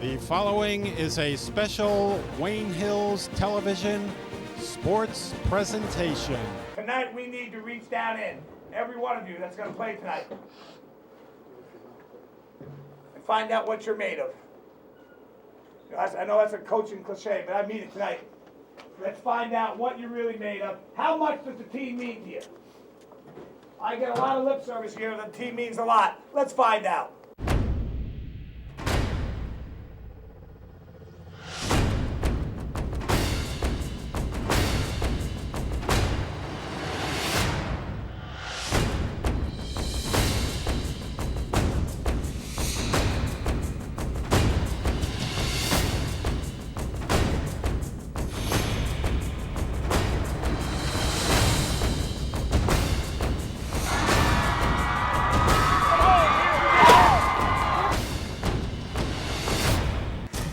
The following is a special Wayne Hills Television sports presentation. Tonight we need to reach down in, every one of you that's going to play tonight, and find out what you're made of. I know that's a coaching cliche, but I mean it tonight. Let's find out what you're really made of. How much does the team mean to you? I get a lot of lip service here. The team means a lot. Let's find out.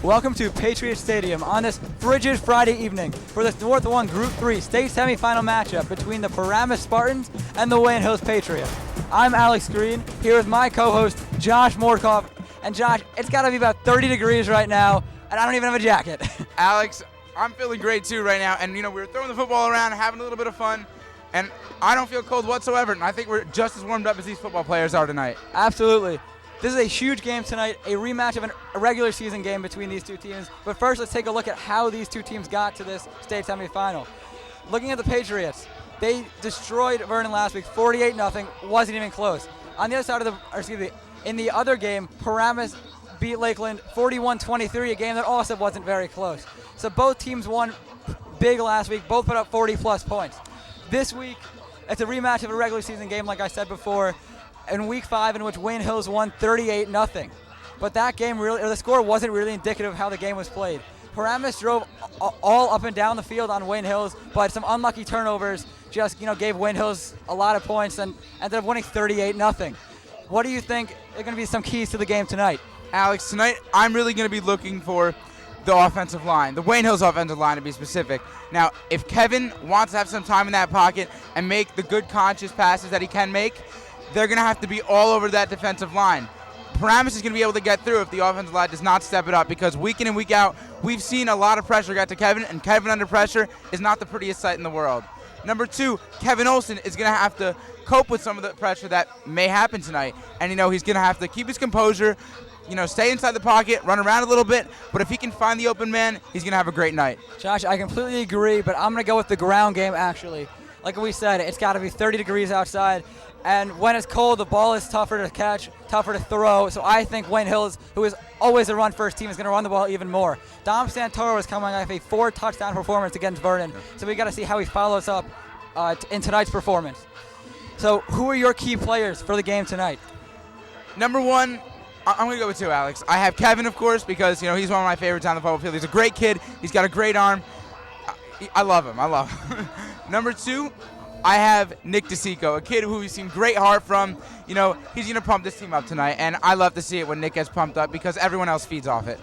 Welcome to Patriot Stadium on this frigid Friday evening for the North 1 Group 3 state semifinal matchup between the Paramus Spartans and the Wayne Hills Patriots. I'm Alex Green, here with my co-host Josh Mordkoff. And Josh, it's got to be about 30 degrees right now, and I don't even have a jacket. Alex, I'm feeling great too right now, and we were throwing the football around, having a little bit of fun, and I don't feel cold whatsoever, and I think we're just as warmed up as these football players are tonight. Absolutely. This is a huge game tonight, a rematch of a regular season game between these two teams. But first, let's take a look at how these two teams got to this state semifinal. Looking at the Patriots, they destroyed Vernon last week, 48-0, wasn't even close. On the other side of in the other game, Paramus beat Lakeland 41-23, a game that also wasn't very close. So both teams won big last week, both put up 40-plus points. This week, it's a rematch of a regular season game, like I said before, in week 5, in which Wayne Hills won 38-0. But that game the score wasn't really indicative of how the game was played. Paramus drove all up and down the field on Wayne Hills, but some unlucky turnovers just gave Wayne Hills a lot of points and ended up winning 38-0. What do you think are going to be some keys to the game tonight? Alex, tonight I'm really going to be looking for the offensive line, the Wayne Hills offensive line to be specific. Now, if Kevin wants to have some time in that pocket and make the good conscious passes that he can make, they're going to have to be all over that defensive line. Paramus is going to be able to get through if the offensive line does not step it up, because week in and week out, we've seen a lot of pressure get to Kevin, and Kevin under pressure is not the prettiest sight in the world. Number 2, Kevin Olsen is going to have to cope with some of the pressure that may happen tonight. And, he's going to have to keep his composure, stay inside the pocket, run around a little bit, but if he can find the open man, he's going to have a great night. Josh, I completely agree, but I'm going to go with the ground game, actually. Like we said, it's got to be 30 degrees outside. And when it's cold, the ball is tougher to catch, tougher to throw. So I think Wayne Hills, who is always a run-first team, is going to run the ball even more. Dom Santoro is coming off a 4-touchdown performance against Vernon. So we got to see how he follows up in tonight's performance. So who are your key players for the game tonight? Number 1, I'm going to go with 2, Alex. I have Kevin, of course, because he's one of my favorites on the football field. He's a great kid. He's got a great arm. I love him. Number 2, I have Nick DeSico, a kid who we've seen great heart from. He's going to pump this team up tonight, and I love to see it when Nick gets pumped up because everyone else feeds off it.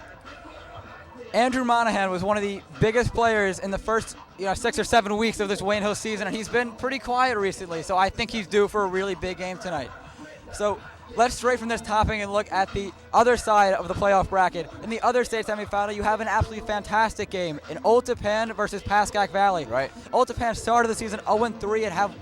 Andrew Monahan was one of the biggest players in the first 6 or 7 weeks of this Wayne Hills season, and he's been pretty quiet recently, so I think he's due for a really big game tonight. So let's stray from this topic and look at the other side of the playoff bracket. In the other state semifinal, you have an absolutely fantastic game in Old Tappan versus Pascack Valley. Right. Old Tappan started the season 0-3 and have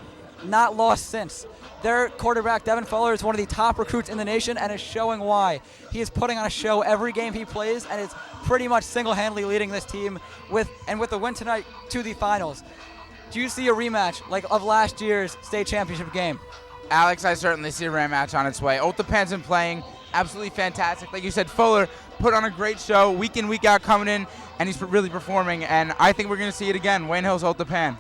not lost since. Their quarterback, Devin Fuller, is one of the top recruits in the nation and is showing why. He is putting on a show every game he plays and is pretty much single-handedly leading this team with the win tonight to the finals. Do you see a rematch of last year's state championship game? Alex, I certainly see a rematch on its way. Old Tappan's been playing absolutely fantastic. Like you said, Fuller put on a great show week in, week out coming in, and he's really performing, and I think we're going to see it again, Wayne Hills, Old Tappan.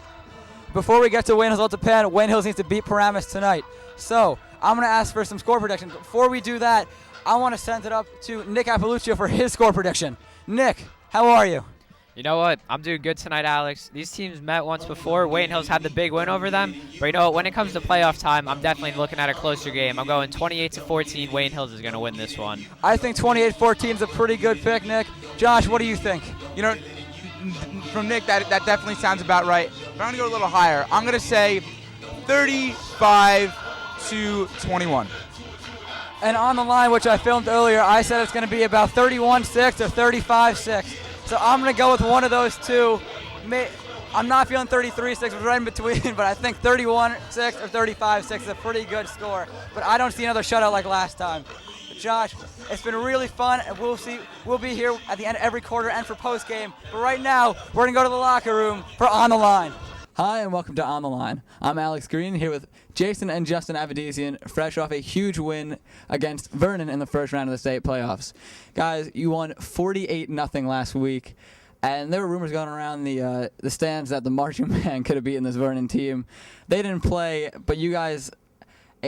Before we get to Wayne Hills, Old Tappan, Wayne Hills needs to beat Paramus tonight. So I'm going to ask for some score prediction. Before we do that, I want to send it up to Nick Appaluccio for his score prediction. Nick, how are you? You know what? I'm doing good tonight, Alex. These teams met once before. Wayne Hills had the big win over them. But you know what? When it comes to playoff time, I'm definitely looking at a closer game. I'm going 28-14. Wayne Hills is going to win this one. I think 28-14 is a pretty good pick, Nick. Josh, what do you think? From Nick, that definitely sounds about right. But I'm going to go a little higher. I'm going to say 35-21. And on the line, which I filmed earlier, I said it's going to be about 31-6 or 35-6. So I'm going to go with one of those two. I'm not feeling 33-6, it's right in between, but I think 31-6 or 35-6 is a pretty good score. But I don't see another shutout like last time. Josh, it's been really fun, and we'll be here at the end of every quarter and for post game. But right now, we're going to go to the locker room for On the Line. Hi, and welcome to On the Line. I'm Alex Green here with Jason and Justin Avedisian, fresh off a huge win against Vernon in the first round of the state playoffs. Guys, you won 48-0 last week, and there were rumors going around the stands that the marching band could have beaten this Vernon team. They didn't play, but you guys,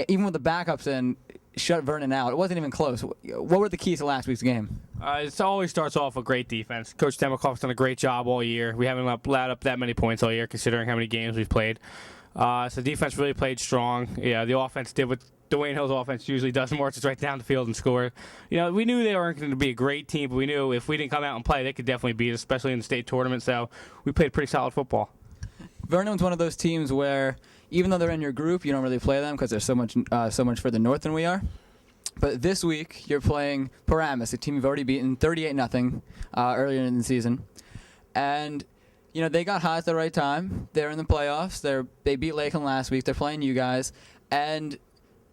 even with the backups in, shut Vernon out. It wasn't even close. What were the keys to last week's game? It always starts off with great defense. Coach Demikoff's done a great job all year. We haven't allowed up that many points all year, considering how many games we've played. So defense really played strong. Yeah, the offense did what the Wayne Hills offense usually does, marches right down the field and score. You know, we knew they weren't going to be a great team, but we knew if we didn't come out and play, they could definitely beat us, especially in the state tournament. So we played pretty solid football. Vernon's one of those teams where, even though they're in your group, you don't really play them because they're so much further north than we are. But this week, you're playing Paramus, a team you've already beaten 38-0 earlier in the season. And, you know, they got hot at the right time. They're in the playoffs. They beat Lakeland last week. They're playing you guys. And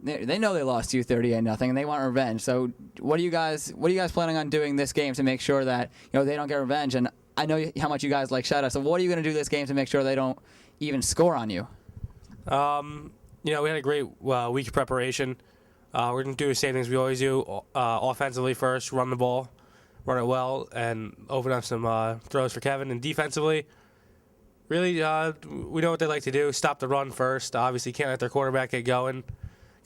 they know they lost to you 38-0, and they want revenge. So what are you guys planning on doing this game to make sure that, you know, they don't get revenge? And I know how much you guys like shutouts. So what are you going to do this game to make sure they don't even score on you? You know, we had a great week of preparation. We're going to do the same things we always do. Offensively first, run the ball, run it well, and open up some throws for Kevin. And defensively, really, we know what they like to do. Stop the run first. Obviously, can't let their quarterback get going.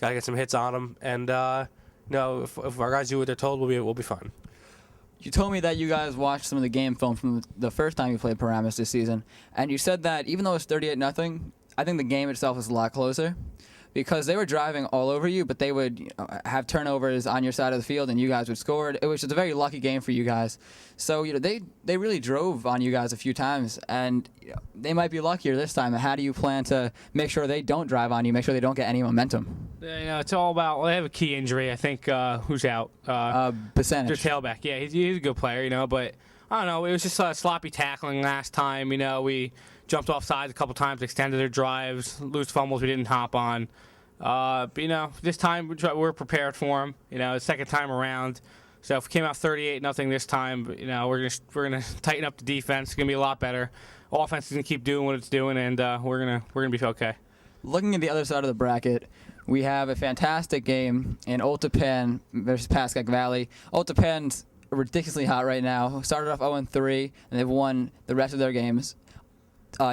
Got to get some hits on them. And, you know, if our guys do what they're told, we'll be fine. You told me that you guys watched some of the game film from the first time you played Paramus this season, and you said that even though it's 38-0, I think the game itself was a lot closer. Because they were driving all over you, but they would have turnovers on your side of the field, and you guys would score. It was just a very lucky game for you guys. So, you know, they really drove on you guys a few times, and you know, they might be luckier this time. How do you plan to make sure they don't drive on you, make sure they don't get any momentum? Yeah, you know, it's all about. Well, they have a key injury. I think who's out? Basenich. Their tailback. Yeah, he's a good player, you know, but I don't know. It was just sloppy tackling last time. You know, we jumped off sides a couple times, extended their drives, loose fumbles we didn't hop on. But, you know, this time we're prepared for them. You know, the second time around. So if we came out 38-0 this time, you know, we're gonna tighten up the defense. It's gonna be a lot better. Offense is gonna keep doing what it's doing, and we're gonna be okay. Looking at the other side of the bracket, we have a fantastic game in Olsen versus Pascack Valley. Olsen's ridiculously hot right now. Started off 0-3, and they've won the rest of their games.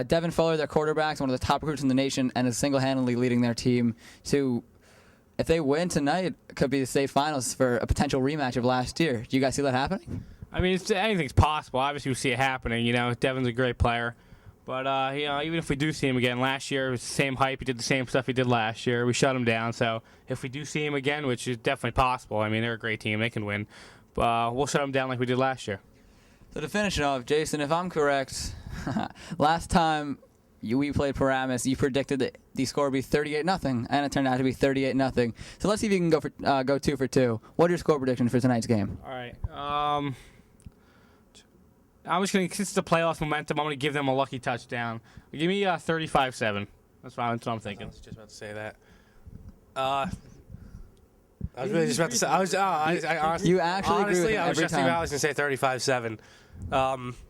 Devin Fuller, their quarterback, is one of the top recruits in the nation and is single-handedly leading their team to, if they win tonight, could be the state finals for a potential rematch of last year. Do you guys see that happening? I mean, anything's possible. Obviously, we see it happening. You know, Devin's a great player. But, you know, even if we do see him again, last year it was the same hype. He did the same stuff he did last year. We shut him down. So if we do see him again, which is definitely possible, I mean, they're a great team. They can win. We'll shut him down like we did last year. So to finish it off, Jason, if I'm correct, last time we played Paramus, you predicted that the score would be 38-0, and it turned out to be 38-0. So let's see if you can go 2 for 2. What are your score predictions for tonight's game? All right. I'm just going to, since it's the playoff momentum, I'm going to give them a lucky touchdown. Give me 35-7. That's what I'm thinking. I was just about to say that. I was really just about to say. I honestly, You actually agree with him I was every just thinking time. I was going to say 35-7.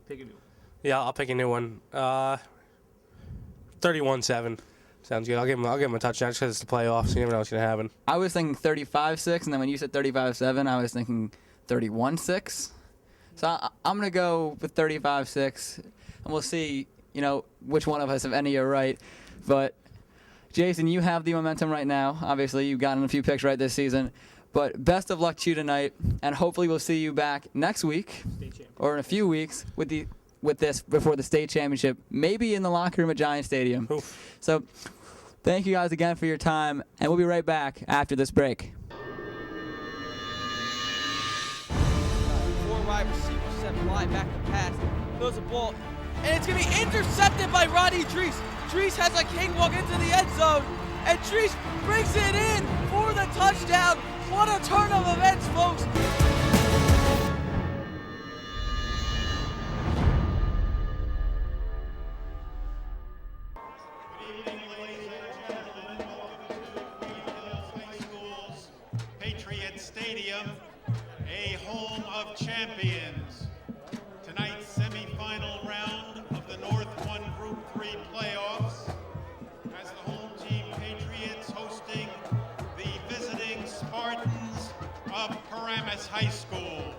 Pick a new one. Yeah, I'll pick a new one. 31-7. Sounds good. I'll give him a touchdown just because it's the playoffs. You never know what's going to happen. I was thinking 35-6, and then when you said 35-7, I was thinking 31-6. So I'm going to go with 35-6, and we'll see, you know, which one of us, if any, are right. But, Jason, you have the momentum right now. Obviously, you've gotten a few picks right this season. But best of luck to you tonight, and hopefully we'll see you back next week or in a few weeks with this before the state championship, maybe in the locker room at Giant Stadium. Oof. So thank you guys again for your time, and we'll be right back after this break. Four wide receiver set fly back to pass. Throws a ball, and it's going to be intercepted by Rodney Drees. Drees has a cakewalk into the end zone, and Drees brings it in for the touchdown. What a turn of events, folks. Patriot Stadium, a home of champions. Tonight's semifinal round of the North 1 Group 3 playoffs has the home team Patriots hosting the visiting Spartans of Paramus High School.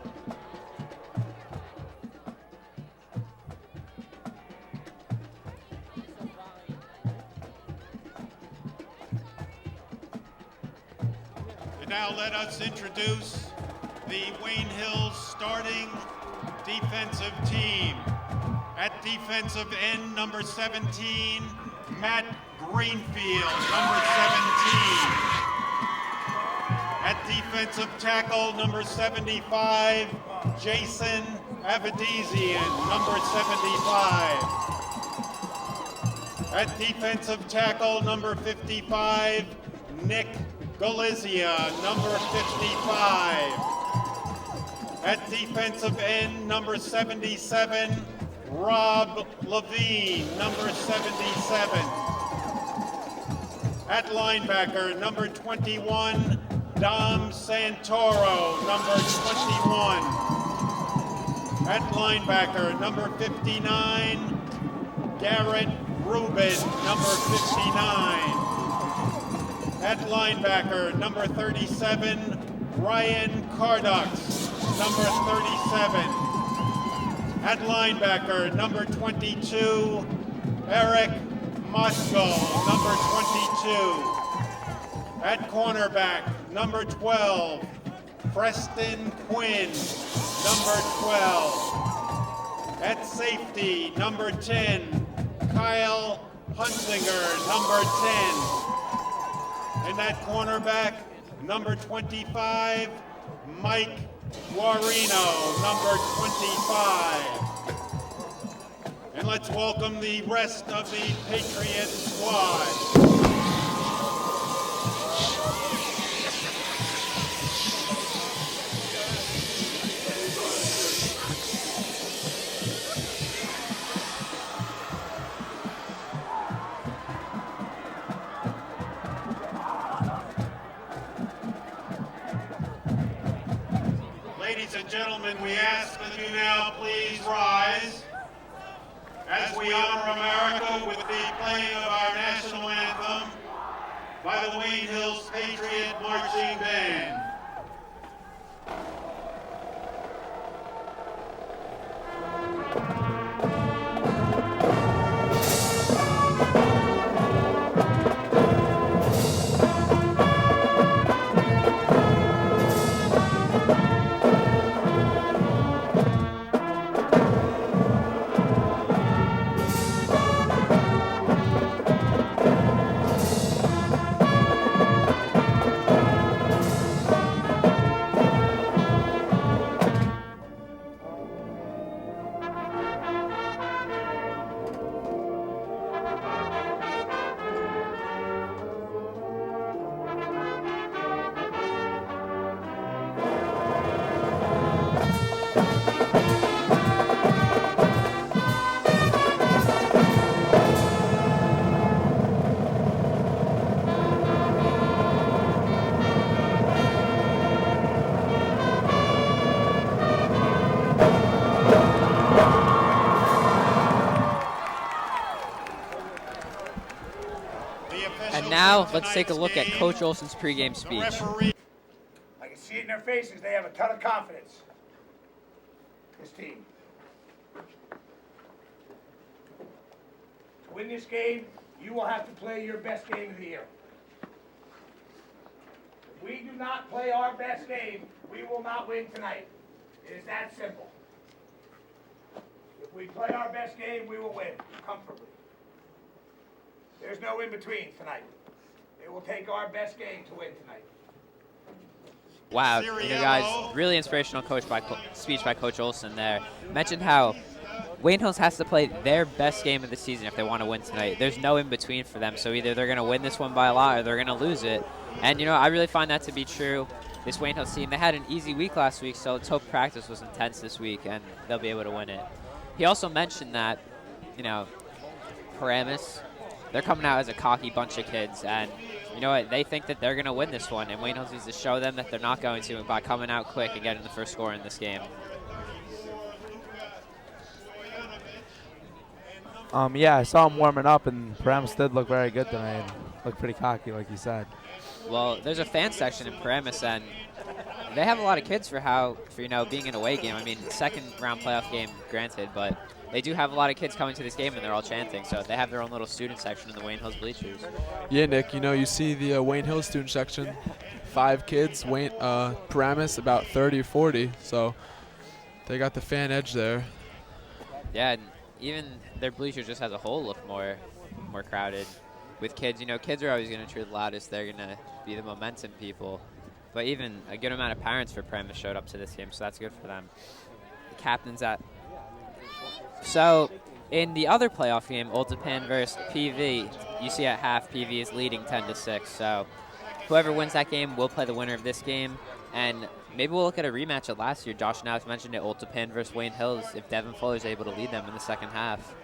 And now let us introduce the Wayne Hills starting defensive team. At defensive end, number 17, Matt Greenfield, number 17. At defensive tackle, number 75, Jason Avedizian, number 75. At defensive tackle, number 55, Nick Galizia, number 55. At defensive end, number 77, Rob Levine, number 77. At linebacker, number 21, Dom Santoro, number 21. At linebacker, number 59, Garrett Rubin, number 59. At linebacker, number 37, Ryan Cardux, number 37. At linebacker, number 22, Eric Mosko, number 22. At cornerback, number 12, Preston Quinn, number 12. At safety, number 10, Kyle Hunsinger, number 10. And at cornerback, number 25, Mike Guarino, number 25. And let's welcome the rest of the Patriot squad. Ladies and gentlemen, we ask that you now please rise as we honor America with the playing of our national anthem by the Wayne Hills Patriot Marching Band. And now, let's take a look at Coach Olsen's pregame speech. I can see it in their faces. They have a ton of confidence. This team. To win this game, you will have to play your best game of the year. If we do not play our best game, we will not win tonight. It is that simple. If we play our best game, we will win comfortably. There's no in-between tonight. It will take our best game to win tonight. Wow, you know, guys, really inspirational speech by Coach Olsen there. Mentioned how Wayne Hills has to play their best game of the season if they want to win tonight. There's no in-between for them, so either they're going to win this one by a lot or they're going to lose it. And, you know, I really find that to be true. this Wayne Hills team, they had an easy week last week, so let's hope practice was intense this week and they'll be able to win it. He also mentioned that, you know, Paramus, they're coming out as a cocky bunch of kids, and you know what? They think that they're going to win this one, and Wayne Hills needs to show them that they're not going to by coming out quick and getting the first score in this game. Yeah, I saw him warming up, and Paramus did look very good tonight. And looked pretty cocky, like you said. Well, there's a fan section in Paramus, and they have a lot of kids for you know, being an away game. I mean, second round playoff game, granted, but they do have a lot of kids coming to this game, and they're all chanting. So they have their own little student section in the Wayne Hills bleachers. Yeah, Nick, you know, you see the Wayne Hills student section, 5 kids, Paramus about 30 or 40, so they got the fan edge there. Yeah, and even their bleachers just as a whole look more crowded with kids. You know, kids are always going to cheer the loudest. They're going to be the momentum people. But even a good amount of parents for Paramus showed up to this game, so that's good for them. The captain's at. So in the other playoff game, Old Japan versus PV, you see at half PV is leading 10-6. So whoever wins that game will play the winner of this game. And maybe we'll look at a rematch of last year. Josh and Alex mentioned it, Old Japan versus Wayne Hills, if Devin Fuller is able to lead them in the second half.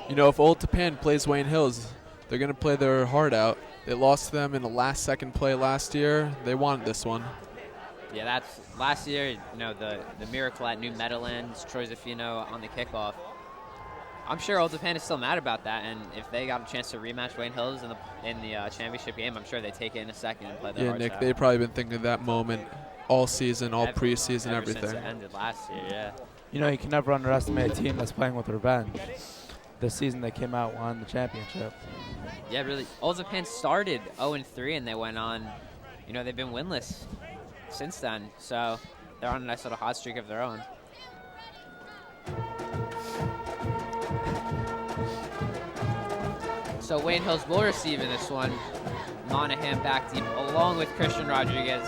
You know, if Old Japan plays Wayne Hills, they're going to play their heart out. They lost to them in the last-second play last year. They wanted this one. Yeah, that's last year, you know, the miracle at New Meadowlands, Troy Zaffino on the kickoff. I'm sure Old Japan is still mad about that, and if they got a chance to rematch Wayne Hills in the championship game, I'm sure they take it in a second and play their hearts Nick, out. they've probably been thinking of that moment all season, all preseason, ever everything. Since it ended last year, yeah. You know, you can never underestimate a team that's playing with revenge. This season they came out and won the championship. Yeah, really. Old Japan started 0-3, and they went on, you know, they've been winless since then. So they're on a nice little hot streak of their own. So Wayne Hills will receive in this one. Monahan back deep along with Christian Rodriguez.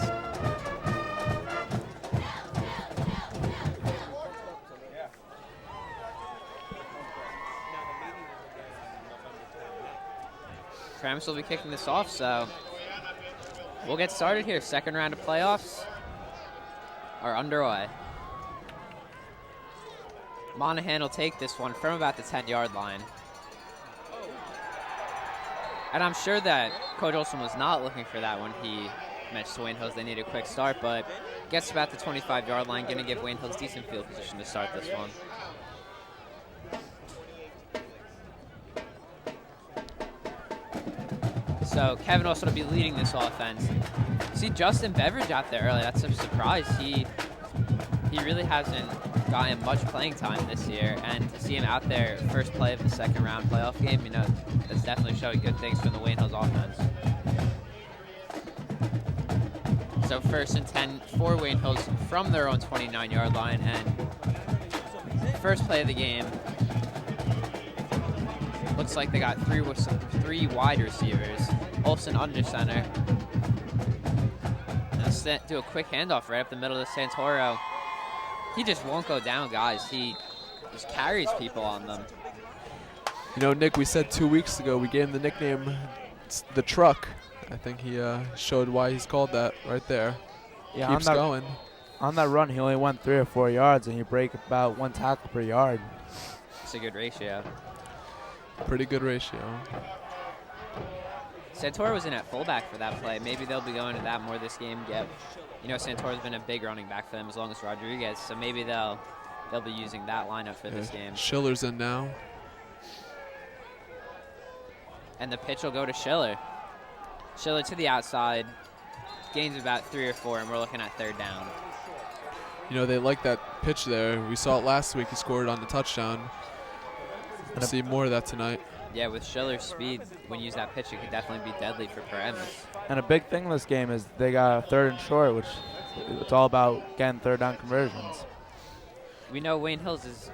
Paramus will be kicking this off, so we'll get started here. Second round of playoffs are underway. Monahan will take this one from about the 10-yard line. And I'm sure that Coach Olsen was not looking for that when he mentioned to Wayne Hills they need a quick start, but gets about the 25-yard line, going to give Wayne Hills decent field position to start this one. So Kevin also will be leading this offense. See Justin Beveridge out there early. That's a surprise. He really hasn't gotten much playing time this year, and to see him out there first play of the second round playoff game, you know, that's definitely showing good things from the Wayne Hills offense. So 1st and 10 for Wayne Hills from their own 29-yard line, and first play of the game. Looks like they got three wide receivers. Olsen under center. And do a quick handoff right up the middle to Santoro. He just won't go down, guys. He just carries people on them. You know, Nick, we said 2 weeks ago we gave him the nickname the Truck. I think he showed why he's called that right there. Yeah, Keeps going. On that run, he only went 3 or 4 yards, and he break about 1 tackle per yard. It's a good ratio. Pretty good ratio. Santoro was in at fullback for that play. Maybe they'll be going to that more this game. Yeah, you know, Santoro's been a big running back for them as long as Rodriguez, so maybe they'll be using that lineup for this game. Schiller's in now. And the pitch will go to Schiller. Schiller to the outside, gains about 3 or 4, and we're looking at 3rd down. You know, they like that pitch there. We saw it last week. He scored on the touchdown. We'll see more of that tonight. Yeah, with Schiller's speed, when you use that pitch, it could definitely be deadly for Paramus. And a big thing in this game is they got a 3rd and short, which it's all about getting 3rd down conversions. We know Wayne Hills is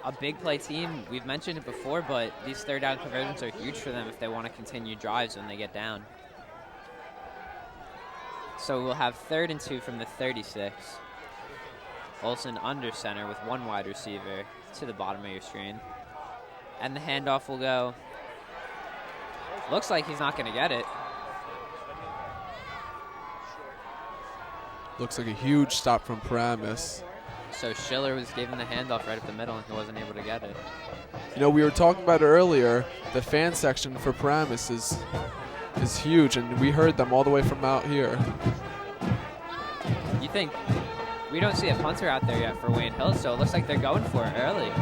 a big play team. We've mentioned it before, but these 3rd down conversions are huge for them if they want to continue drives when they get down. So we'll have 3rd and 2 from the 36. Olsen under center with 1 wide receiver to the bottom of your screen. And the handoff will go. Looks like he's not going to get it. Looks like a huge stop from Paramus. So Schiller was giving the handoff right up the middle and he wasn't able to get it. You know, we were talking about it earlier. The fan section for Paramus is huge, and we heard them all the way from out here. You think we don't see a punter out there yet for Wayne Hills, so it looks like they're going for it early.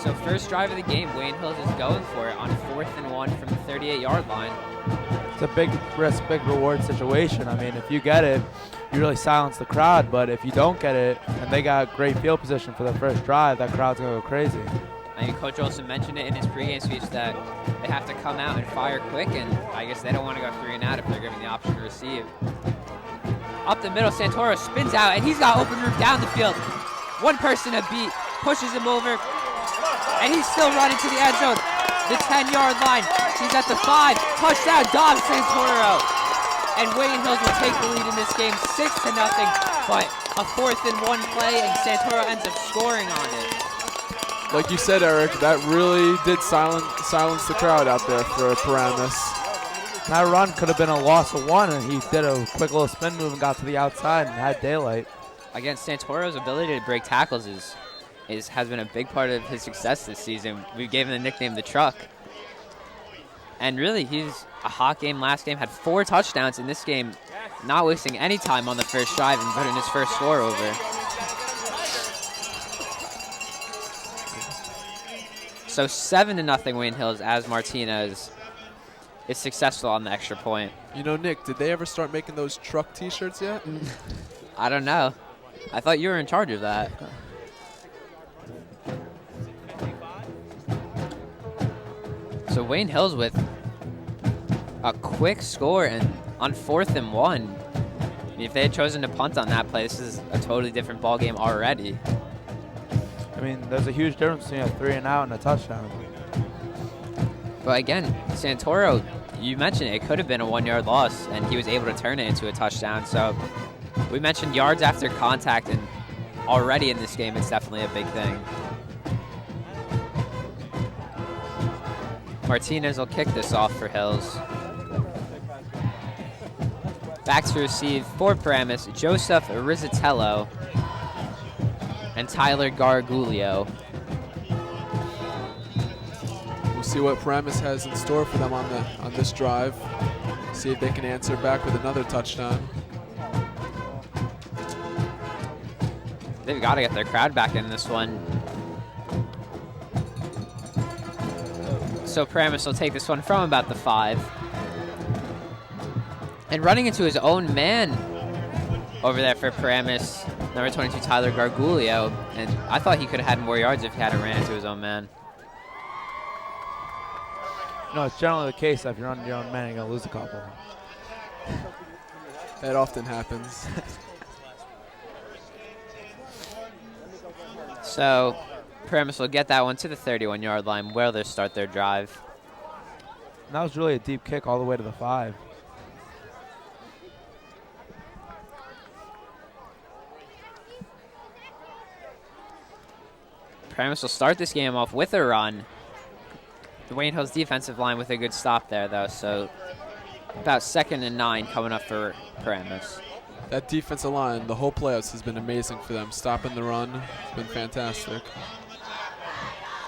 So first drive of the game, Wayne Hills is going for it on 4th and 1 from the 38-yard line. It's a big risk, big reward situation. I mean, if you get it, you really silence the crowd. But if you don't get it, and they got great field position for the first drive, that crowd's going to go crazy. I mean, Coach Olsen mentioned it in his pregame speech that they have to come out and fire quick, and I guess they don't want to go 3 and out if they're given the option to receive. Up the middle, Santoro spins out, and he's got open room down the field. One person to beat, pushes him over, and he's still running to the end zone. The 10-yard line. He's at the 5. Touchdown, Dom Santoro. And Wayne Hills will take the lead in this game 6-0. But a 4th and 1 play, and Santoro ends up scoring on it. Like you said, Eric, that really did silence the crowd out there for Paramus. That run could have been a loss of 1, and he did a quick little spin move and got to the outside and had daylight. Again, Santoro's ability to break tackles has been a big part of his success this season. We gave him the nickname the Truck. And really, he's a hot game last game, had 4 touchdowns in this game, not wasting any time on the first drive and putting his first score over. So 7-0 Wayne Hills as Martinez is successful on the extra point. You know, Nick, did they ever start making those truck T-shirts yet? I don't know. I thought you were in charge of that. So Wayne Hills with a quick score and on 4th and 1. I mean, if they had chosen to punt on that play, this is a totally different ball game already. I mean, there's a huge difference between a 3 and out and a touchdown. But again, Santoro, you mentioned it could have been a 1-yard loss, and he was able to turn it into a touchdown. So we mentioned yards after contact, and already in this game, it's definitely a big thing. Martinez will kick this off for Hills. Back to receive for Paramus, Joseph Rizzatello and Tyler Gargulio. We'll see what Paramus has in store for them on this drive. See if they can answer back with another touchdown. They've got to get their crowd back in this one. So Paramus will take this one from about the 5. And running into his own man over there for Paramus, number 22, Tyler Gargulio. And I thought he could have had more yards if he hadn't ran into his own man. No, it's generally the case that if you're on your own man, you're going to lose a couple. That often happens. So Paramus will get that one to the 31-yard line where they'll start their drive. And that was really a deep kick all the way to the 5. Paramus will start this game off with a run. The Wayne Hills defensive line with a good stop there, though, so about 2nd and 9 coming up for Paramus. That defensive line, the whole playoffs has been amazing for them. Stopping the run has been fantastic.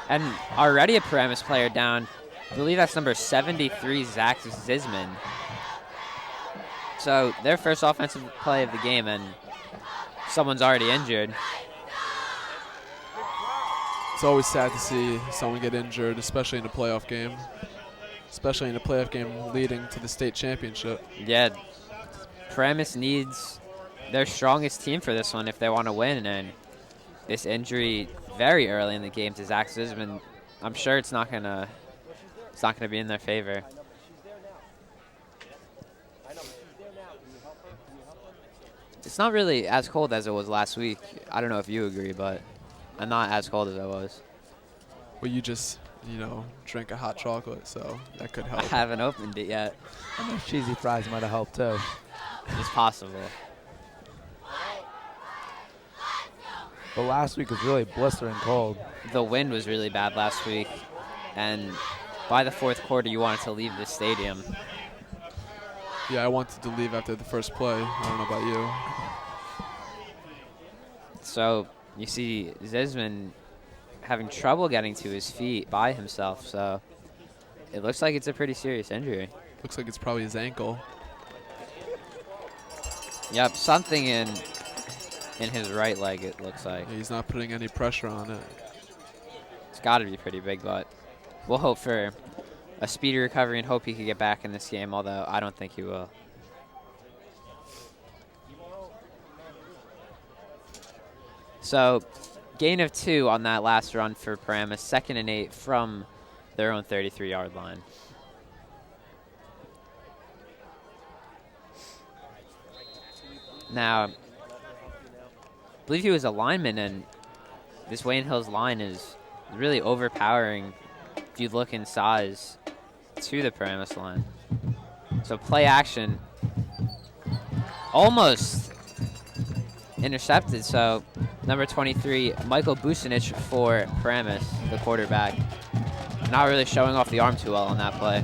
And already a Paramus player down. I believe that's number 73, Zach Zisman. So their first offensive play of the game, and someone's already injured. It's always sad to see someone get injured, especially in a playoff game. Especially in a playoff game leading to the state championship. Yeah, Paramus needs their strongest team for this one if they want to win, and this injury very early in the game to Zach Zisman, I'm sure it's not gonna be in their favor. It's not really as cold as it was last week. I don't know if you agree, but I'm not as cold as I was. Well, you just, drink a hot chocolate, so that could help. I haven't opened it yet. And those cheesy fries might have helped, too. It's possible. But last week was really blistering cold. The wind was really bad last week, and by the 4th quarter, you wanted to leave the stadium. Yeah, I wanted to leave after the first play. I don't know about you. So you see Zisman having trouble getting to his feet by himself, so it looks like it's a pretty serious injury. Looks like it's probably his ankle. Yep, something in his right leg, it looks like. Yeah, he's not putting any pressure on it. It's got to be pretty big, but we'll hope for a speedy recovery and hope he can get back in this game, although I don't think he will. So, gain of 2 on that last run for Paramus, 2nd and 8 from their own 33-yard line. Now, I believe he was a lineman, and this Wayne Hills line is really overpowering if you look in size to the Paramus line. So play action, almost intercepted. So number 23, Michael Bucinich for Paramus, the quarterback. Not really showing off the arm too well on that play.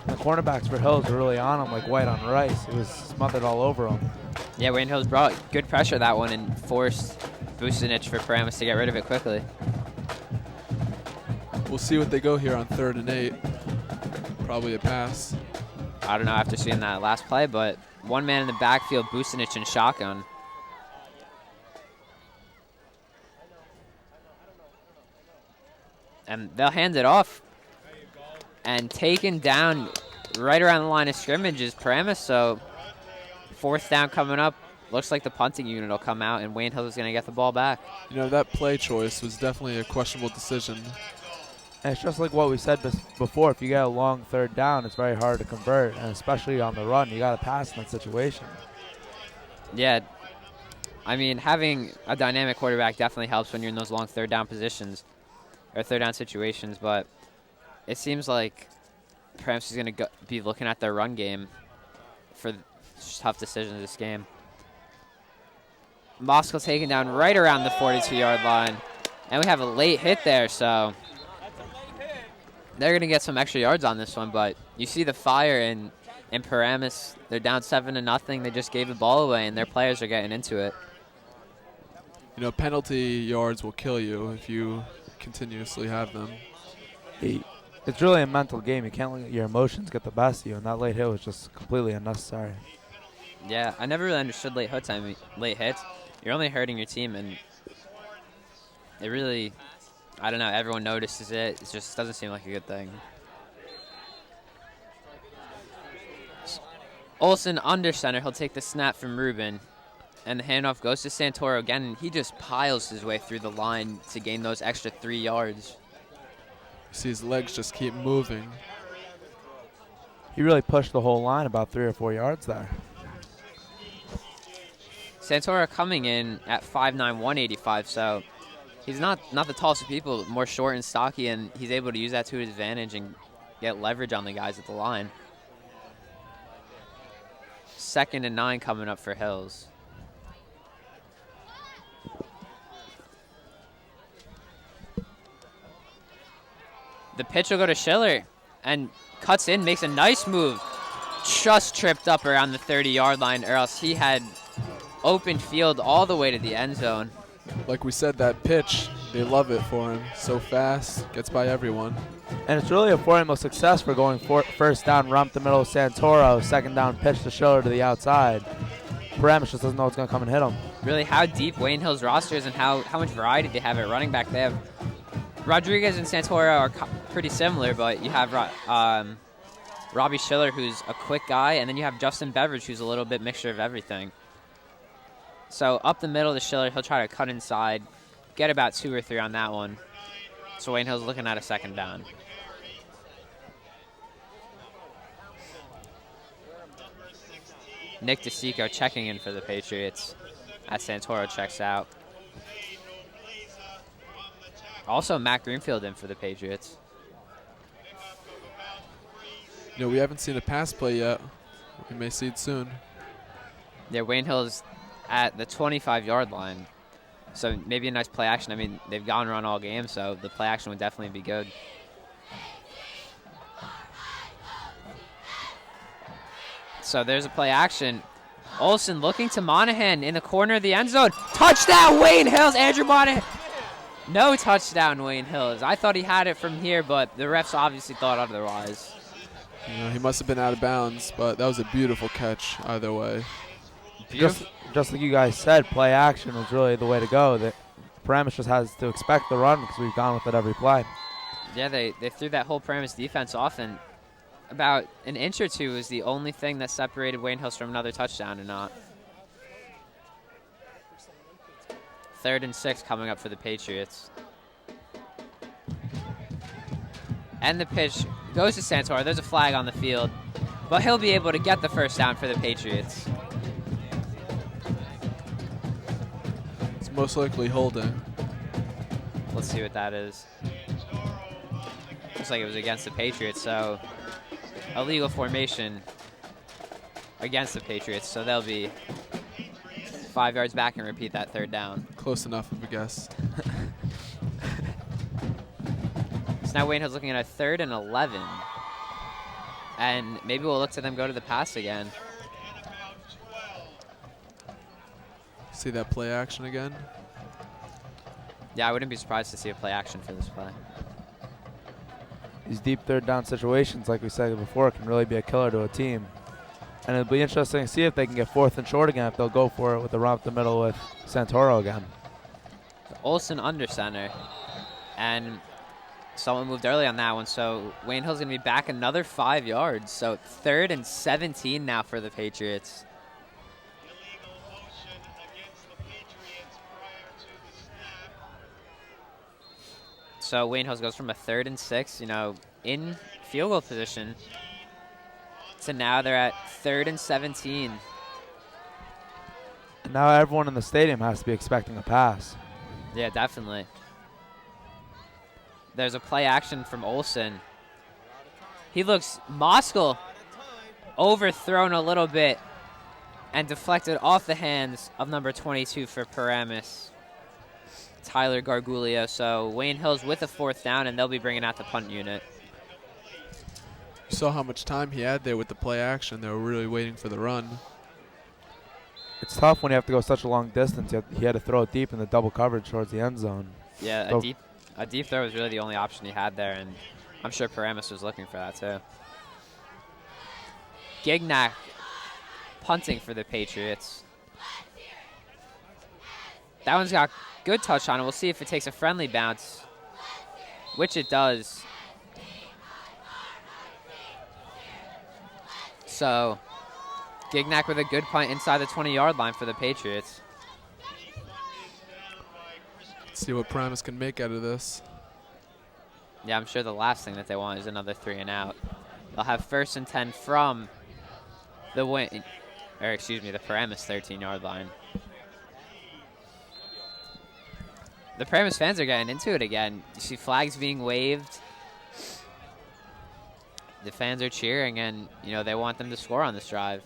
The cornerbacks for Hills were really on him like white on rice. It was smothered all over him. Yeah, Wayne Hills brought good pressure that one and forced Bucinich for Paramus to get rid of it quickly. We'll see what they go here on 3rd and 8. Probably a pass. I don't know after seeing that last play, but one man in the backfield, Bucinich in shotgun. And they'll hand it off. And taken down right around the line of scrimmage is Paramus, so 4th down coming up. Looks like the punting unit will come out, and Wayne Hills is going to get the ball back. You know, that play choice was definitely a questionable decision. And it's just like what we said before. If you get a long 3rd down, it's very hard to convert, and especially on the run, you got to pass in that situation. Yeah, I mean, having a dynamic quarterback definitely helps when you're in those long 3rd down positions or 3rd down situations, but it seems like Paramus is going to be looking at their run game for tough decisions this game. Moskal taken down right around the 42-yard line, and we have a late hit there, so they're going to get some extra yards on this one, but you see the fire in Paramus. They're down 7-0. They just gave the ball away, and their players are getting into it. You know, penalty yards will kill you if you continuously have them. It's really a mental game. You can't let your emotions get the best of you, and that late hit was just completely unnecessary. Yeah, I never really understood late hits. You're only hurting your team, and it really, I don't know, everyone notices it. It just doesn't seem like a good thing. Olsen under center. He'll take the snap from Rubin. And the handoff goes to Santoro again, and he just piles his way through the line to gain those extra 3 yards. You see his legs just keep moving. He really pushed the whole line about 3 or 4 yards there. Santoro coming in at 5'9", 185, so he's not the tallest of people, more short and stocky, and he's able to use that to his advantage and get leverage on the guys at the line. 2nd and 9 coming up for Hills. The pitch will go to Schiller, and cuts in, makes a nice move. Just tripped up around the 30-yard line, or else he had open field all the way to the end zone. Like we said, that pitch, they love it for him. So fast, gets by everyone. And it's really a formula of success for going 1st down, rump the middle of Santoro, 2nd down, pitch to Schiller to the outside. Paramus just doesn't know what's going to come and hit him. Really how deep Wayne Hills roster is and how much variety they have at running back. They have Rodriguez and Santoro are pretty similar, but you have Robbie Schiller, who's a quick guy, and then you have Justin Beveridge, who's a little bit mixture of everything. So up the middle to Schiller, he'll try to cut inside, get about 2 or 3 on that one. So Wayne Hill's looking at a 2nd down. Nick DeSico checking in for the Patriots as Santoro checks out. Also, Matt Greenfield in for the Patriots. You know, we haven't seen a pass play yet. We may see it soon. Yeah, Wayne Hill's at the 25-yard line. So maybe a nice play action. I mean, they've gone run all game, so the play action would definitely be good. So there's a play action. Olsen looking to Monahan in the corner of the end zone. Touchdown, Wayne Hills. Andrew Monahan. No touchdown, Wayne Hills. I thought he had it from here, but the refs obviously thought otherwise. You know, he must have been out of bounds, but that was a beautiful catch either way. Just like you guys said, play action was really the way to go. That Paramus just has to expect the run because we've gone with it every play. Yeah, they threw that whole Paramus defense off, and about an inch or two was the only thing that separated Wayne Hills from another touchdown or not. 3rd and 6 coming up for the Patriots. And the pitch goes to Santoro. There's a flag on the field, but he'll be able to get the first down for the Patriots. It's most likely holding. Let's see what that is. Looks like it was against the Patriots, so illegal formation against the Patriots, so they'll be 5 yards back and repeat that 3rd down. Close enough of a guess. So now Wayne Hill's looking at a 3rd and 11. And maybe we'll look to them go to the pass again. See that play action again? Yeah, I wouldn't be surprised to see a play action for this play. These deep 3rd down situations, like we said before, can really be a killer to a team. And it'll be interesting to see if they can get 4th and short again, if they'll go for it with the run up the middle with Santoro again. Olsen under center. And someone moved early on that one, so Wayne Hill's going to be back another 5 yards. So 3rd and 17 now for the Patriots. Illegal motion against the Patriots prior to the snap. So Wayne Hills goes from a 3rd and 6, in field goal position, to now they're at 3rd and 17. And now everyone in the stadium has to be expecting a pass. Yeah, definitely. There's a play action from Olsen. He looks Moskal overthrown a little bit and deflected off the hands of number 22 for Paramus, Tyler Gargulio. So Wayne Hills with a 4th down, and they'll be bringing out the punt unit. You saw how much time he had there with the play action. They were really waiting for the run. It's tough when you have to go such a long distance. He had to throw it deep in the double coverage towards the end zone. Yeah, So a deep throw was really the only option he had there, and I'm sure Paramus was looking for that too. Gignac punting for the Patriots. That one's got good touch on it. We'll see if it takes a friendly bounce, which it does. So Gignac with a good punt inside the 20-yard line for the Patriots. Let's see what Paramus can make out of this. Yeah, I'm sure the last thing that they want is another 3 and out. They'll have 1st and 10 from the the Paramus 13-yard line. The Paramus fans are getting into it again. You see flags being waved. The fans are cheering, and they want them to score on this drive.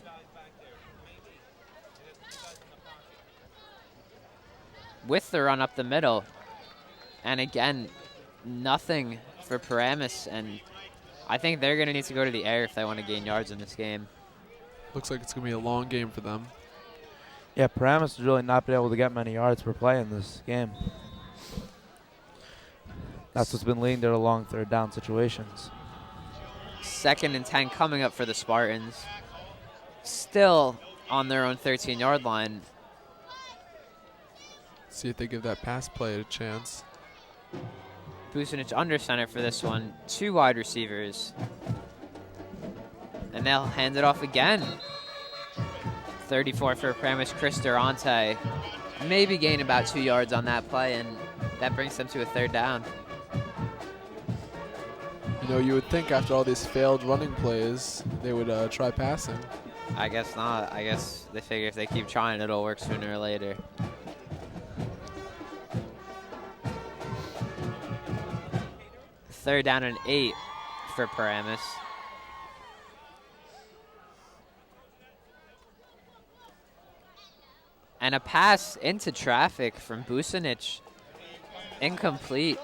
With the run up the middle, and again, nothing for Paramus, and I think they're going to need to go to the air if they want to gain yards in this game. Looks like it's going to be a long game for them. Yeah, Paramus has really not been able to get many yards per play in this game. That's what's been leading to long 3rd down situations. 2nd and 10 coming up for the Spartans. Still on their own 13-yard line. See if they give that pass play a chance. Bucinich under center for this one. 2 wide receivers. And they'll hand it off again. 34 for Paramus, Chris Durante. Maybe gain about 2 yards on that play, and that brings them to a 3rd down. You would think after all these failed running plays, they would try passing. I guess not. I guess they figure if they keep trying, it'll work sooner or later. Third down and 8 for Paramus. And a pass into traffic from Bucinich. Incomplete.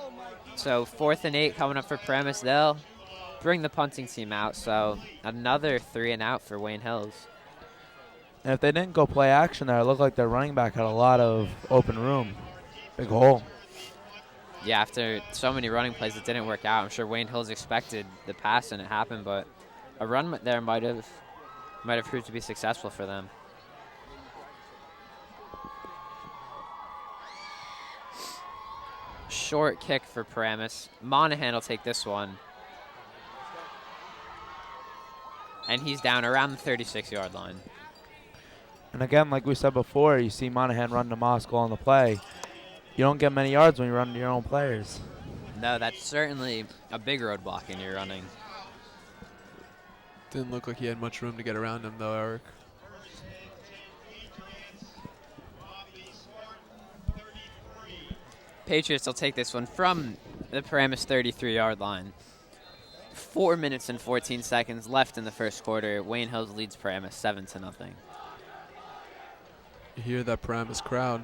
So 4th and 8 coming up for Paramus. They'll bring the punting team out. So another 3 and out for Wayne Hills. And if they didn't go play action there, it looked like their running back had a lot of open room. Big hole. Yeah, after so many running plays, it didn't work out. I'm sure Wayne Hills expected the pass and it happened, but a run there might have proved to be successful for them. Short kick for Paramus. Monahan will take this one. And he's down around the 36-yard line. And again, like we said before, you see Monahan run to Moscow on the play. You don't get many yards when you run to your own players. No, that's certainly a big roadblock in your running. Didn't look like he had much room to get around him, though, Eric. Patriots will take this one from the Paramus 33-yard line. 4 minutes and 14 seconds left in the first quarter. Wayne Hills leads Paramus 7-0. You hear that Paramus crowd.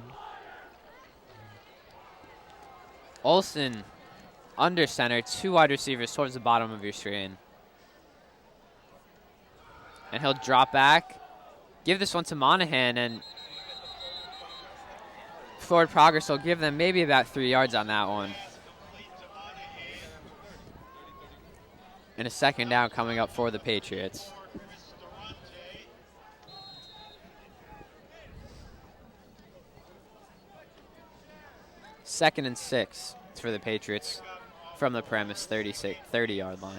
Olsen under center, 2 wide receivers towards the bottom of your screen. And he'll drop back, give this one to Monahan, and forward progress will give them maybe about 3 yards on that one. And a second down coming up for the Patriots. Second and 6 for the Patriots from the Paramus 30-yard line.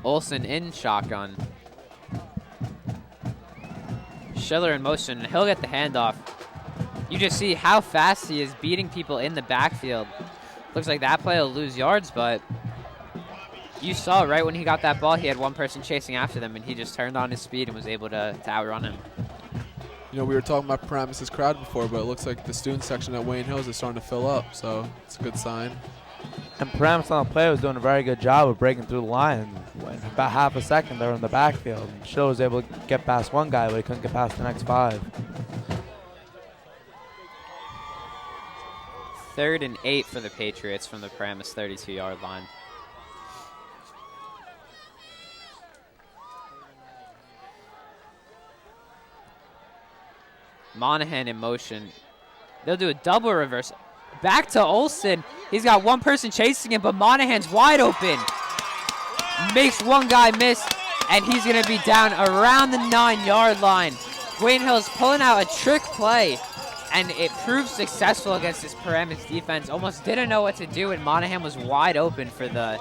Olsen in shotgun. Schiller in motion. He'll get the handoff. You just see how fast he is beating people in the backfield. Looks like that play will lose yards, but you saw right when he got that ball, he had one person chasing after them, and he just turned on his speed and was able to outrun him. You know, we were talking about Paramus' crowd before, but it looks like the student section at Wayne Hills is starting to fill up, so it's a good sign. And Paramus on the play was doing a very good job of breaking through the line. In about half a second, they were in the backfield. And Schiller was able to get past one guy, but he couldn't get past the next 5. 3rd and 8 for the Patriots from the Paramus 32-yard line. Monahan in motion. They'll do a double reverse. Back to Olsen. He's got one person chasing him, but Monahan's wide open. Makes one guy miss, and he's going to be down around the 9-yard line. Wayne Hills pulling out a trick play, and it proved successful against this Paramus defense. Almost didn't know what to do, and Monahan was wide open for the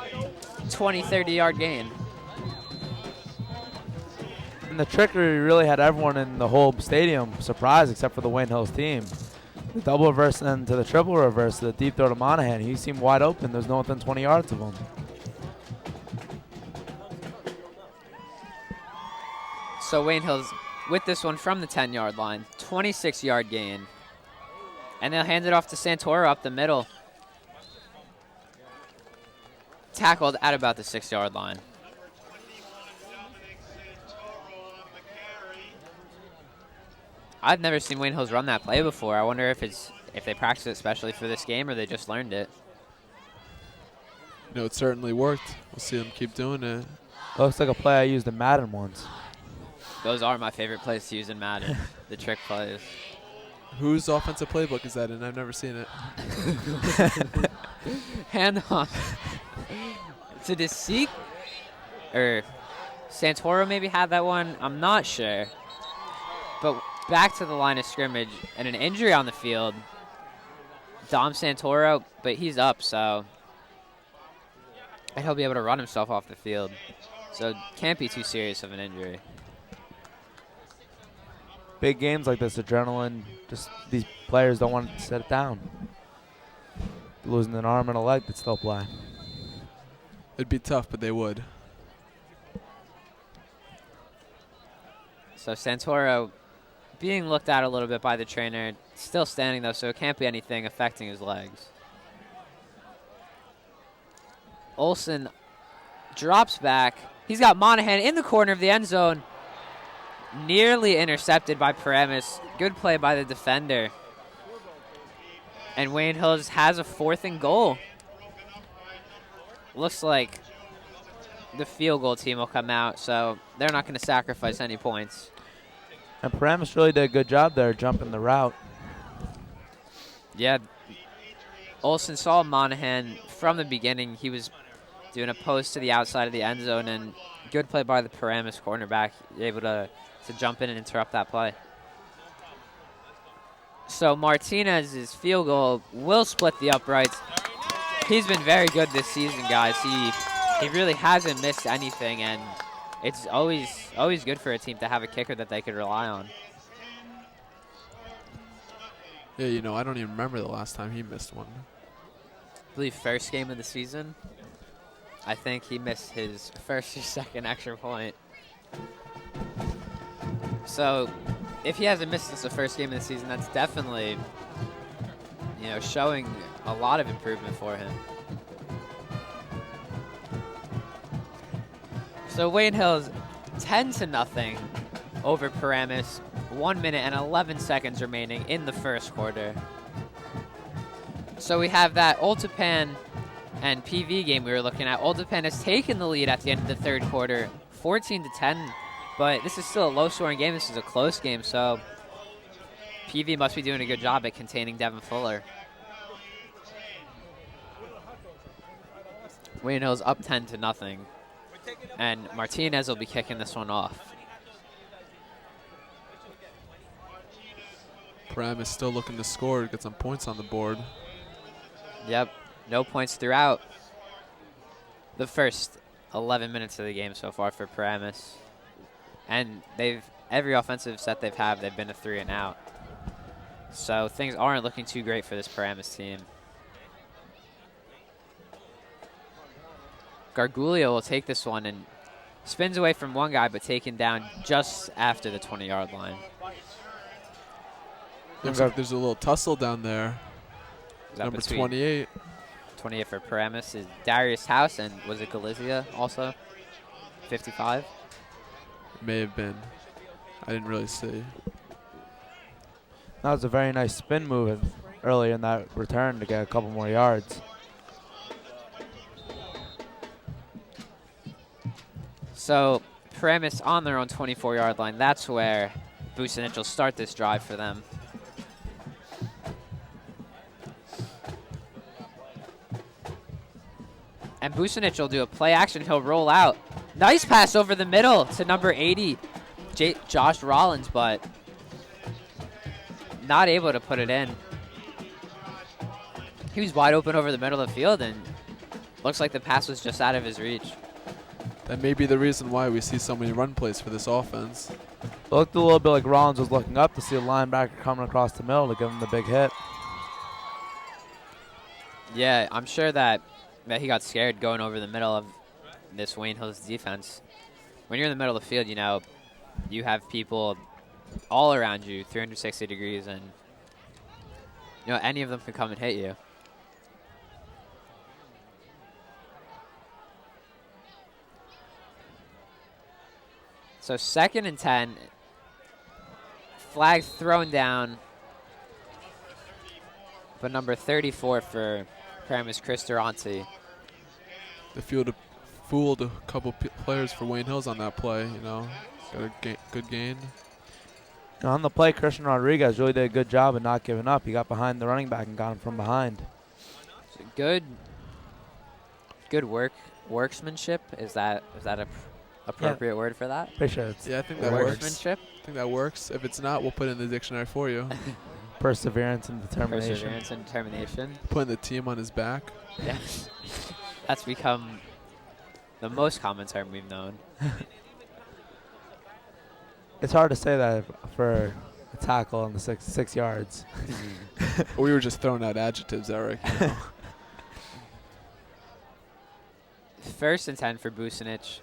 20, 30-yard gain. And the trickery really had everyone in the whole stadium surprised except for the Wayne Hills team. The double reverse and to the triple reverse, the deep throw to Monahan. He seemed wide open. There's no one within 20 yards of him. So Wayne Hills with this one from the 10-yard line, 26-yard gain. And they'll hand it off to Santoro up the middle. Tackled at about the 6-yard line. I've never seen Wayne Hills run that play before. I wonder if they practiced it especially for this game or they just learned it. You know, it certainly worked. We'll see them keep doing it. Looks like a play I used in Madden once. Those are my favorite plays to use in Madden, the trick plays. Whose offensive playbook is that in? I've never seen it. Hand off to Desique, or Santoro maybe had that one. I'm not sure. But back to the line of scrimmage and an injury on the field. Dom Santoro, but he's up, so and he'll be able to run himself off the field. So can't be too serious of an injury. Big games like this, adrenaline, just these players don't want to set it down. Losing an arm and a leg, they'd still play. It'd be tough, but they would. So Santoro being looked at a little bit by the trainer, still standing though, so it can't be anything affecting his legs. Olsen drops back. He's got Monahan in the corner of the end zone. Nearly intercepted by Paramus. Good play by the defender. And Wayne Hills has a 4th and goal. Looks like the field goal team will come out, so they're not going to sacrifice any points. And Paramus really did a good job there jumping the route. Yeah, Olsen saw Monahan from the beginning. He was doing a post to the outside of the end zone, and good play by the Paramus cornerback, able to jump in and interrupt that play. So Martinez's field goal will split the uprights. He's been very good this season, guys. He really hasn't missed anything, and it's always good for a team to have a kicker that they could rely on. Yeah, you know, I don't even remember the last time he missed one. I believe first game of the season. I think he missed his first or second extra point. So if he hasn't missed since the first game of the season, that's definitely, showing a lot of improvement for him. So Wayne Hills 10-0 over Paramus. 1 minute and 11 seconds remaining in the first quarter. So we have that Oltapan and PV game we were looking at. Oltapan has taken the lead at the end of the third quarter, 14-10. But this is still a low-scoring game. This is a close game, so PV must be doing a good job at containing Devin Fuller. Wayne Hills up 10-0, and Martinez will be kicking this one off. Paramus still looking to score, get some points on the board. Yep, no points throughout the first 11 minutes of the game so far for Paramus. And every offensive set they've had, they've been a 3 and out. So things aren't looking too great for this Paramus team. Gargulio will take this one and spins away from one guy, but taken down just after the 20-yard line. Looks like there's a little tussle down there. Number 28. 28 for Paramus is Darius House, and was it Galizia also? 55. May have been. I didn't really see. That was a very nice spin move early in that return to get a couple more yards. So Paramus on their own 24-yard line. That's where Bucinich will start this drive for them. And Bucinich will do a play action. He'll roll out. Nice pass over the middle to number 80, Josh Rollins, but not able to put it in. He was wide open over the middle of the field, and looks like the pass was just out of his reach. That may be the reason why we see so many run plays for this offense. It looked a little bit like Rollins was looking up to see a linebacker coming across the middle to give him the big hit. Yeah, I'm sure that he got scared going over the middle of this Wayne Hills defense. When you're in the middle of the field, you have people all around you, 360 degrees, and any of them can come and hit you. So 2nd and 10. Flag thrown down. But number 34 for Paramus, Chris Durante. The field fooled a couple players for Wayne Hills on that play, Got a good gain. On the play, Christian Rodriguez really did a good job of not giving up. He got behind the running back and got him from behind. So good workmanship. Is that a appropriate word for that? Pretty sure it's I think that works. Workmanship. I think that works. If it's not, we'll put it in the dictionary for you. perseverance and determination. Perseverance and determination. Putting the team on his back. Yes. That's become the most common term we've known. It's hard to say that for a tackle on the 6 yards. We were just throwing out adjectives, Eric. 1st and 10 for Bucinich.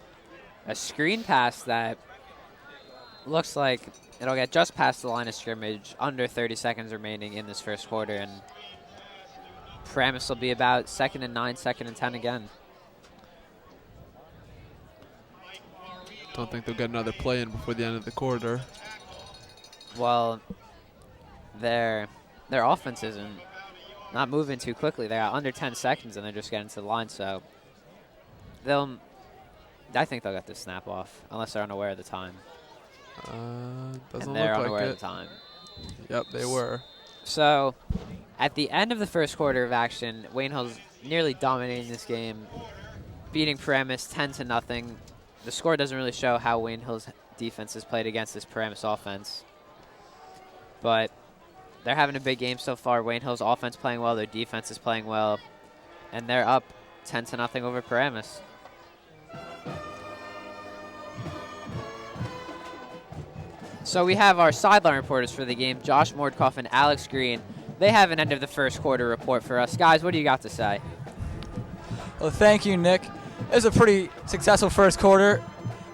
A screen pass that looks like it'll get just past the line of scrimmage, under 30 seconds remaining in this first quarter, and Paramus will be about 2nd and 9, 2nd and 10 again. Don't think they'll get another play in before the end of the quarter. Well, their offense isn't not moving too quickly. They got under 10 seconds, and they're just getting to the line. So I think they'll get this snap off, unless they're unaware of the time. Doesn't And they're look unaware like of it. the time. Yep, they were. So at the end of the first quarter of action, Wayne Hill's nearly dominating this game, beating Paramus 10-0. The score doesn't really show how Wayne Hill's defense has played against this Paramus offense. But they're having a big game so far. Wayne Hill's offense playing well, their defense is playing well, and they're up 10-0 over Paramus. So we have our sideline reporters for the game, Josh Mordkoff and Alex Green. They have an end of the first quarter report for us. Guys, what do you got to say? Well, thank you, Nick. It was a pretty successful first quarter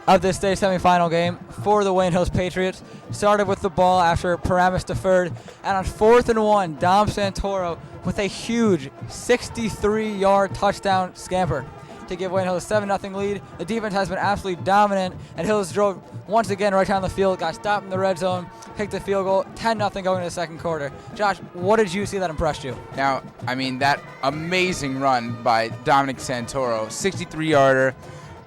of this state semifinal game for the Wayne Hills Patriots. Started with the ball after Paramus deferred, and on 4th and 1, Dom Santoro with a huge 63-yard touchdown scamper to give Wayne Hills a 7-0 lead. The defense has been absolutely dominant, and Hills drove once again right down the field, got stopped in the red zone, kicked the field goal, 10-0 going into the second quarter. Josh, what did you see that impressed you? Now, I mean, that amazing run by Dominic Santoro, 63-yarder.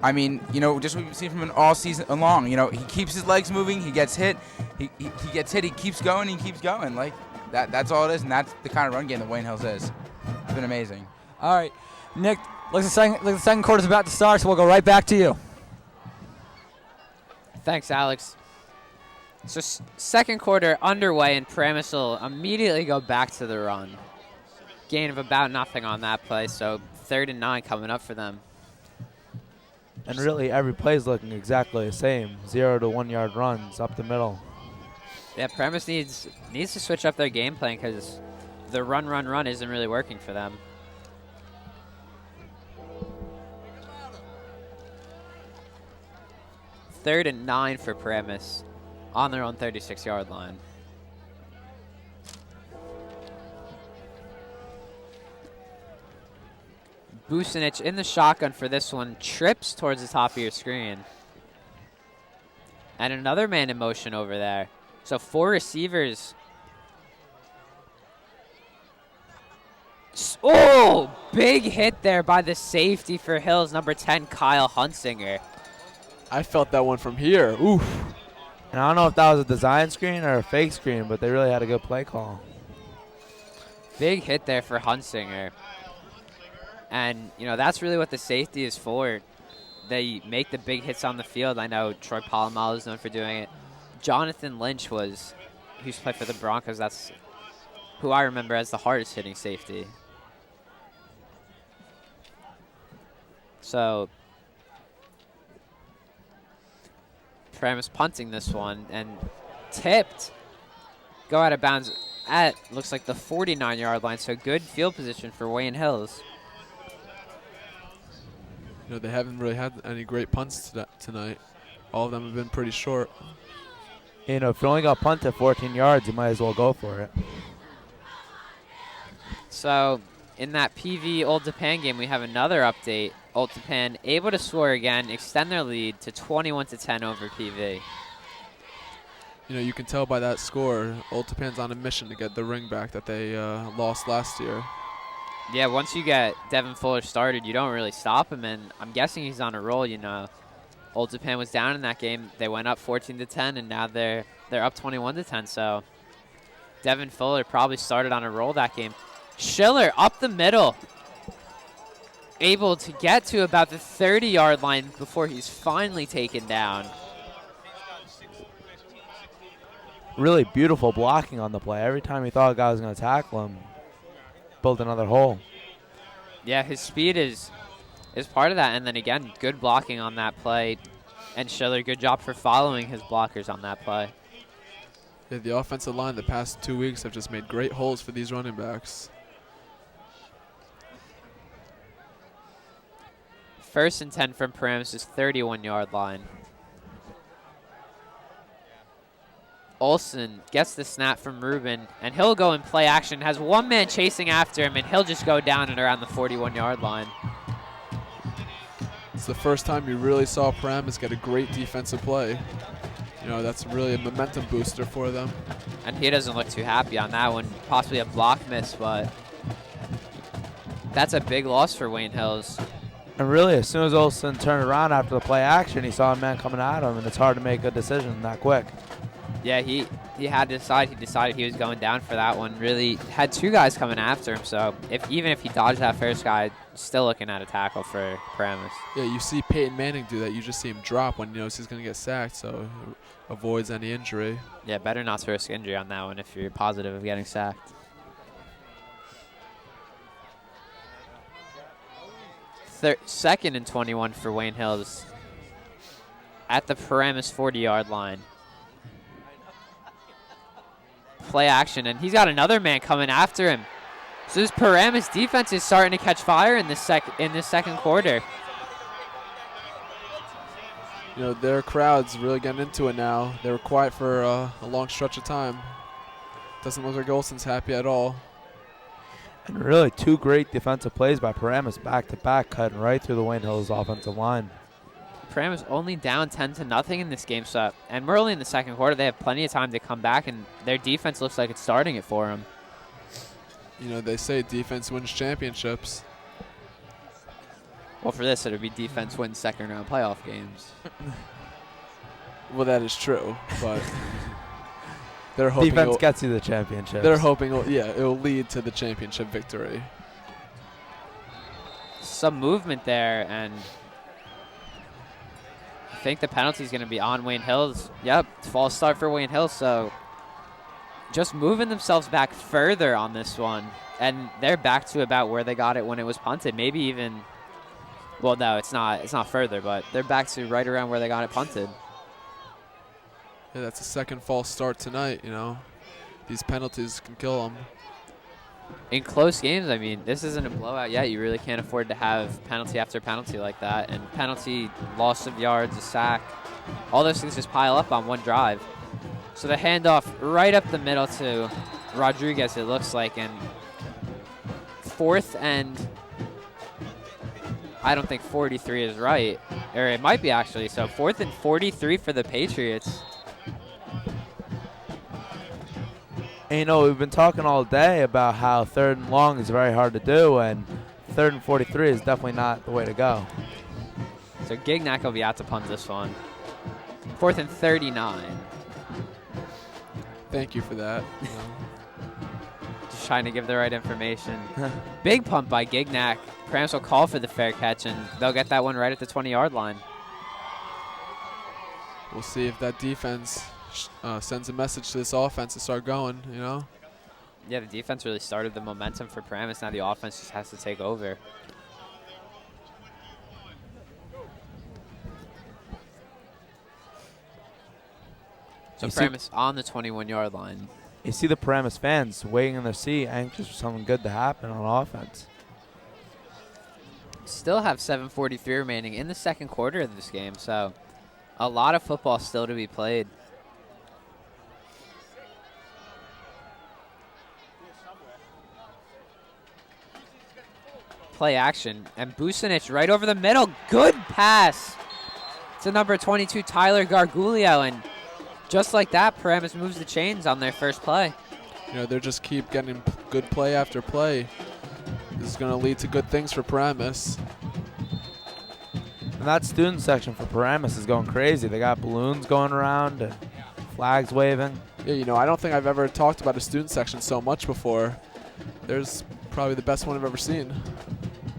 I mean, you know, just what we've seen from him all season long. You know, he keeps his legs moving, he gets hit, he gets hit, he keeps going, he keeps going. Like, that's all it is, and that's the kind of run game that Wayne Hills is. It's been amazing. All right, Nick, looks like the second quarter's about to start, so we'll go right back to you. Thanks, Alex. So second quarter underway, and Paramus will immediately go back to the run. Gain of about nothing on that play, so 3rd and 9 coming up for them. And really, every play is looking exactly the same. 0 to 1 yard runs up the middle. Yeah, Paramus needs to switch up their game plan because the run isn't really working for them. Third and 9 for Paramus on their own 36-yard line. Bucinich in the shotgun for this one, trips towards the top of your screen. And another man in motion over there. So 4 receivers. Oh, big hit there by the safety for Hills, number 10, Kyle Hunsinger. I felt that one from here. Oof. And I don't know if that was a design screen or a fake screen, but they really had a good play call. Big hit there for Hunsinger. And, you know, that's really what the safety is for. They make the big hits on the field. I know Troy Polamalu is known for doing it. Jonathan Lynch who used to play for the Broncos. That's who I remember as the hardest hitting safety. So Paramus punting this one and tipped. Go out of bounds at, looks like the 49-yard line. So good field position for Wayne Hills. You know, they haven't really had any great punts tonight. All of them have been pretty short. You know, if you only got punt at 14 yards, you might as well go for it. So in that PV Old Tappan game, we have another update. Old Tappan able to score again, extend their lead to 21-10 over PV. You know, you can tell by that score, Old Tappan's on a mission to get the ring back that they lost last year. Yeah, once you get Devin Fuller started, you don't really stop him, and I'm guessing he's on a roll. You know, Old Tappan was down in that game. They went up 14-10, and now they're up 21-10. So Devin Fuller probably started on a roll that game. Schiller up the middle, able to get to about the 30-yard line before he's finally taken down. Really beautiful blocking on the play. Every time he thought a guy was going to tackle him, build another hole. Yeah, his speed is part of that. And then again, good blocking on that play. And Schiller, good job for following his blockers on that play. Yeah, the offensive line the past 2 weeks have just made great holes for these running backs. 1st and 10 from Paramus' 31-yard line. Olsen gets the snap from Ruben, and he'll go and play action. Has one man chasing after him, and he'll just go down and around the 41-yard line. It's the first time you really saw Paramus get a great defensive play. You know, that's really a momentum booster for them. And he doesn't look too happy on that one. Possibly a block miss, but That's a big loss for Wayne Hills. And really, as soon as Olsen turned around after the play action, he saw a man coming at him, and it's hard to make a decision that quick. Yeah, he had to decide. He decided he was going down for that one. Really had two guys coming after him, so even if he dodged that first guy, still looking at a tackle for Paramus. Yeah, you see Peyton Manning do that. You just see him drop when he knows he's going to get sacked, so he avoids any injury. Yeah, better not to risk injury on that one if you're positive of getting sacked. Second and 21 for Wayne Hills at the Paramus 40-yard line. Play action, and he's got another man coming after him. So this Paramus defense is starting to catch fire in this second quarter. You know, their crowd's really getting into it now. They were quiet for a long stretch of time. Doesn't look like Olsen's happy at all. And really, two great defensive plays by Paramus back-to-back, cutting right through the Wayne Hills offensive line. Paramus only down 10-0 in this game, and we're only in the second quarter. They have plenty of time to come back, and their defense looks like it's starting it for them. You know, they say defense wins championships. Well, for this, it would be defense wins second-round playoff games. Well, that is true, but they're hoping defense gets you the championship. They're hoping, it'll lead to the championship victory. Some movement there, and I think the penalty is going to be on Wayne Hills. Yep, false start for Wayne Hills, so just moving themselves back further on this one, and they're back to about where they got it when it was punted. Maybe even, well, no, it's not further, but they're back to right around where they got it punted. Yeah, that's a second false start tonight, you know. These penalties can kill them. In close games, I mean, this isn't a blowout yet. You really can't afford to have penalty after penalty like that. And penalty, loss of yards, a sack, all those things just pile up on one drive. So the handoff right up the middle to Rodriguez, it looks like. And fourth and, I don't think 43 is right. Or it might be actually. So 4th and 43 for the Patriots. And, you know, we've been talking all day about how 3rd and long is very hard to do, and 3rd and 43 is definitely not the way to go. So Gignac will be out to punt this one. 4th and 39. Thank you for that. Just trying to give the right information. Big punt by Gignac. Paramus will call for the fair catch, and they'll get that one right at the 20-yard line. We'll see if that defense sends a message to this offense to start going, you know? Yeah, the defense really started the momentum for Paramus. Now the offense just has to take over. So Paramus on the 21-yard line. You see the Paramus fans waiting in their seat, anxious for something good to happen on offense. Still have 7:43 remaining in the second quarter of this game, so a lot of football still to be played. Play action, and Bucinich right over the middle. Good pass to number 22, Tyler Gargulio, and just like that, Paramus moves the chains on their first play. You know, they just keep getting good play after play. This is going to lead to good things for Paramus. And that student section for Paramus is going crazy. They got balloons going around and flags waving. Yeah, you know, I don't think I've ever talked about a student section so much before. There's probably the best one I've ever seen.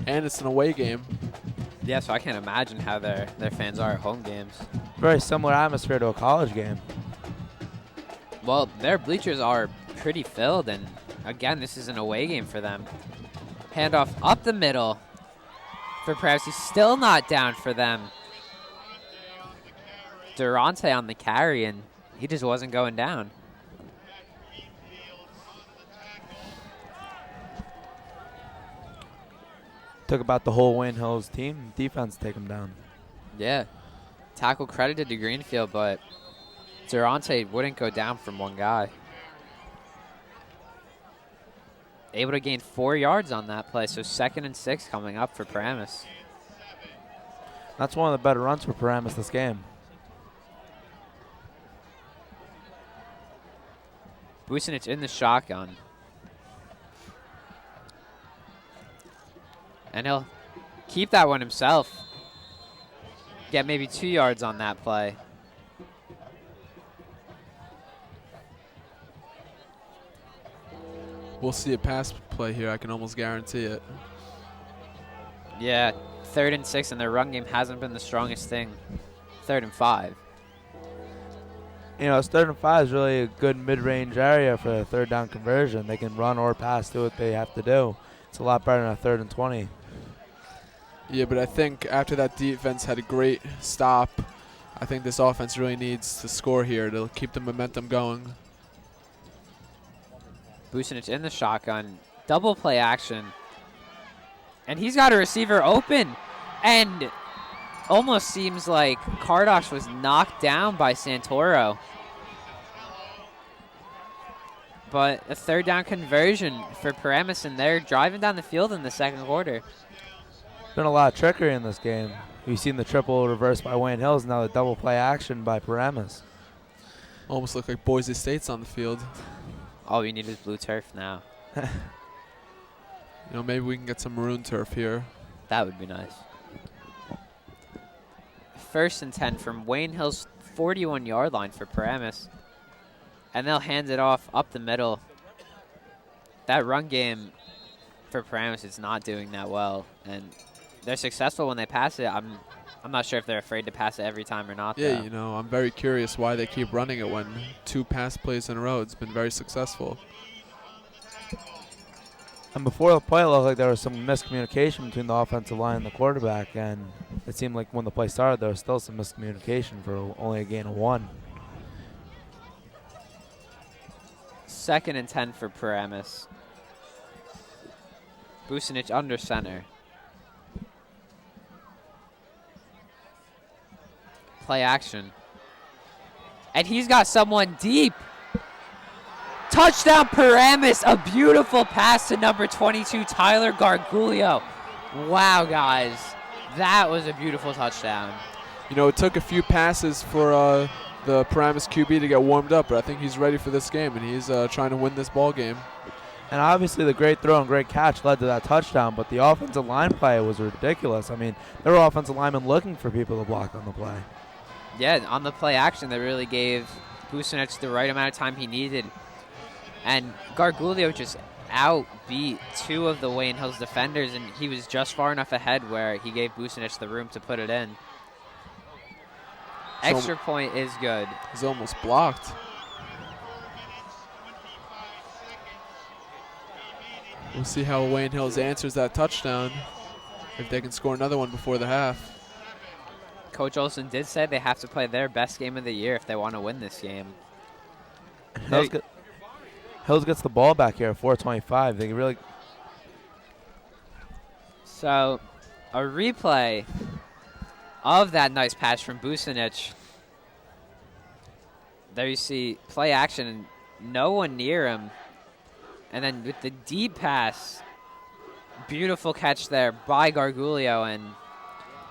And it's an away game. Yeah, so I can't imagine how their fans are at home games. Very similar atmosphere to a college game. Well, their bleachers are pretty filled, and again, this is an away game for them. Handoff up the middle for Paramus. He's still not down for them. Durante on the carry, and he just wasn't going down. Took about the whole Wayne Hills team defense to take him down. Yeah. Tackle credited to Greenfield, but Durante wouldn't go down from one guy. Able to gain 4 yards on that play, so 2nd and 6 coming up for Paramus. That's one of the better runs for Paramus this game. Bucinich in the shotgun. And he'll keep that one himself. Get maybe 2 yards on that play. We'll see a pass play here. I can almost guarantee it. Yeah, 3rd and 6, and their run game hasn't been the strongest thing. 3rd and 5. You know, 3rd and 5 is really a good mid-range area for a 3rd down conversion. They can run or pass, do what they have to do. It's a lot better than a 3rd and 20. Yeah, but I think after that defense had a great stop, I think this offense really needs to score here to keep the momentum going. Bucinich in the shotgun. Double play action. And he's got a receiver open. And almost seems like Kardosh was knocked down by Santoro. But a 3rd down conversion for Paramus, and they're driving down the field in the 2nd quarter. Been a lot of trickery in this game. We've seen the triple reverse by Wayne Hills, now the double play action by Paramus. Almost look like Boise State's on the field. All we need is blue turf now. You know, maybe we can get some maroon turf here. That would be nice. 1st and 10 from Wayne Hill's 41-yard line for Paramus. And they'll hand it off up the middle. That run game for Paramus is not doing that well. And they're successful when they pass it. I'm not sure if they're afraid to pass it every time or not. Yeah, though. you know, I'm very curious why they keep running it when 2 pass plays in a row. It's been very successful. And before the play, it looked like there was some miscommunication between the offensive line and the quarterback, and it seemed like when the play started, there was still some miscommunication for only a gain of 1. 2nd and 10 for Paramus. Bucinich under center. Play action. And he's got someone deep. Touchdown Paramus. A beautiful pass to number 22, Tyler Gargulio. Wow, guys. That was a beautiful touchdown. You know, it took a few passes for the Paramus QB to get warmed up, but I think he's ready for this game, and he's trying to win this ball game. And obviously the great throw and great catch led to that touchdown, but the offensive line play was ridiculous. I mean, there were offensive linemen looking for people to block on the play. Yeah, on the play action, that really gave Bucinich the right amount of time he needed. And Gargulio just outbeat 2 of the Wayne Hills defenders, and he was just far enough ahead where he gave Bucinich the room to put it in. Extra point is good. He's almost blocked. We'll see how Wayne Hills answers that touchdown, if they can score another one before the half. Coach Olsen did say they have to play their best game of the year if they want to win this game. Hills gets the ball back here at 4:25. They really. So, a replay of that nice pass from Bucinich. There you see play action, and no one near him. And then with the deep pass, beautiful catch there by Gargulio, and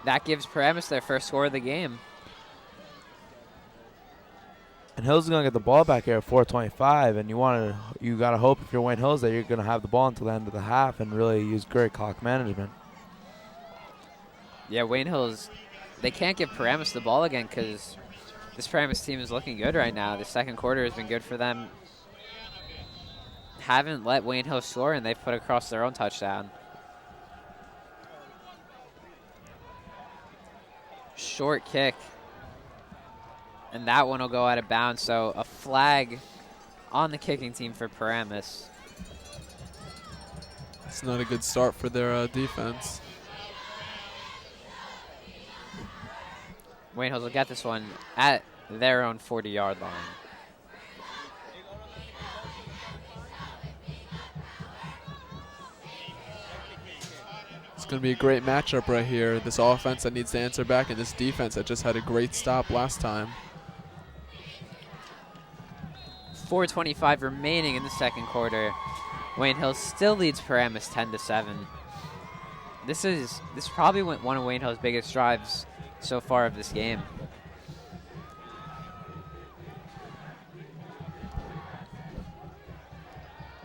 that gives Paramus their first score of the game. And Hills is going to get the ball back here at 4:25, and you got to hope if you're Wayne Hills that you're going to have the ball until the end of the half and really use great clock management. Yeah, Wayne Hills, they can't give Paramus the ball again because this Paramus team is looking good right now. The 2nd quarter has been good for them. Haven't let Wayne Hills score, and they've put across their own touchdown. Short kick. And that one will go out of bounds, so a flag on the kicking team for Paramus. It's not a good start for their defense. Wayne Hills will get this one at their own 40-yard line. It's going to be a great matchup right here. This offense that needs to answer back, and this defense that just had a great stop last time. 4:25 remaining in the 2nd quarter. Wayne Hills still leads Paramus 10-7. This is probably one of Wayne Hills' biggest drives so far of this game.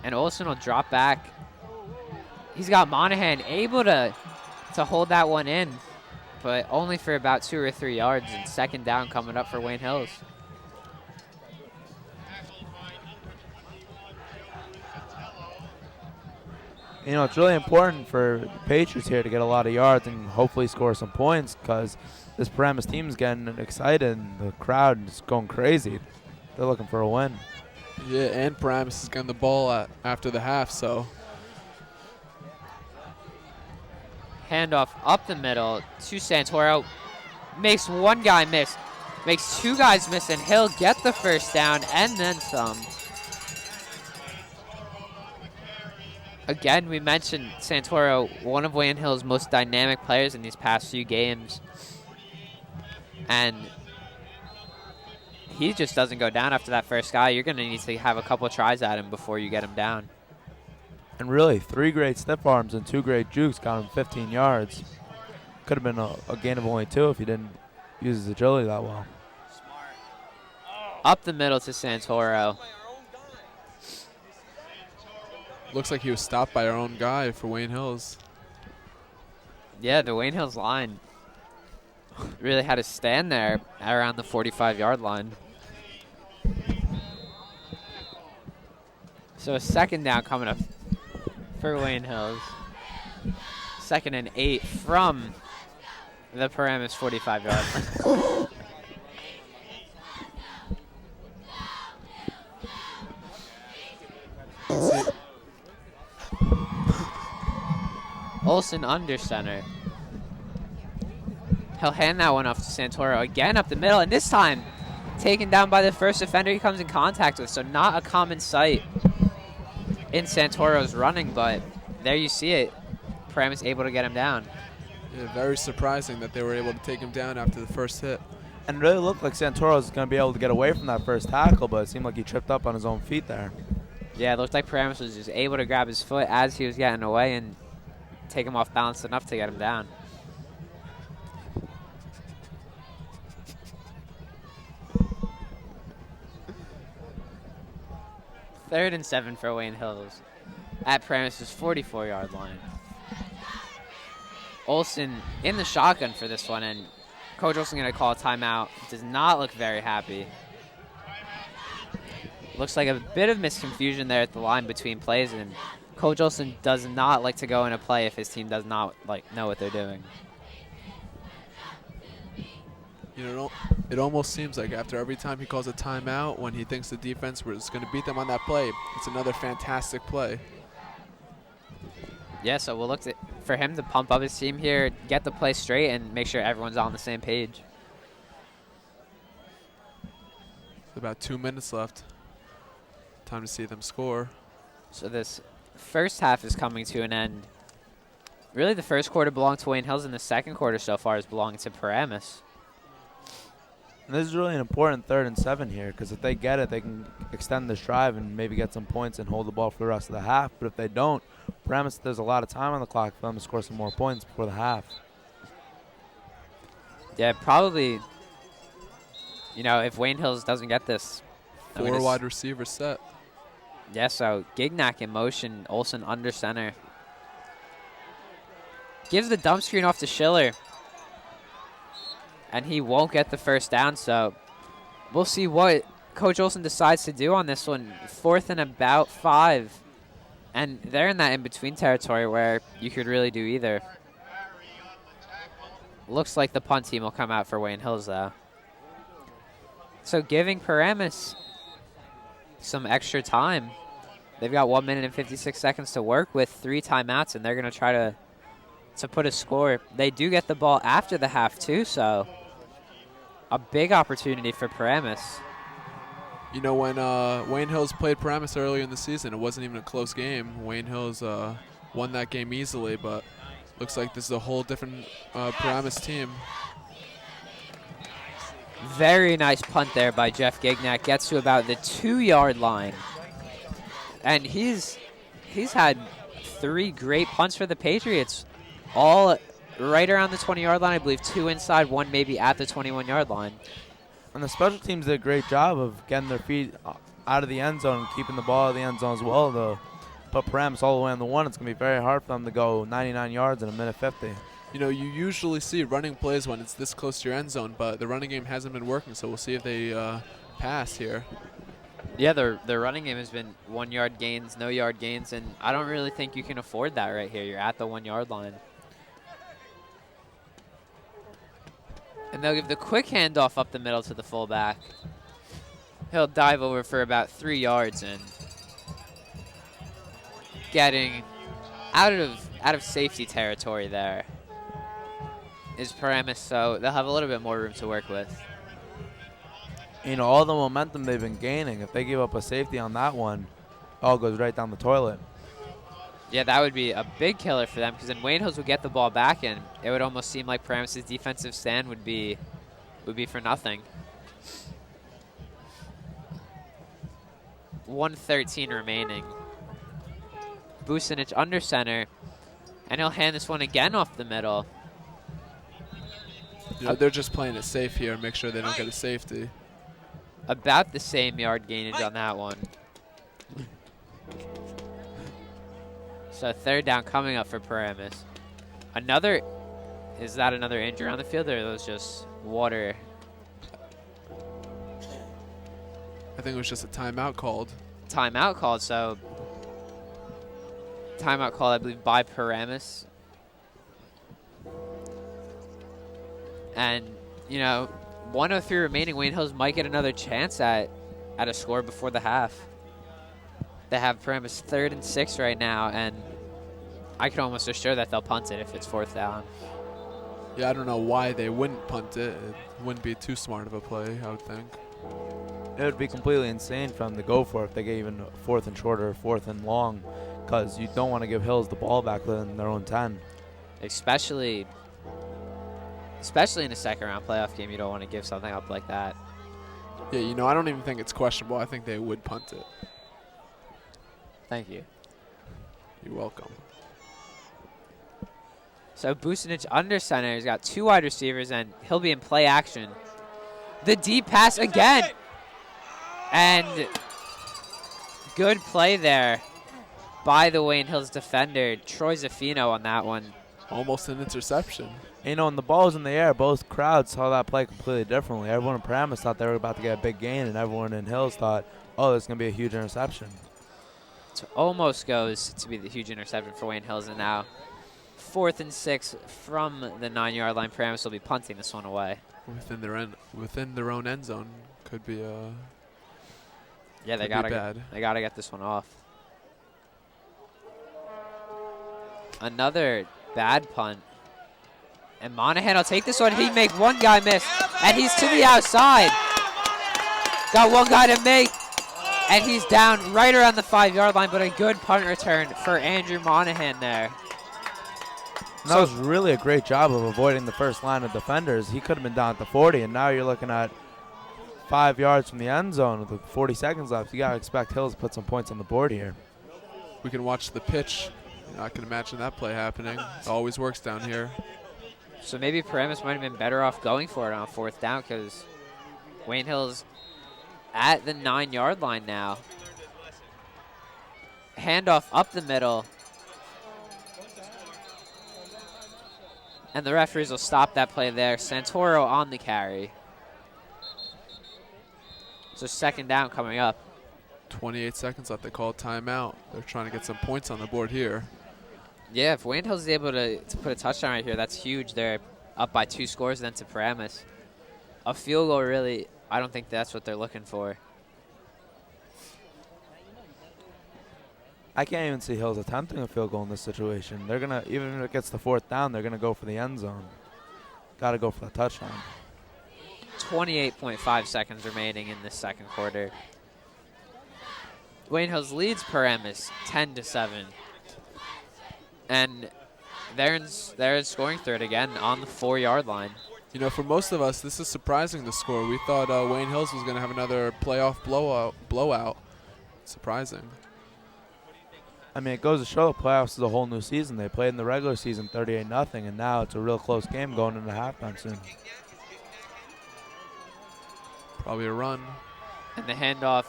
And Olsen will drop back. He's got Monahan able to to hold that one in, but only for about 2 or 3 yards, and second down coming up for Wayne Hills. You know, it's really important for the Patriots here to get a lot of yards and hopefully score some points because this Paramus team is getting excited and the crowd is going crazy. They're looking for a win. Yeah, and Paramus is getting the ball after the half, so. Handoff up the middle to Santoro. Makes one guy miss. Makes 2 guys miss, and he'll get the first down and then some. Again, we mentioned Santoro, one of Wayne Hill's most dynamic players in these past few games. And he just doesn't go down after that first guy. You're going to need to have a couple tries at him before you get him down. And really, 3 great stiff arms and 2 great jukes got him 15 yards. Could have been a gain of only 2 if he didn't use his agility that well. Up the middle to Santoro. Looks like he was stopped by our own guy for Wayne Hills. Yeah, the Wayne Hills line really had to stand there around the 45-yard line. So a second down coming up for Wayne Hills. 2nd and 8 from the Paramus 45-yard line. Olsen under center. He'll hand that one off to Santoro again up the middle, and this time taken down by the first defender he comes in contact with, so not a common sight in Santoro's running, but there you see it. Paramus able to get him down. Yeah, very surprising that they were able to take him down after the first hit. And it really looked like Santoro was going to be able to get away from that first tackle, but it seemed like he tripped up on his own feet there. Yeah, it looked like Paramus was just able to grab his foot as he was getting away and take him off balance enough to get him down. Third and 7 for Wayne Hills at Paramus' 44-yard line. Olsen in the shotgun for this one, and Coach Olsen going to call a timeout. Does not look very happy. Looks like a bit of misconfusion there at the line between plays, and Coach Olsen does not like to go in a play if his team does not know what they're doing. You know, it almost seems like after every time he calls a timeout, when he thinks the defense was going to beat them on that play, it's another fantastic play. Yeah, so we'll look for him to pump up his team here, get the play straight, and make sure everyone's on the same page. About 2 minutes left. Time to see them score. So this first half is coming to an end. Really, the first quarter belonged to Wayne Hills, and the second quarter so far is belonging to Paramus. And this is really an important 3rd and 7 here because if they get it, they can extend this drive and maybe get some points and hold the ball for the rest of the half. But if they don't, Paramus, there's a lot of time on the clock for them to score some more points before the half. Yeah, probably, you know, if Wayne Hills doesn't get this. 4 wide receivers set. Yeah, so Gignac in motion, Olsen under center. Gives the dump screen off to Schiller. And he won't get the first down, so we'll see what Coach Olsen decides to do on this one. 4th and about 5. And they're in that in-between territory where you could really do either. Looks like the punt team will come out for Wayne Hills, though. So giving Paramus some extra time. They've got 1 minute and 56 seconds to work with, 3 timeouts, and they're going to try to put a score. They do get the ball after the half, too, so a big opportunity for Paramus. You know, when Wayne Hills played Paramus earlier in the season, it wasn't even a close game. Wayne Hills won that game easily, but looks like this is a whole different Paramus team. Very nice punt there by Jeff Gignac. Gets to about the 2-yard line. And he's had 3 great punts for the Patriots, all right around the 20-yard line. I believe 2 inside, 1 maybe at the 21-yard line. And the special teams did a great job of getting their feet out of the end zone and keeping the ball out of the end zone as well. To put Paramus all the way on the 1, it's going to be very hard for them to go 99 yards in a minute 50. You know, you usually see running plays when it's this close to your end zone, but the running game hasn't been working, so we'll see if they pass here. Yeah, their running game has been 1 yard gains, no yard gains, and I don't really think you can afford that right here. You're at the 1 yard line. And they'll give the quick handoff up the middle to the fullback. He'll dive over for about 3 yards and getting out of safety territory there is Paramus, so they'll have a little bit more room to work with. You know, all the momentum they've been gaining, if they give up a safety on that one, it all goes right down the toilet. Yeah, that would be a big killer for them because then Wayne Hills would get the ball back and it would almost seem like Paramus' defensive stand would be for nothing. 1:13 remaining. Bucinich under center, and he'll hand this one again off the middle. You know, they're just playing it safe here, make sure they don't get a safety. About the same yard gainage on that one. So 3rd down coming up for Paramus. Is that another injury on the field, or are those just water? I think it was just a timeout called. Timeout called, so timeout called, I believe, by Paramus. And, you know, 1:03 remaining. Wayne Hills might get another chance at a score before the half. They have Paramus 3rd and 6 right now, and I can almost assure that they'll punt it if it's 4th down. Yeah, I don't know why they wouldn't punt it. It wouldn't be too smart of a play, I would think. It would be completely insane for them to go for it if they get even 4th and short or 4th and long, because you don't want to give Hills the ball back within their own 10. Especially in a second-round playoff game, you don't want to give something up like that. Yeah, you know, I don't even think it's questionable. I think they would punt it. Thank you. You're welcome. So Bucinich under center. He's got 2 wide receivers, and he'll be in play action. The deep pass again. And good play there by the Wayne Hills defender, Troy Zaffino, on that one. Almost an interception. You know, when the ball was in the air, both crowds saw that play completely differently. Everyone in Paramus thought they were about to get a big gain, and everyone in Hills thought, oh, there's going to be a huge interception. It almost goes to be the huge interception for Wayne Hills, and now 4th and 6 from the 9-yard line. Paramus will be punting this one away. Within their own end zone could be Yeah, they gotta get this one off. Another bad punt. And Monahan will take this one. He make one guy miss, and he's to the outside. Got one guy to make, and he's down right around the 5-yard line, but a good punt return for Andrew Monahan there. And that was really a great job of avoiding the first line of defenders. He could have been down at the 40, and now you're looking at 5 yards from the end zone with 40 seconds left. You got to expect Hills to put some points on the board here. We can watch the pitch. I can imagine that play happening. It always works down here. So maybe Paramus might have been better off going for it on 4th down because Wayne Hills at the 9-yard line now. Handoff up the middle. And the referees will stop that play there. Santoro on the carry. So 2nd down coming up. 28 seconds left. They call timeout. They're trying to get some points on the board here. Yeah, if Wayne Hills is able to put a touchdown right here, that's huge. They're up by 2 scores then to Paramus. A field goal, really, I don't think that's what they're looking for. I can't even see Hills attempting a field goal in this situation. They're going to, even if it gets to 4th down, they're going to go for the end zone. Got to go for the touchdown. 28.5 seconds remaining in this 2nd quarter. Wayne Hills leads Paramus 10-7. And they're in scoring third again on the 4-yard line. You know, for most of us, this is surprising, the score. We thought Wayne Hills was going to have another playoff blowout. Surprising. I mean, it goes to show the playoffs is a whole new season. They played in the regular season 38-0, and now it's a real close game going into halftime soon. Probably a run. And the handoff.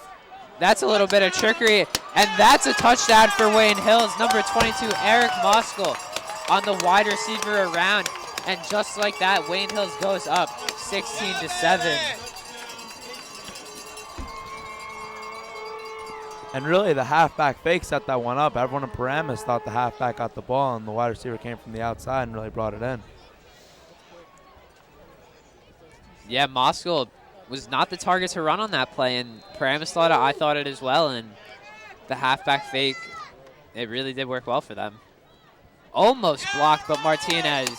That's a little bit of trickery, and that's a touchdown for Wayne Hills. Number 22, Eric Moskal, on the wide receiver around. And just like that, Wayne Hills goes up 16-7. And really, the halfback fake set that one up. Everyone in Paramus thought the halfback got the ball, and the wide receiver came from the outside and really brought it in. Yeah, Moskal was not the target to run on that play, and Paramus thought it, I thought it as well, and the halfback fake, it really did work well for them. Almost blocked, but Martinez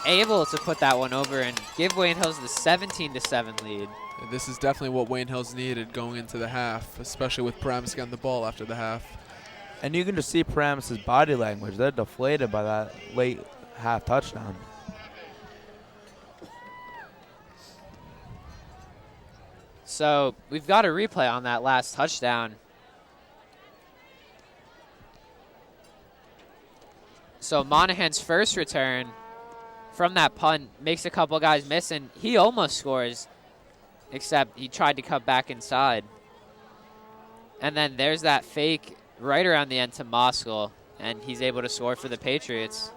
able to put that one over and give Wayne Hills the 17-7 lead. And this is definitely what Wayne Hills needed going into the half, especially with Paramus getting the ball after the half. And you can just see Paramus' body language. They're deflated by that late half touchdown. So we've got a replay on that last touchdown. So Monahan's first return from that punt makes a couple guys miss, and he almost scores, except he tried to cut back inside. And then there's that fake right around the end to Moskal, and he's able to score for the Patriots.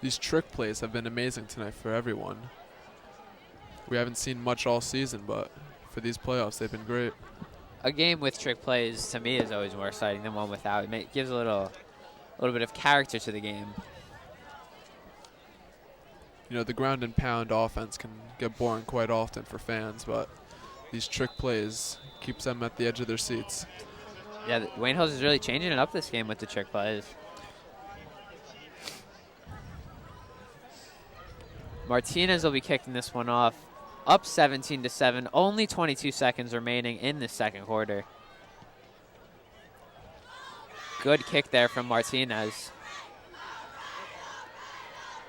These trick plays have been amazing tonight for everyone. We haven't seen much all season, but for these playoffs, they've been great. A game with trick plays, to me, is always more exciting than one without. It gives a little bit of character to the game. You know, the ground and pound offense can get boring quite often for fans, but these trick plays keeps them at the edge of their seats. Yeah, Wayne Hills is really changing it up this game with the trick plays. Martinez will be kicking this one off. Up 17-7, only 22 seconds remaining in the second quarter. Good kick there from Martinez.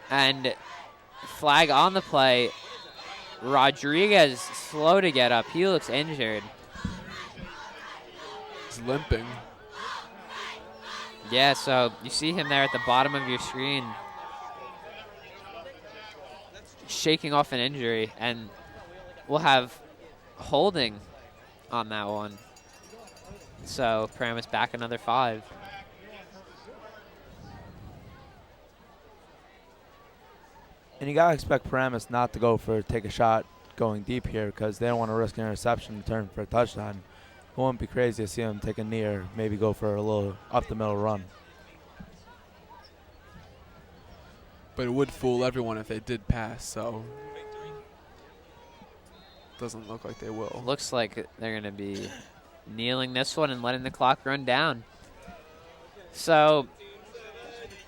And flag on the play. Rodriguez slow to get up. He looks injured. He's limping. Yeah, so you see him there at the bottom of your screen, shaking off an injury, and we'll have holding on that one. So Paramus back another 5. And you gotta expect Paramus not to go for take a shot going deep here because they don't want to risk an interception and turn for a touchdown. It won't be crazy to see them take a knee or maybe go for a little up the middle run. But it would fool everyone if they did pass, so doesn't look like they will. Looks like they're going to be kneeling this one and letting the clock run down. So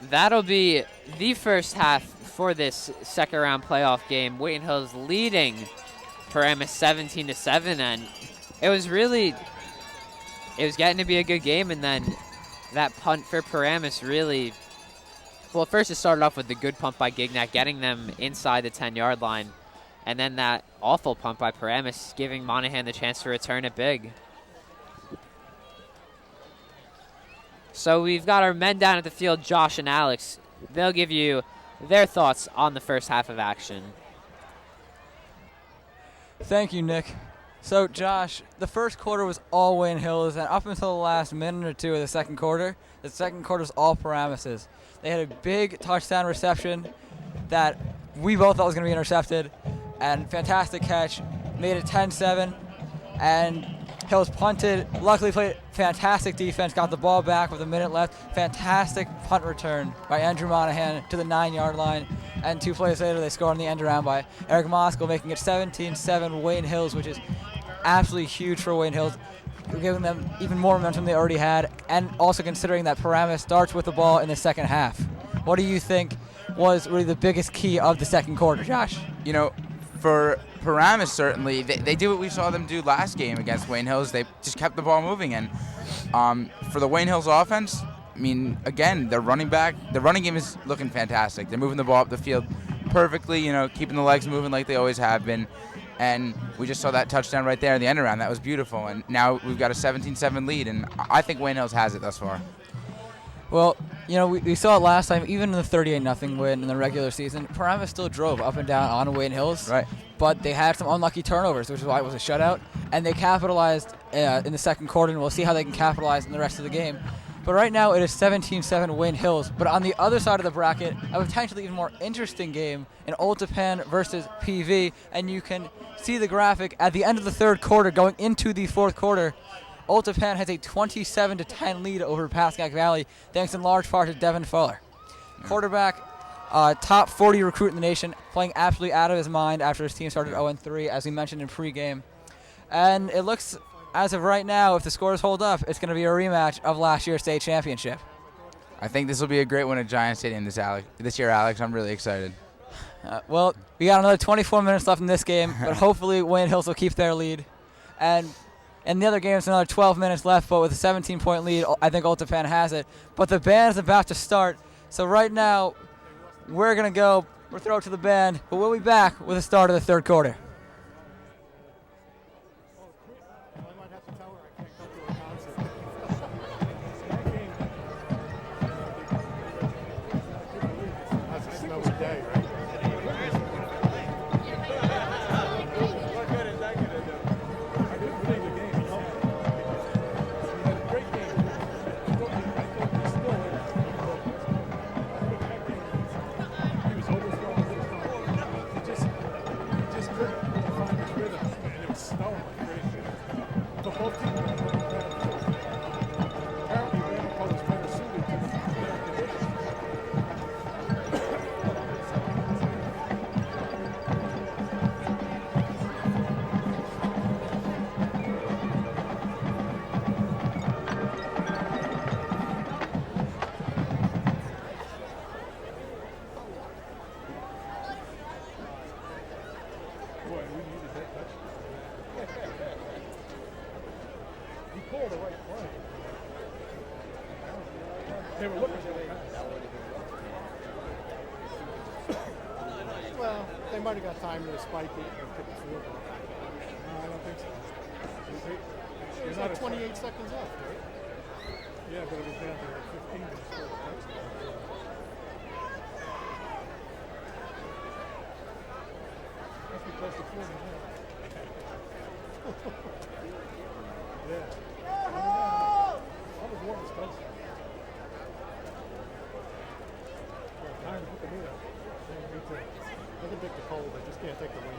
that'll be the first half for this second round playoff game. Wayne Hills leading Paramus 17-7, and it was getting to be a good game, and then that punt for Paramus really, well, first it started off with the good punt by Gignac, getting them inside the 10-yard line, and then that awful punt by Paramus, giving Monahan the chance to return it big. So we've got our men down at the field, Josh and Alex. They'll give you their thoughts on the first half of action. Thank you, Nick. So, Josh, the first quarter was all Wayne Hills, and up until the last minute or two of the second quarter was all Paramuses. They had a big touchdown reception that we both thought was going to be intercepted, and fantastic catch, made it 10-7, and Hills punted, luckily played fantastic defense, got the ball back with a minute left, fantastic punt return by Andrew Monahan to the 9-yard line, and 2 plays later they scored on the end around by Eric Moskal, making it 17-7 Wayne Hills, which is absolutely huge for Wayne Hills, giving them even more momentum they already had, and also considering that Paramus starts with the ball in the second half. What do you think was really the biggest key of the second quarter, Josh? You know, for Paramus, certainly, they did what we saw them do last game against Wayne Hills. They just kept the ball moving. And for the Wayne Hills offense, I mean, again, the running game is looking fantastic. They're moving the ball up the field perfectly, you know, keeping the legs moving like they always have been. And we just saw that touchdown right there in the end around. That was beautiful. And now we've got a 17-7 lead, and I think Wayne Hills has it thus far. Well, You know, we saw it last time, even in the 38-0 win in the regular season, Paramus still drove up and down on Wayne Hills. Right. But they had some unlucky turnovers, which is why it was a shutout. And they capitalized in the second quarter, and we'll see how they can capitalize in the rest of the game. But right now it is 17-7 Wayne Hills. But on the other side of the bracket, a potentially even more interesting game in Old Japan versus PV. And you can see the graphic at the end of the third quarter going into the fourth quarter. Old Japan has a 27-10 lead over Pascack Valley, thanks in large part to Devin Fuller. Quarterback, top 40 recruit in the nation, playing absolutely out of his mind after his team started 0-3, as we mentioned in pregame. And it looks, as of right now, if the scores hold up, it's going to be a rematch of last year's state championship. I think this will be a great one at Giant Stadium this year, Alex. I'm really excited. Well, we got another 24 minutes left in this game, but hopefully Wayne Hills will keep their lead. And in the other games, another 12 minutes left, but with a 17-point lead, I think Old Japan has it. But the band is about to start, so right now we're going to go. We'll throw it to the band, but we'll be back with the start of the third quarter. Well, they might have got time to spike it or kick the field goal. No, I don't think so. There's like 28 seconds left, right? Yeah, but it was down to 15 to score the touchdown. Must be close to 40 now. Yeah. That was Warren's touchdown. Time to put the meat up. I can take the cold, I just can't take the wind.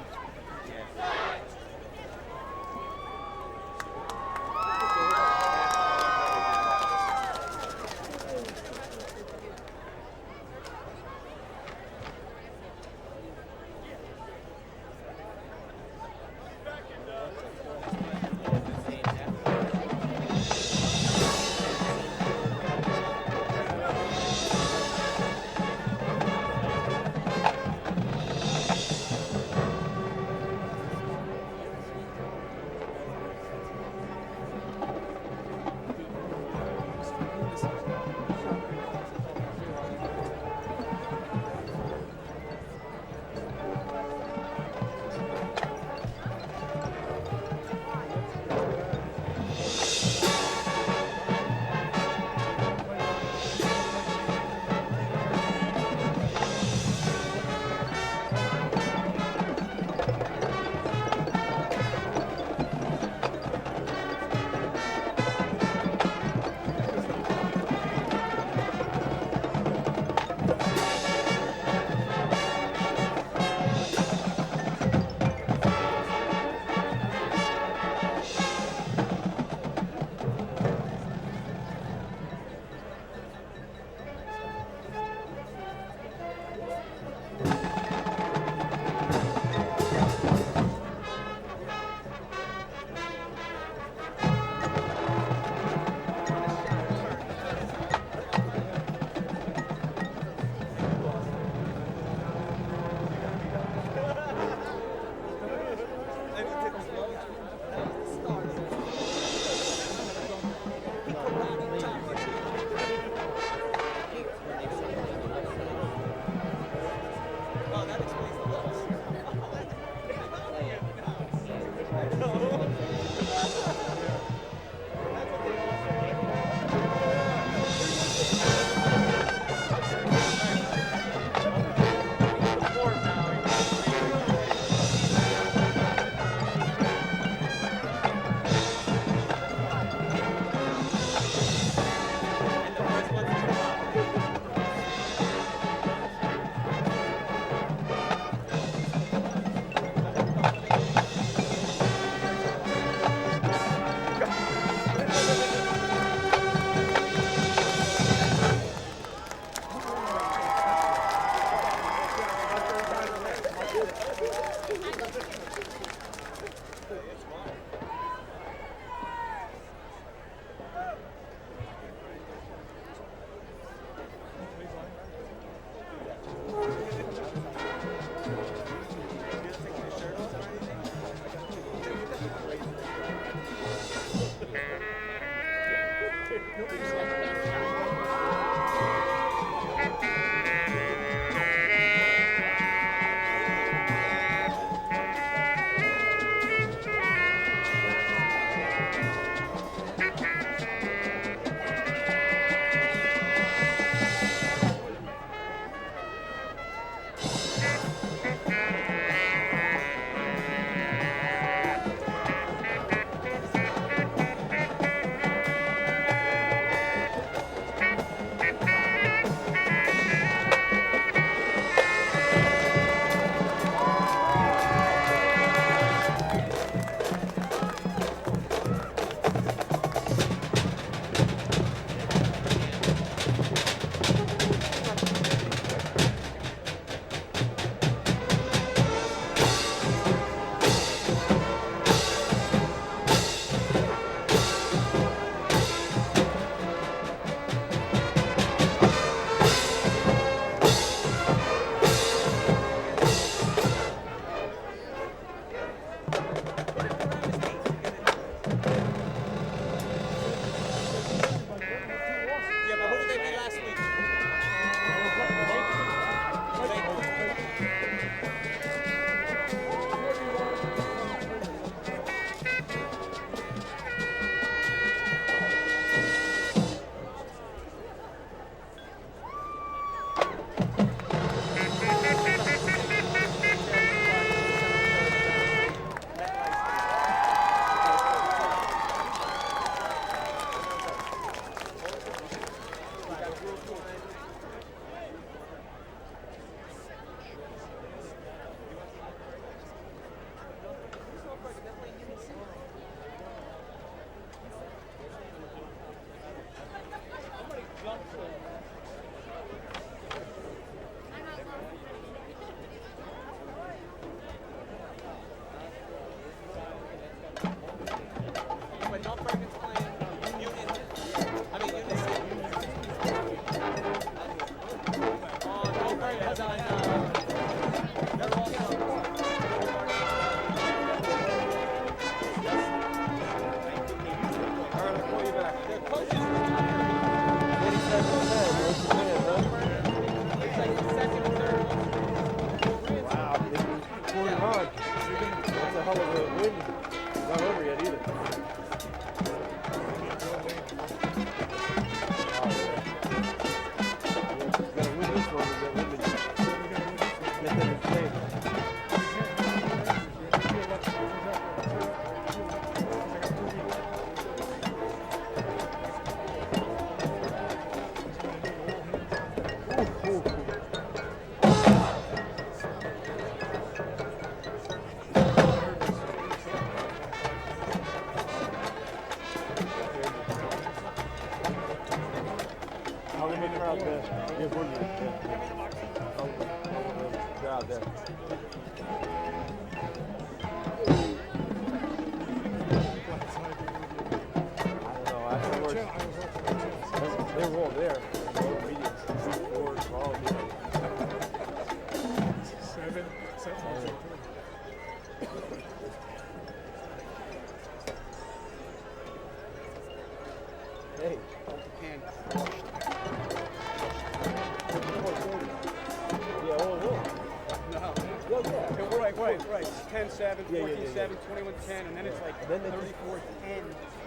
Right. 10-7, 14-7, 21-10, and then it's like 34-10.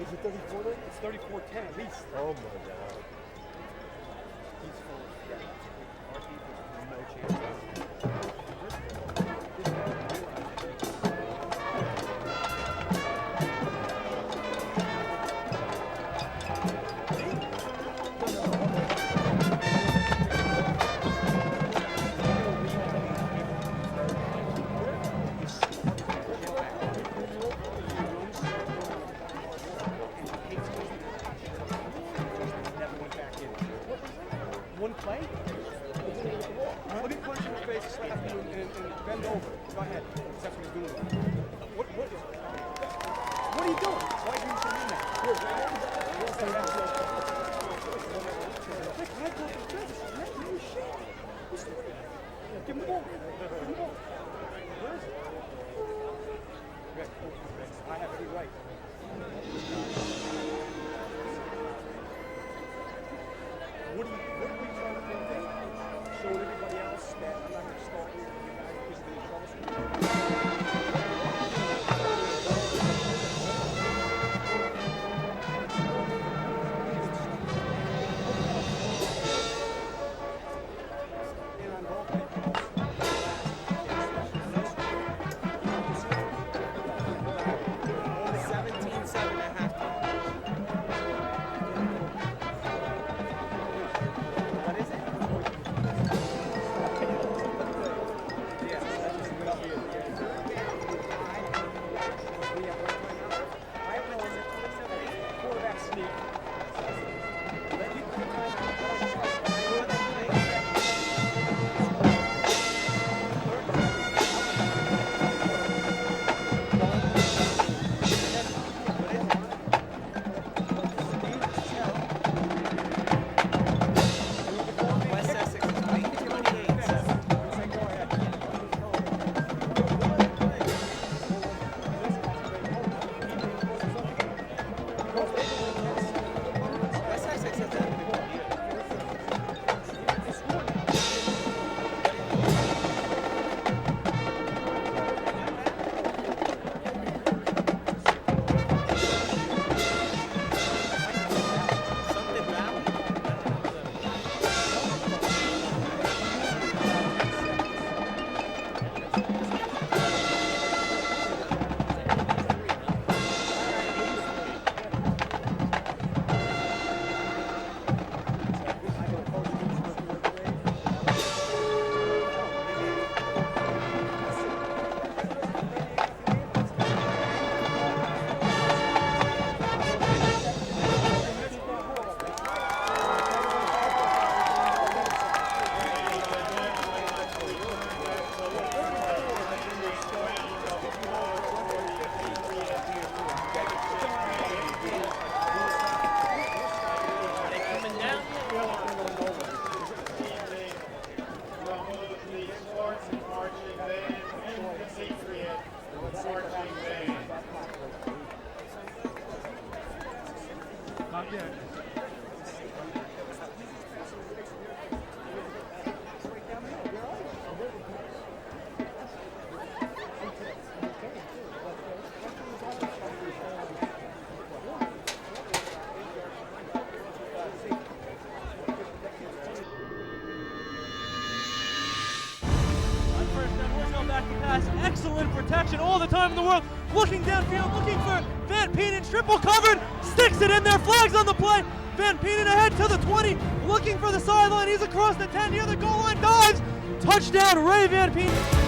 Is it 34 then? It's 34-10 at least. Oh my God. He's full. Yeah. Our defense has no chance. pass, excellent protection all the time in the world. Looking downfield, looking for Van Penen, triple covered, sticks it in there, flags on the play. Van Penen ahead to the 20, looking for the sideline. He's across the 10, near the goal line, dives. Touchdown, Ray Van Penen.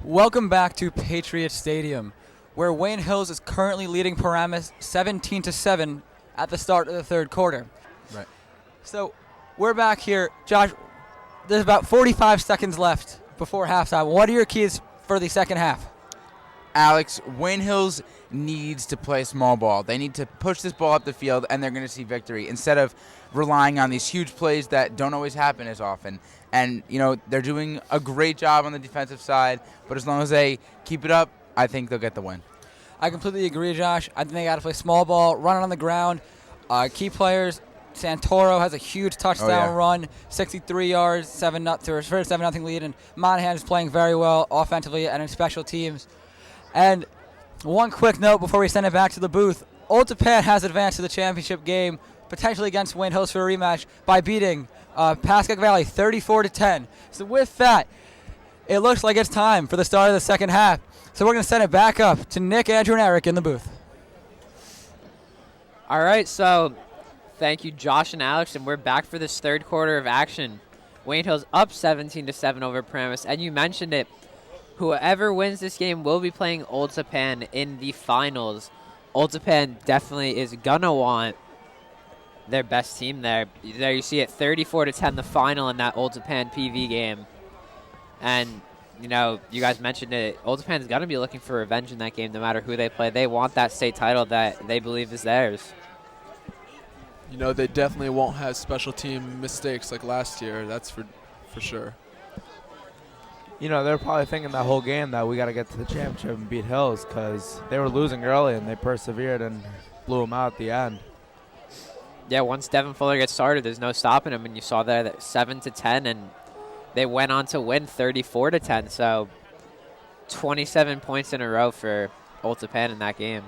Welcome back to Patriot Stadium, where Wayne Hills is currently leading Paramus 17-7 at the start of the third quarter. Right. So we're back here. Josh, there's about 45 seconds left before halftime. What are your keys for the second half? Alex, Wayne Hills needs to play small ball. They need to push this ball up the field, and they're going to see victory instead of relying on these huge plays that don't always happen as often. And, you know, they're doing a great job on the defensive side, but as long as they keep it up, I think they'll get the win. I completely agree, Josh. I think they got to play small ball, run it on the ground. Key players, Santoro has a huge touchdown run, 63 yards, 7-0 lead, and Monahan is playing very well offensively and in special teams. And one quick note before we send it back to the booth, Old Japan has advanced to the championship game, potentially against Wayne Hills for a rematch, by beating Pascagoula Valley 34-10. So with that, it looks like it's time for the start of the second half. So we're going to send it back up to Nick, Andrew, and Eric in the booth. All right, so thank you, Josh and Alex, and we're back for this third quarter of action. Wayne Hills up 17-7 over Paramus, and you mentioned it. Whoever wins this game will be playing Old Japan in the finals. Old Japan definitely is gonna want their best team there. There you see it, 34-10, the final in that Old Japan PV game. And, you know, you guys mentioned it. Old Japan's gonna be looking for revenge in that game no matter who they play. They want that state title that they believe is theirs. You know, they definitely won't have special team mistakes like last year. That's for sure. You know, they're probably thinking that whole game that we got to get to the championship and beat Hills because they were losing early and they persevered and blew them out at the end. Yeah, once Devin Fuller gets started, there's no stopping him, and you saw there that 7-10, and they went on to win 34-10. So 27 points in a row for Old Japan in that game.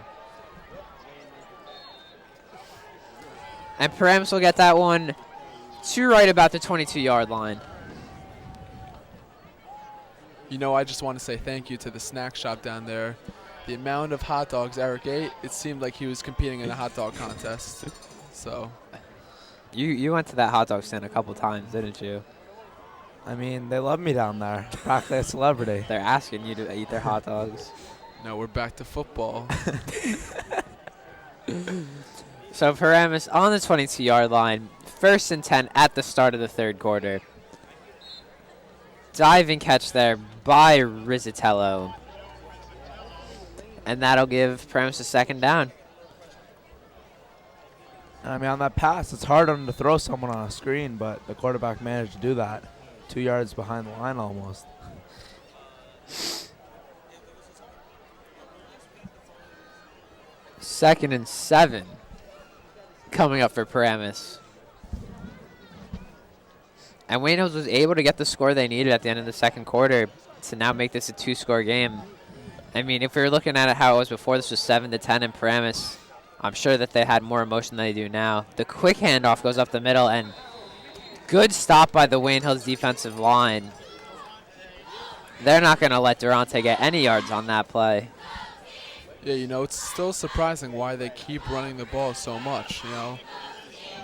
And Paramus will get that one to right about the 22-yard line. You know, I just want to say thank you to the snack shop down there. The amount of hot dogs Eric ate, it seemed like he was competing in a hot dog contest. So, You went to that hot dog stand a couple times, didn't you? I mean, they love me down there. Practically a celebrity. They're asking you to eat their hot dogs. no, we're back to football. So Paramus on the 22-yard line, 1st and 10 at the start of the third quarter. Diving catch there by Rizzatello. And that'll give Paramus a second down. I mean, on that pass, it's hard on him to throw someone on a screen, but the quarterback managed to do that. 2 yards behind the line almost. Second and 7 coming up for Paramus. And Wayne Hills was able to get the score they needed at the end of the second quarter to now make this a 2-score game. I mean, if we were looking at it how it was before, this was 7-10 in Paramus. I'm sure that they had more emotion than they do now. The quick handoff goes up the middle, and good stop by the Wayne Hills defensive line. They're not going to let Durante get any yards on that play. Yeah, you know, it's still surprising why they keep running the ball so much, you know.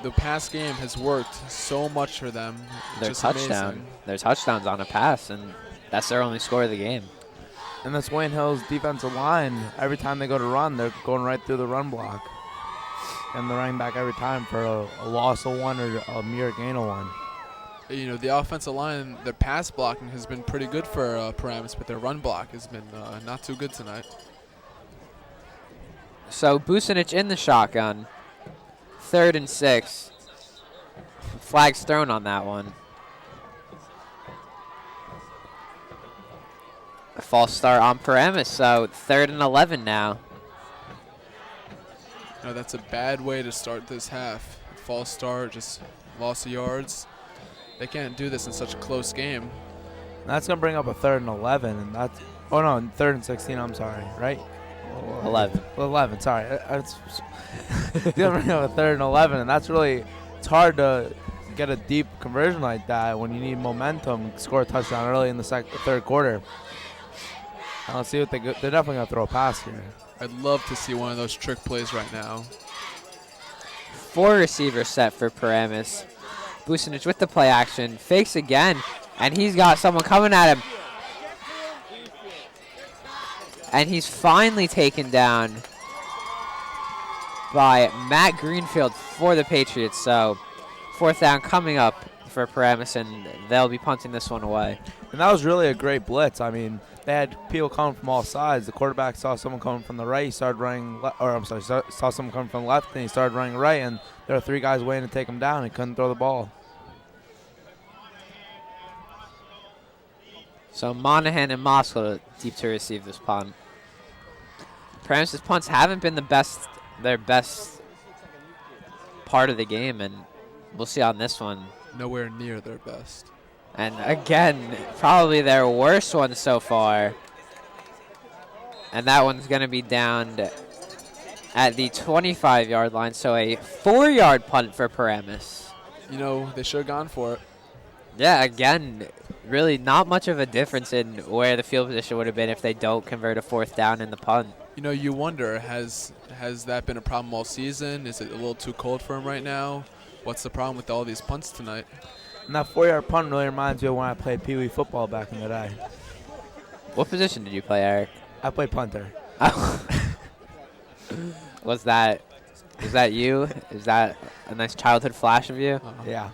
The past game has worked so much for them. Their touchdowns on a pass, and that's their only score of the game. And this Wayne Hills defensive line, every time they go to run, they're going right through the run block. And they're running back every time for a loss of 1 or a mere gain of 1. You know, the offensive line, their pass blocking has been pretty good for Paramus, but their run block has been not too good tonight. So Bucinich in the shotgun. 3rd and 6. Flags thrown on that one. A false start on Paramus, so 3rd and 11 now. No, that's a bad way to start this half. False start, just loss of yards. They can't do this in such a close game. And that's going to bring up a 3rd and 11, and that's, oh no, 3rd and 16, I'm sorry, right? 11. 11, sorry. It's the bring up a 3rd and 11, and that's really, it's hard to get a deep conversion like that when you need momentum, score a touchdown early in the 3rd quarter. Let's see what they're definitely going to throw a pass here. I'd love to see one of those trick plays right now. 4 receivers set for Paramus. Bucinich with the play action, fakes again, and he's got someone coming at him. And he's finally taken down by Matt Greenfield for the Patriots. So 4th down coming up for Paramus, and they'll be punting this one away. And that was really a great blitz. I mean, they had people coming from all sides. The quarterback saw someone coming from the right, he started running, saw someone coming from the left, and he started running right, and there were 3 guys waiting to take him down. He couldn't throw the ball. So Monahan and Moskal deep to receive this punt. Paramus' punts haven't been their best part of the game, and we'll see on this one. Nowhere near their best. And again, probably their worst one so far. And that one's going to be downed at the 25-yard line, so a 4-yard punt for Paramus. You know, they should have gone for it. Yeah, again, really not much of a difference in where the field position would have been if they don't convert a 4th down in the punt. You know, you wonder, has that been a problem all season? Is it a little too cold for him right now? What's the problem with all these punts tonight? And that 4-yard punt really reminds me of when I played Pee Wee football back in the day. What position did you play, Eric? I played punter. Was that you? Is that a nice childhood flash of you? Yeah.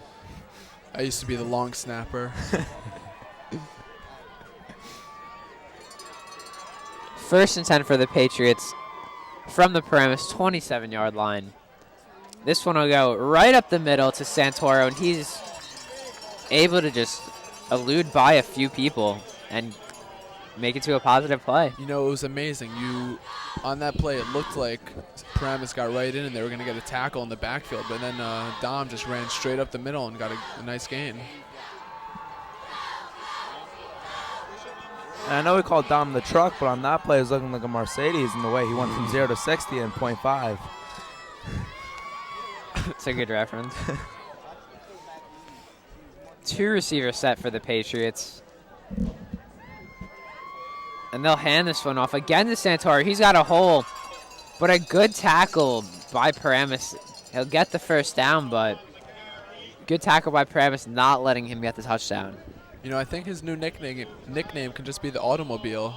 I used to be the long snapper. 1st and 10 for the Patriots from the Paramus 27-yard line. This one will go right up the middle to Santoro, and he's able to just elude by a few people and make it to a positive play. You know, it was amazing. On that play, it looked like Paramus got right in and they were going to get a tackle in the backfield, but then Dom just ran straight up the middle and got a nice gain. And I know we called Dom the truck, but on that play, it was looking like a Mercedes in the way he went from 0 to 60 in 0.5. It's a good reference. 2 receivers set for the Patriots. And they'll hand this one off again to Santoro. He's got a hole, but a good tackle by Paramus. He'll get the 1st down, but good tackle by Paramus, not letting him get the touchdown. You know, I think his new nickname can just be the Automobile.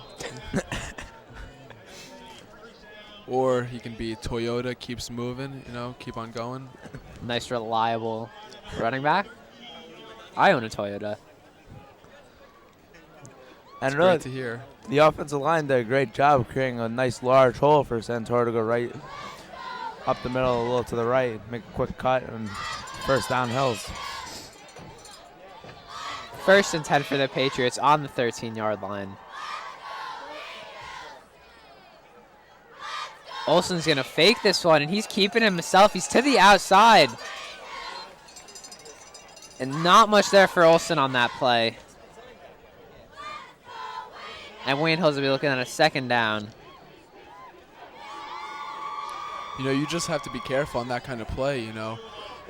Or he can be Toyota keeps moving, you know, keep on going. Nice, reliable running back. I own a Toyota. And It's really, great to hear. The offensive line did a great job of creating a nice large hole for Santoro to go right up the middle, a little to the right, make a quick cut, and 1st down hills. 1st and 10 for the Patriots on the 13-yard line. Olsen's going to fake this one, and he's keeping himself. He's to the outside. And not much there for Olsen on that play. And Wayne Hills will be looking at a 2nd down. You know, you just have to be careful on that kind of play, you know.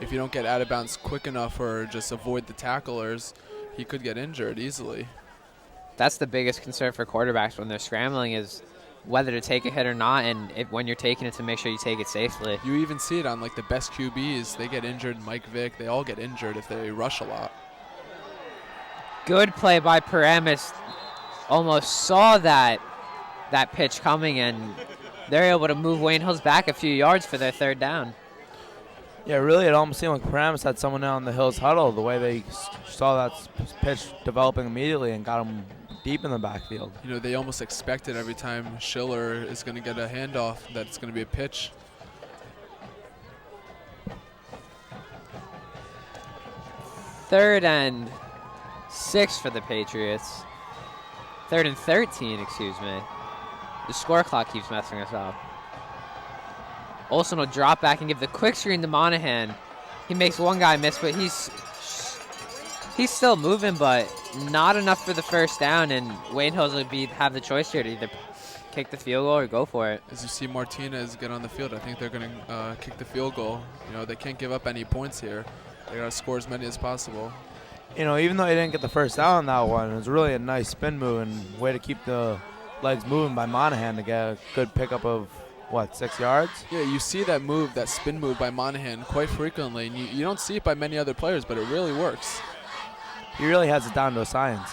If you don't get out of bounds quick enough or just avoid the tacklers, he could get injured easily. That's the biggest concern for quarterbacks when they're scrambling, is whether to take a hit or not, and when you're taking it, to make sure you take it safely. You even see it on like the best QBs. They get injured. Mike Vick, they all get injured if they rush a lot. Good play by Paramus. Almost saw that pitch coming, and they're able to move Wayne Hills back a few yards for their 3rd down. Yeah, really, it almost seemed like Paramus had someone down the Hills huddle, the way they saw that pitch developing immediately and got him deep in the backfield. You know, they almost expected every time Schiller is going to get a handoff that it's going to be a pitch. Third and 6 for the Patriots. 3rd and 13, excuse me. The score clock keeps messing us up. Olsen will drop back and give the quick screen to Monahan. He makes one guy miss, but he's still moving, but not enough for the 1st down, and Wayne Hills would have the choice here to either kick the field goal or go for it. As you see Martinez get on the field, I think they're going to kick the field goal. You know, they can't give up any points here. They got to score as many as possible. You know, even though he didn't get the first down on that one, it was really a nice spin move and way to keep the legs moving by Monahan to get a good pickup of, what, 6 yards? Yeah, you see that move, that spin move by Monahan quite frequently, and you don't see it by many other players, but it really works. He really has it down to a science.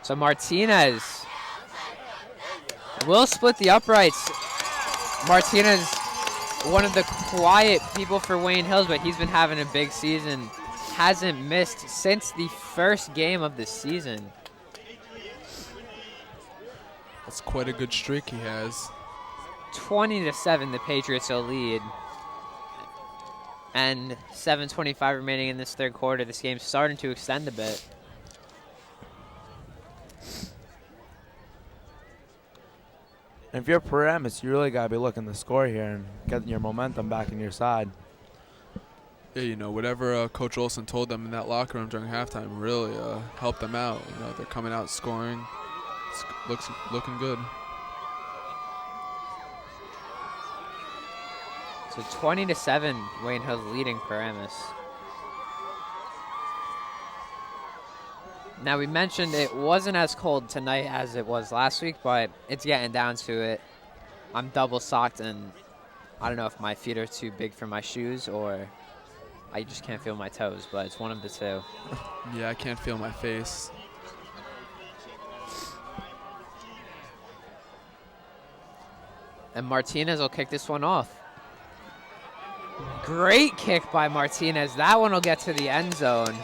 So Martinez will split the uprights. Martinez, one of the quiet people for Wayne Hills, but he's been having a big season. Hasn't missed since the first game of the season. That's quite a good streak he has. 20-7, the Patriots will lead. And 7:25 remaining in this third quarter. This game's starting to extend a bit. And if you're Paramus, you really got to be looking to score here and getting your momentum back in your side. Yeah, you know, whatever Coach Olsen told them in that locker room during halftime really helped them out. You know, they're coming out scoring. Looking good. So 20-7, Wayne Hills leading Paramus. Now, we mentioned it wasn't as cold tonight as it was last week, but it's getting down to it. I'm double socked, and I don't know if my feet are too big for my shoes or I just can't feel my toes, but it's one of the two. Yeah, I can't feel my face. And Martinez will kick this one off. Great kick by Martinez. That one will get to the end zone.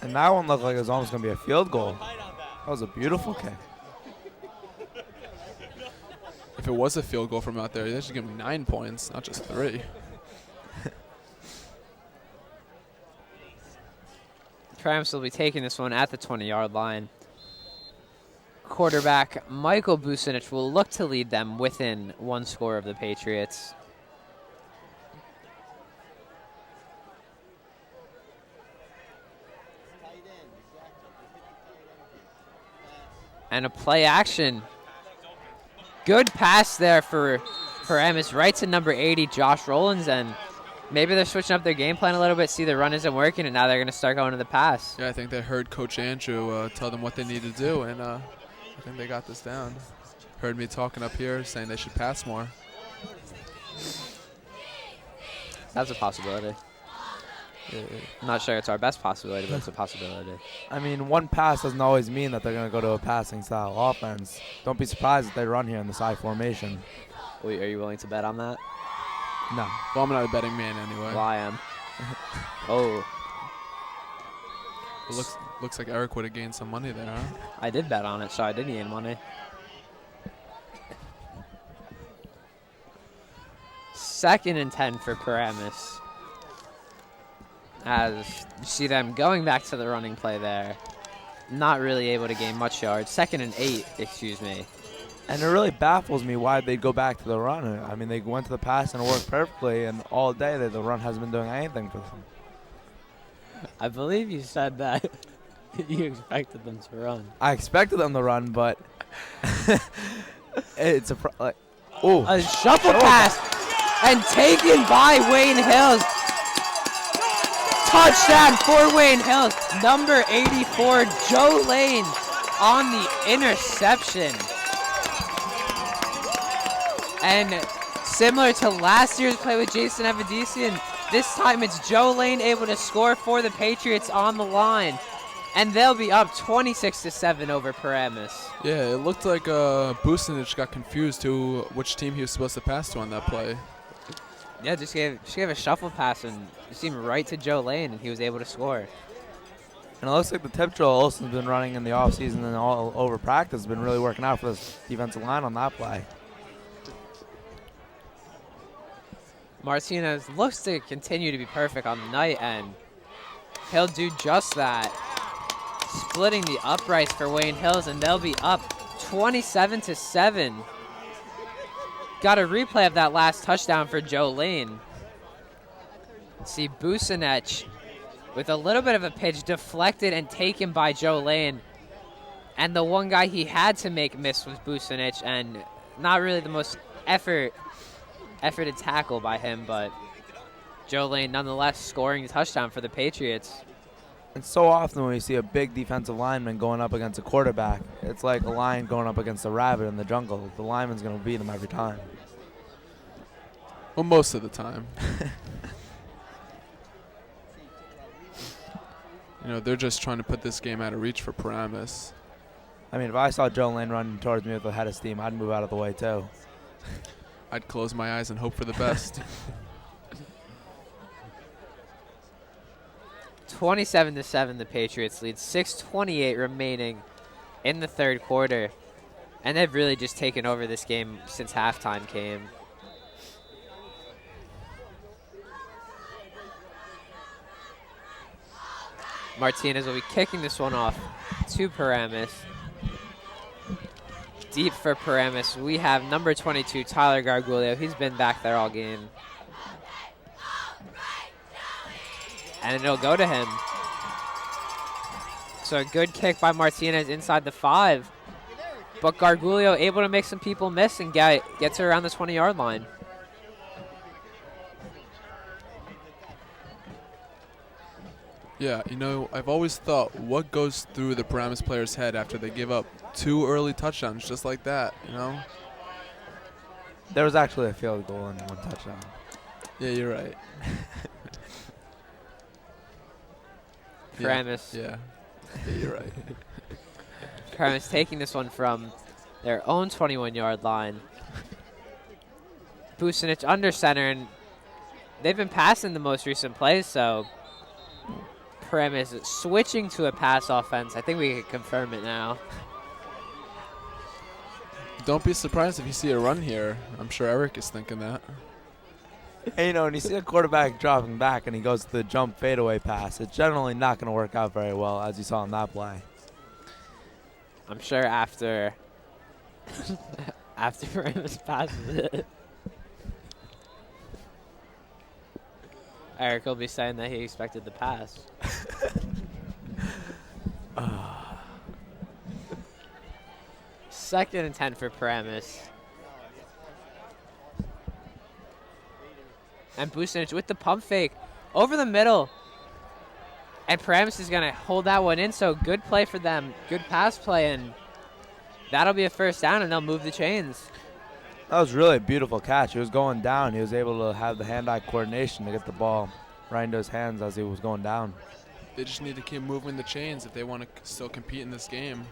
And that one looked like it was almost going to be a field goal. That was a beautiful kick. If it was a field goal from out there, they should give me 9 points, not just 3. Paramus will be taking this one at the 20-yard line. Quarterback Michael Bucinich will look to lead them within 1 score of the Patriots. And a play action. Good pass there for Paramus right to number 80, Josh Rollins, and maybe they're switching up their game plan a little bit, see the run isn't working, and now they're going to start going to the pass. Yeah, I think they heard Coach Andrew tell them what they need to do, and I think they got this down. Heard me talking up here saying they should pass more. That's a possibility. I'm not sure it's our best possibility, but it's a possibility. I mean, one pass doesn't always mean that they're going to go to a passing style offense. Don't be surprised if they run here in the side formation. Wait, are you willing to bet on that? No. Well, I'm not a betting man anyway. Well, I am. Oh. It looks like Eric would have gained some money there, huh? I did bet on it, so I did gain money. 2nd and 10 for Paramus. As you see them going back to the running play there. Not really able to gain much yards. 2nd and 8, excuse me. And it really baffles me why they go back to the run. I mean, they went to the pass and it worked perfectly, and all day the run hasn't been doing anything for them. I believe you said that you expected them to run. I expected them to run, but it's a a shuffle pass and taken by Wayne Hills. Touchdown for Wayne Hills. Number 84, Joe Lane on the interception. And similar to last year's play with Jason Evidesian, this time it's Joe Lane able to score for the Patriots on the line. And they'll be up 26-7 over Paramus. Yeah, it looked like Bucinich got confused to which team he was supposed to pass to on that play. Yeah, just gave a shuffle pass and it seemed right to Joe Lane, and he was able to score. And it looks like the tip drill Olsen's been running in the offseason and all over practice has been really working out for this defensive line on that play. Martinez looks to continue to be perfect on the night, and he'll do just that. Splitting the uprights for Wayne Hills, and they'll be up 27-7. Got a replay of that last touchdown for Joe Lane. See Bucinich with a little bit of a pitch deflected and taken by Joe Lane. And the one guy he had to make miss was Bucinic, and not really the most efforted tackle by him, but Joe Lane nonetheless scoring a touchdown for the Patriots. And so often when you see a big defensive lineman going up against a quarterback, it's like a lion going up against a rabbit in the jungle. The lineman's going to beat him every time. Well, most of the time. You know, they're just trying to put this game out of reach for Paramus. I mean, if I saw Joe Lane running towards me with a head of steam, I'd move out of the way too. I'd close my eyes and hope for the best. 27-7, the Patriots lead. 6:28 remaining in the third quarter. And they've really just taken over this game since halftime came. Martinez will be kicking this one off to Paramus. Deep for Paramus, we have number 22, Tyler Gargulio. He's been back there all game. And it'll go to him. So a good kick by Martinez inside the 5. But Gargulio able to make some people miss and gets her around the 20-yard line. Yeah, you know, I've always thought what goes through the Paramus player's head after they give up 2 early touchdowns just like that, you know? There was actually a field goal and 1 touchdown. Yeah, you're right. Paramus. Yeah, you're right. Paramus taking this one from their own 21-yard line. Bucinic under center, and they've been passing the most recent plays, so Paramus switching to a pass offense. I think we can confirm it now. Don't be surprised if you see a run here. I'm sure Eric is thinking that. And, you know, when you see a quarterback dropping back and he goes to the jump fadeaway pass, it's generally not going to work out very well, as you saw in that play. I'm sure after Paramus passes it, Eric will be saying that he expected the pass. Second and 10 for Paramus. And Bucinic with the pump fake over the middle. And Paramus is going to hold that one in, so good play for them. Good pass play, and that'll be a first down, and they'll move the chains. That was really a beautiful catch. He was going down. He was able to have the hand-eye coordination to get the ball right into his hands as he was going down. They just need to keep moving the chains if they want to still compete in this game.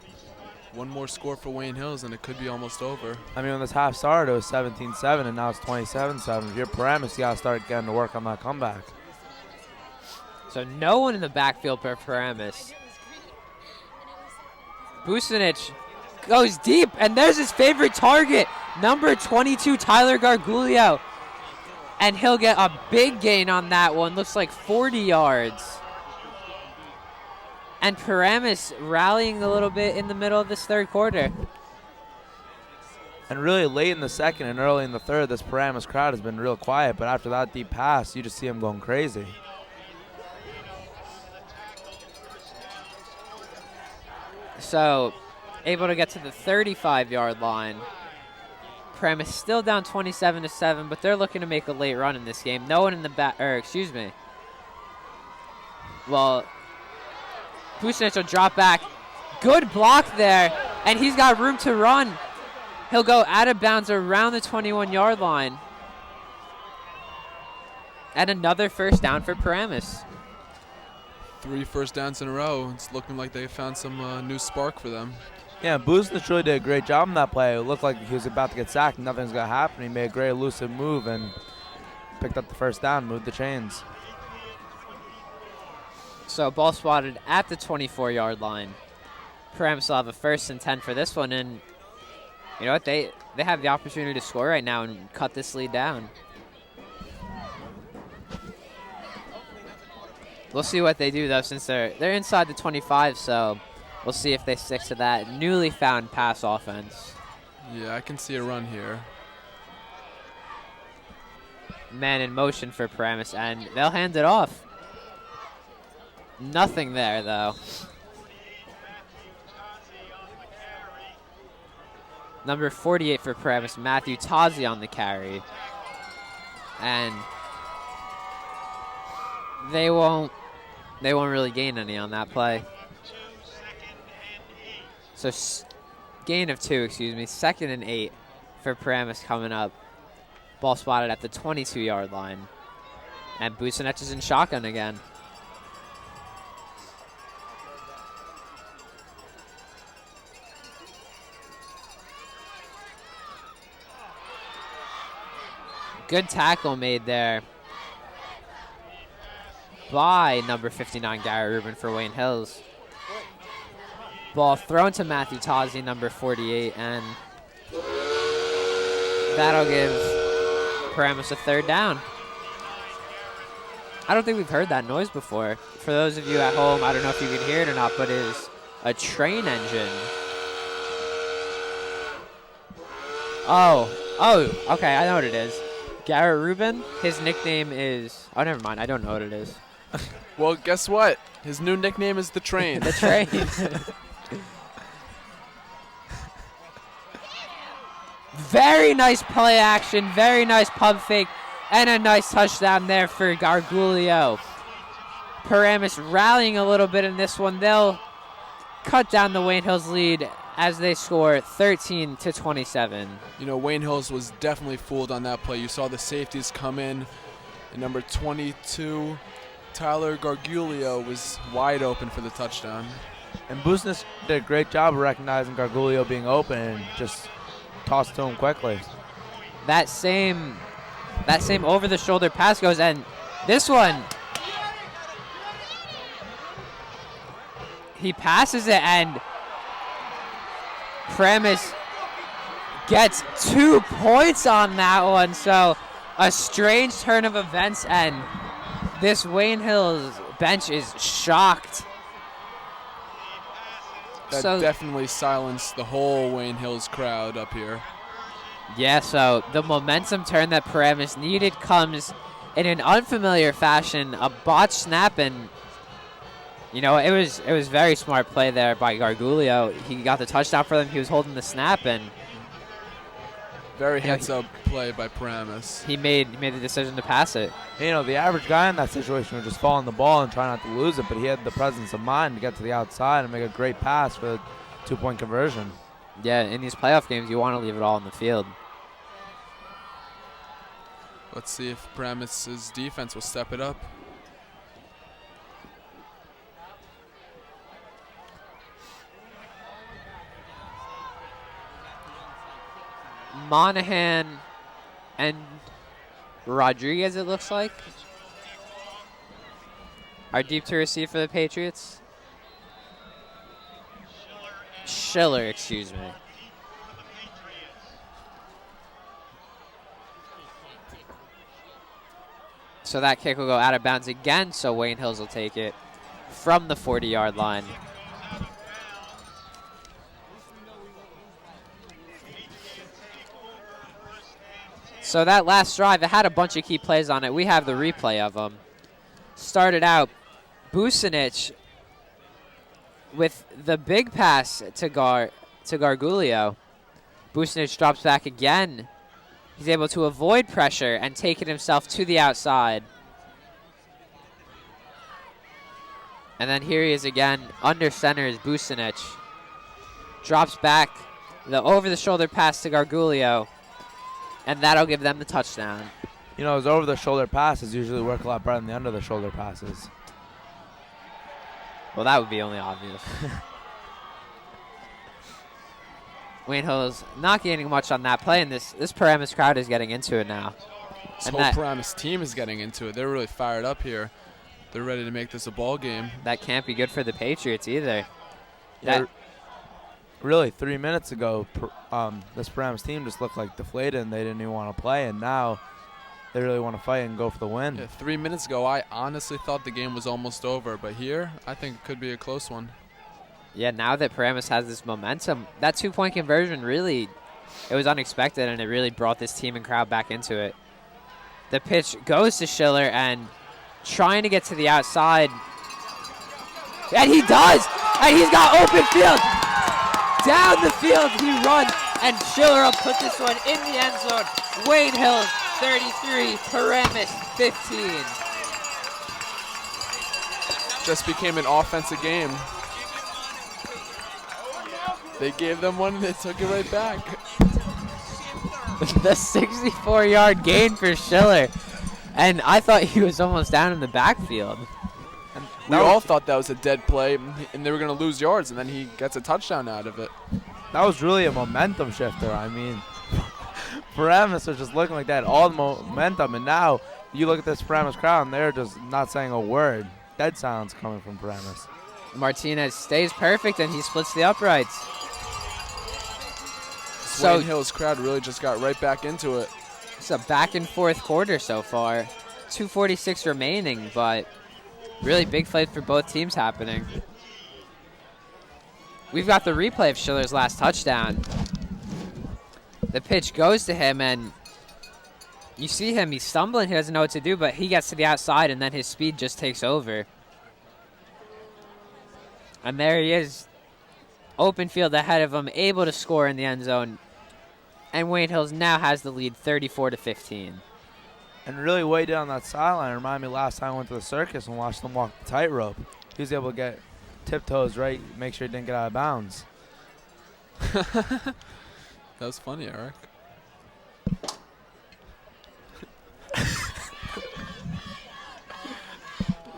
One more score for Wayne Hills, and it could be almost over. I mean, when this half started, it was 17-7, and now it's 27-7. If you're Paramus, you got to start getting to work on that comeback. So no one in the backfield for Paramus. Bucinic goes deep, and there's his favorite target, number 22, Tyler Gargulio. And he'll get a big gain on that one. Looks like 40 yards. And Paramus rallying a little bit in the middle of this third quarter. And really late in the second and early in the third, this Paramus crowd has been real quiet. But after that deep pass, you just see them going crazy. So able to get to the 35-yard line. Paramus still down 27-7, but they're looking to make a late run in this game. No one in the back, or excuse me. Well, Bucinic will drop back. Good block there, and he's got room to run. He'll go out of bounds around the 21-yard line. And another first down for Paramus. 3 first downs in a row. It's looking like they found some new spark for them. Yeah, Bucinic really did a great job in that play. It looked like he was about to get sacked. Nothing's going to happen. He made a great elusive move and picked up the first down, moved the chains. So ball spotted at the 24-yard line. Paramus will have a 1st and 10 for this one, and you know what? They have the opportunity to score right now and cut this lead down. We'll see what they do though, since they're inside the 25. So we'll see if they stick to that newly found pass offense. Yeah, I can see a run here. Man in motion for Paramus, and they'll hand it off. Nothing there, though. Number 48 for Paramus, Matthew Tozzi on the carry. And they won't really gain any on that play. So gain of 2, excuse me. 2nd and 8 for Paramus coming up. Ball spotted at the 22-yard line. And Bucinich is in shotgun again. Good tackle made there by number 59, Gary Rubin for Wayne Hills. Ball thrown to Matthew Tozzi, number 48, and that'll give Paramus a 3rd down. I don't think we've heard that noise before. For those of you at home, I don't know if you can hear it or not, but it is a train engine. Oh, okay, I know what it is. Garrett Rubin, his nickname is, oh, never mind, I don't know what it is. Well, guess what? His new nickname is the Train. The Train. Very nice play action, very nice pump fake, and a nice touchdown there for Gargulio. Paramus rallying a little bit in this one. They'll cut down the Wayne Hills lead as they score 13-27. You know, Wayne Hills was definitely fooled on that play. You saw the safeties come in, and number 22, Tyler Gargulio, was wide open for the touchdown. And Bucinich did a great job of recognizing Gargulio being open and just tossed to him quickly. That same over-the-shoulder pass goes, and this one, he passes it, and Paramus gets 2 points on that one. So a strange turn of events, and this Wayne Hills bench is shocked. That definitely silenced the whole Wayne Hills crowd up here. Yeah, so the momentum turn that Paramus needed comes in an unfamiliar fashion, a botched snap, and you know, it was very smart play there by Gargulio. He got the touchdown for them. He was holding the snap, and very hands-up play by Paramus. He made the decision to pass it. You know, the average guy in that situation would just fall on the ball and try not to lose it, but he had the presence of mind to get to the outside and make a great pass for the 2-point conversion. Yeah, in these playoff games, you want to leave it all on the field. Let's see if Paramus's defense will step it up. Monahan and Rodriguez, it looks like, are deep to receive for the Patriots. Schiller, excuse me. So that kick will go out of bounds again, so Wayne Hills will take it from the 40-yard line. So that last drive, it had a bunch of key plays on it. We have the replay of them. Started out, Bucinich with the big pass to Gargulio. Bucinich drops back again. He's able to avoid pressure and take it himself to the outside. And then here he is again. Under center is Bucinich. Drops back, the over-the-shoulder pass to Gargulio. And that'll give them the touchdown. You know, his over-the-shoulder passes usually work a lot better than the under-the-shoulder passes. Well, that would be only obvious. Wayne Hills not gaining much on that play, and this Paramus crowd is getting into it now. This whole Paramus team is getting into it. They're really fired up here. They're ready to make this a ball game. That can't be good for the Patriots either. Yeah, really, 3 minutes ago, this Paramus team just looked like deflated and they didn't even want to play, and now they really want to fight and go for the win. Yeah, 3 minutes ago, I honestly thought the game was almost over, but here, I think it could be a close one. Yeah, now that Paramus has this momentum, that 2-point conversion really, it was unexpected, and it really brought this team and crowd back into it. The pitch goes to Schiller, and trying to get to the outside, and he does, and he's got open field. Down the field he runs, And Schiller will put this one in the end zone. Wayne Hills 33, Paramus 15. Just became an offensive game. They gave them one and they took it right back. The 64-yard gain for Schiller. And I thought he was almost down in the backfield. We all thought that was a dead play and they were going to lose yards, and then he gets a touchdown out of it. That was really a momentum shifter. I mean, Paramus are just looking like that, all the momentum, and now you look at this Paramus crowd and they're just not saying a word. Dead silence coming from Paramus. Martinez stays perfect and he splits the uprights. Wayne Hills crowd really just got right back into it. It's a back and forth quarter so far. 2:46 remaining, but really big fight for both teams happening. We've got the replay of Schiller's last touchdown. The pitch goes to him, and you see him, he's stumbling, he doesn't know what to do, but he gets to the outside, and then his speed just takes over. And there he is, open field ahead of him, able to score in the end zone. And Wayne Hills now has the lead 34-15. And really way down that sideline reminded me last time I went to the circus and watched them walk the tightrope. He was able to get tiptoes right, make sure he didn't get out of bounds. That was funny, Eric.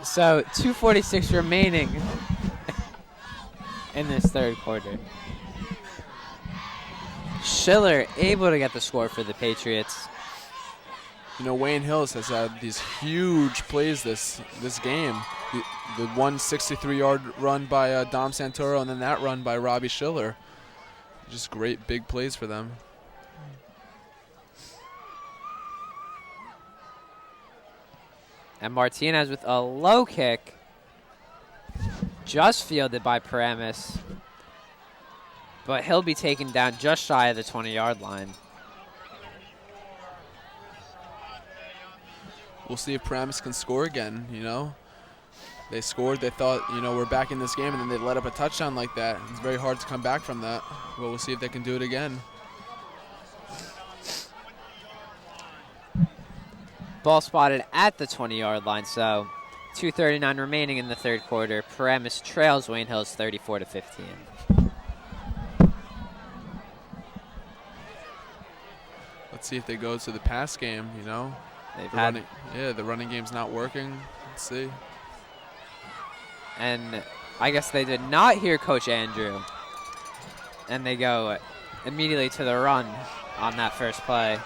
So 2:46 remaining in this third quarter. Schiller able to get the score for the Patriots. You know, Wayne Hills has had these huge plays this game. The 163-yard run by Dom Santoro, and then that run by Robbie Schiller. Just great big plays for them. And Martinez with a low kick. Just fielded by Paramus. But he'll be taken down just shy of the 20-yard line. We'll see if Paramus can score again, you know. They scored, they thought, you know, we're back in this game, and then they let up a touchdown like that. It's very hard to come back from that. But we'll see if they can do it again. Ball spotted at the 20-yard line, so 2:39 remaining in the third quarter. Paramus trails Wayne Hills 34-15. Let's see if they go to the pass game, you know. The running game's not working. Let's see. And I guess they did not hear Coach Andrew. And they go immediately to the run on that first play.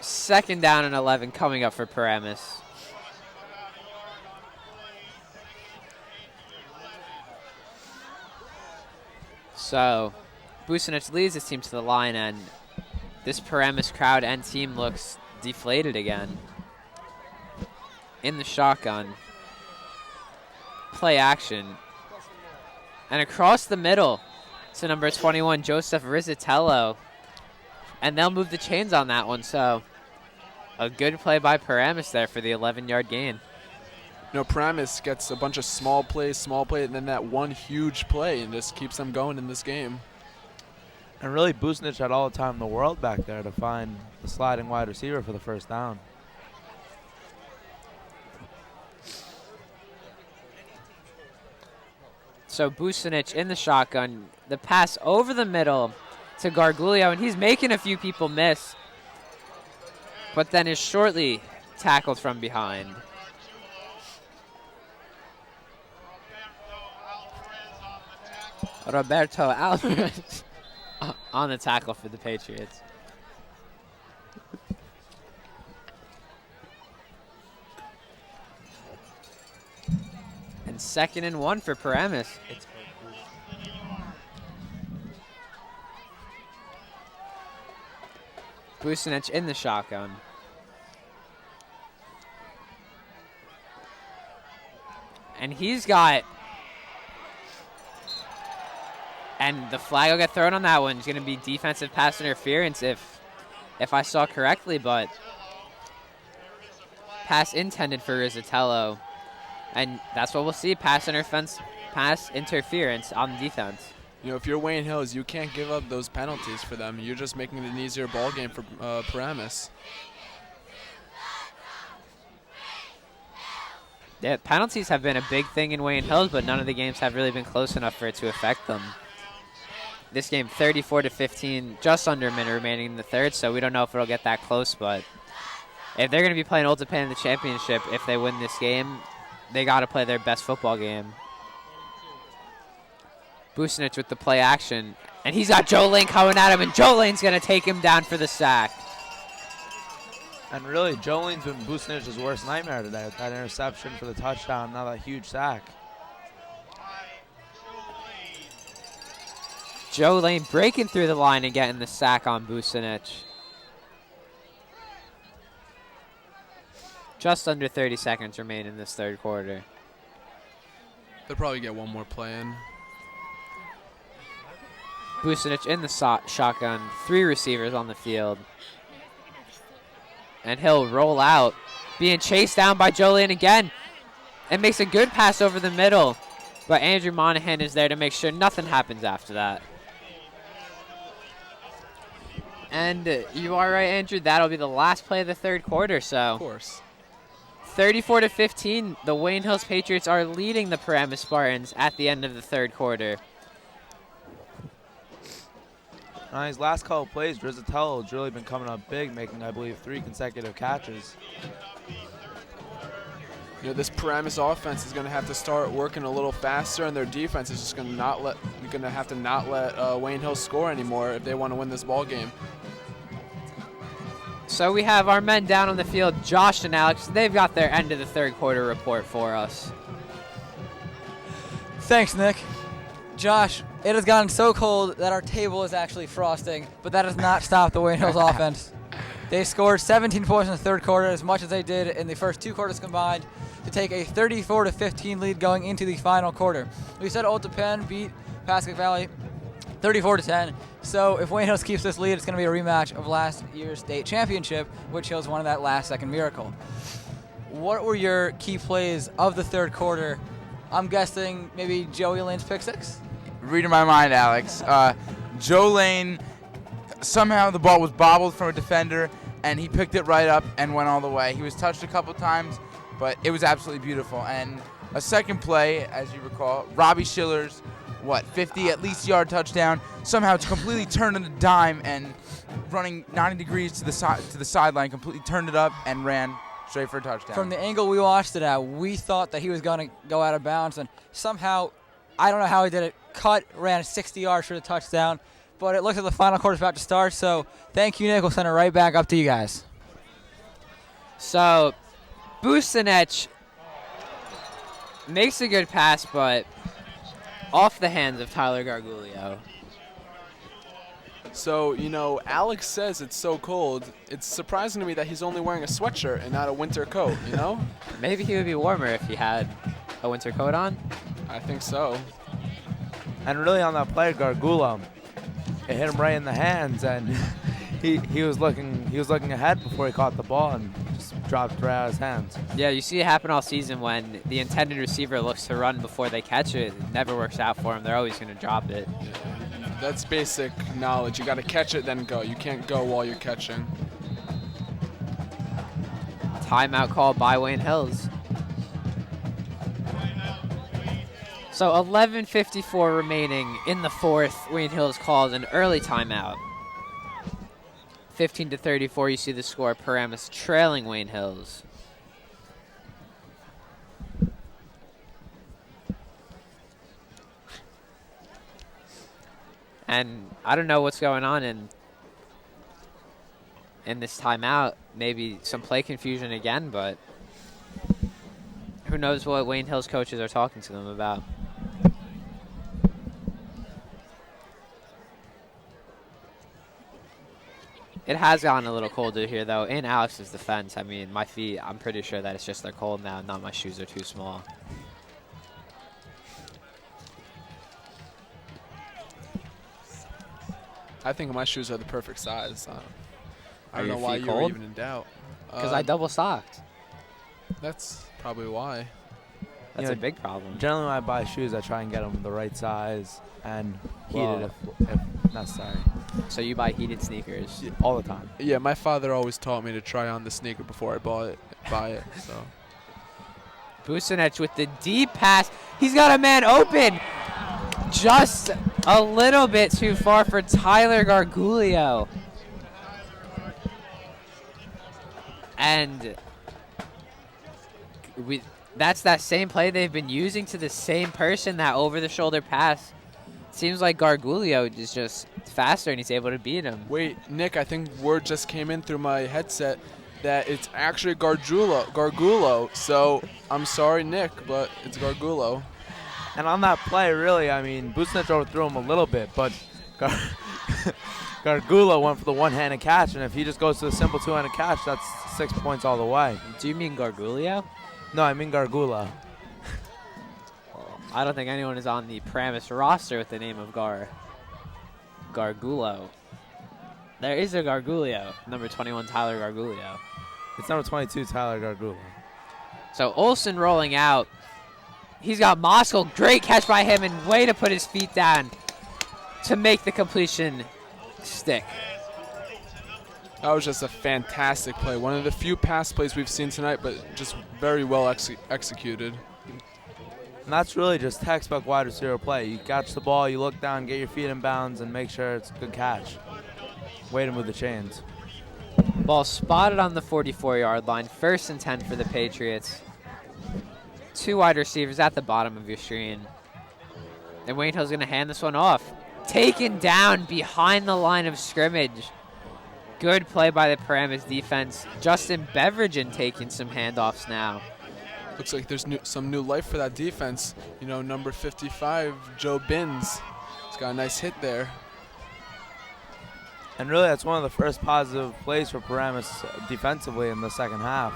Second down and 11 coming up for Paramus. So, Bucinich leads his team to the line, and this Paramus crowd and team looks deflated again. In the shotgun. Play action. And across the middle to number 21, Joseph Rizzatello. And they'll move the chains on that one, so a good play by Paramus there for the 11-yard gain. You know, Paramus gets a bunch of small plays, and then that one huge play, and just keeps them going in this game. And really, Bucinich had all the time in the world back there to find the sliding wide receiver for the first down. So Bucinich in the shotgun. The pass over the middle to Gargulio, and he's making a few people miss, but then is shortly tackled from behind. Roberto Alvarez on the tackle for the Patriots. And 2nd and 1 for Paramus. Bucinich in the shotgun. And he's got... And the flag will get thrown on that one. It's going to be defensive pass interference if I saw correctly, but pass intended for Rizzatello. And that's what we'll see, pass interference on the defense. You know, if you're Wayne Hills, you can't give up those penalties for them. You're just making it an easier ball game for Paramus. Yeah, penalties have been a big thing in Wayne Hills, but none of the games have really been close enough for it to affect them. This game, 34-15, just under a minute remaining in the third, so we don't know if it'll get that close, but if they're going to be playing Old Japan in the championship, if they win this game, they got to play their best football game. Bucinich with the play action, and he's got Joe Lane coming at him, and Joe Lane's going to take him down for the sack. And really, Joe Lane's been Bucinich's worst nightmare today with that interception for the touchdown, now that huge sack. Joe Lane breaking through the line and getting the sack on Bucinich. Just under 30 seconds remain in this third quarter. They'll probably get one more play in. Bucinich in the shotgun, 3 receivers on the field. And he'll roll out, being chased down by Joe Lane again. And makes a good pass over the middle. But Andrew Monahan is there to make sure nothing happens after that. And you are right, Andrew. That'll be the last play of the third quarter. So, of course. 34-15, the Wayne Hills Patriots are leading the Paramus Spartans at the end of the third quarter. On his last couple of plays, Rizzatello has really been coming up big, making, I believe, 3 consecutive catches. You know, this Paramus offense is going to have to start working a little faster, and their defense is just going to have to not let Wayne Hills score anymore if they want to win this ball game. So we have our men down on the field, Josh and Alex. They've got their end of the third quarter report for us. Thanks, Nick. Josh, it has gotten so cold that our table is actually frosting, but that has not stopped the Wayne Hills offense. They scored 17 points in the third quarter, as much as they did in the first 2 quarters combined, to take a 34-15 lead going into the final quarter. We said Old Japan beat Pascagoula Valley 34-10. So if Wayne Hills keeps this lead, it's going to be a rematch of last year's state championship, which Hills won that last-second miracle. What were your key plays of the third quarter? I'm guessing maybe Joey Lane's pick 6? Reading my mind, Alex. Joe Lane, somehow the ball was bobbled from a defender, and he picked it right up and went all the way. He was touched a couple times, but it was absolutely beautiful. And a second play, as you recall, Robbie Schiller's, 50 at least yard touchdown. Somehow it's completely turned on a dime and running 90 degrees to the sideline, completely turned it up and ran straight for a touchdown. From the angle we watched it at, we thought that he was going to go out of bounds, and somehow, I don't know how he did it, ran 60 yards for the touchdown, but it looks like the final quarter's about to start, so thank you, Nick. We'll send it right back up to you guys. So, Bucinich makes a good pass, but off the hands of Tyler Gargulio. So, you know, Alex says it's so cold. It's surprising to me that he's only wearing a sweatshirt and not a winter coat, you know? Maybe he would be warmer if he had a winter coat on. I think so. And really on that play, Gargulo, it hit him right in the hands, and he was looking ahead before he caught the ball and just dropped it right out of his hands. Yeah, you see it happen all season when the intended receiver looks to run before they catch it. It never works out for them. They're always going to drop it. That's basic knowledge. You got to catch it, then go. You can't go while you're catching. Timeout call by Wayne Hills. So 11:54 remaining in the fourth. Wayne Hills calls an early timeout. 15-34, you see the score. Paramus trailing Wayne Hills. And I don't know what's going on in this timeout. Maybe some play confusion again, but who knows what Wayne Hills coaches are talking to them about. It has gotten a little colder here, though. In Alex's defense, I mean, my feet, I'm pretty sure that it's just they're cold now, not my shoes are too small. I think my shoes are the perfect size. I don't know your why feet you were cold? even in doubt. Because I double socked. That's probably why. That's a big problem. Generally, when I buy shoes, I try and get them the right size and heated if necessary. So you buy heated sneakers? All the time. Yeah, my father always taught me to try on the sneaker before I buy it. So. Vucinic with the deep pass. He's got a man open. Just a little bit too far for Tyler Gargulio. And that's that same play they've been using to the same person, that over-the-shoulder pass. Seems like Gargulio is just faster and he's able to beat him. Wait, Nick, I think word just came in through my headset that it's actually Gargulo. So I'm sorry, Nick, but it's Gargulo. And on that play, really, I mean, Vucinic overthrew him a little bit, but Gargulo went for the one-handed catch, and if he just goes to the simple two-handed catch, that's 6 points all the way. Do you mean Gargulio? No, I mean Gargulo. I don't think anyone is on the Paramus roster with the name of Gargulo. There is a Gargulio, number 21, Tyler Gargulio. It's number 22, Tyler Gargulo. So Olsen rolling out. He's got Moskal. Great catch by him, and way to put his feet down to make the completion stick. That was just a fantastic play. One of the few pass plays we've seen tonight, but just very well executed. And that's really just textbook wide receiver play. You catch the ball, you look down, get your feet in bounds, and make sure it's a good catch. Way to move the chains. Ball spotted on the 44-yard line. 1st and 10 for the Patriots. 2 wide receivers at the bottom of your screen. And Wayne Hill's going to hand this one off. Taken down behind the line of scrimmage. Good play by the Paramus defense. Justin Beveridge taking some handoffs now. Looks like there's some new life for that defense. You know, number 55, Joe Binns. He's got a nice hit there. And really, that's one of the first positive plays for Paramus defensively in the second half.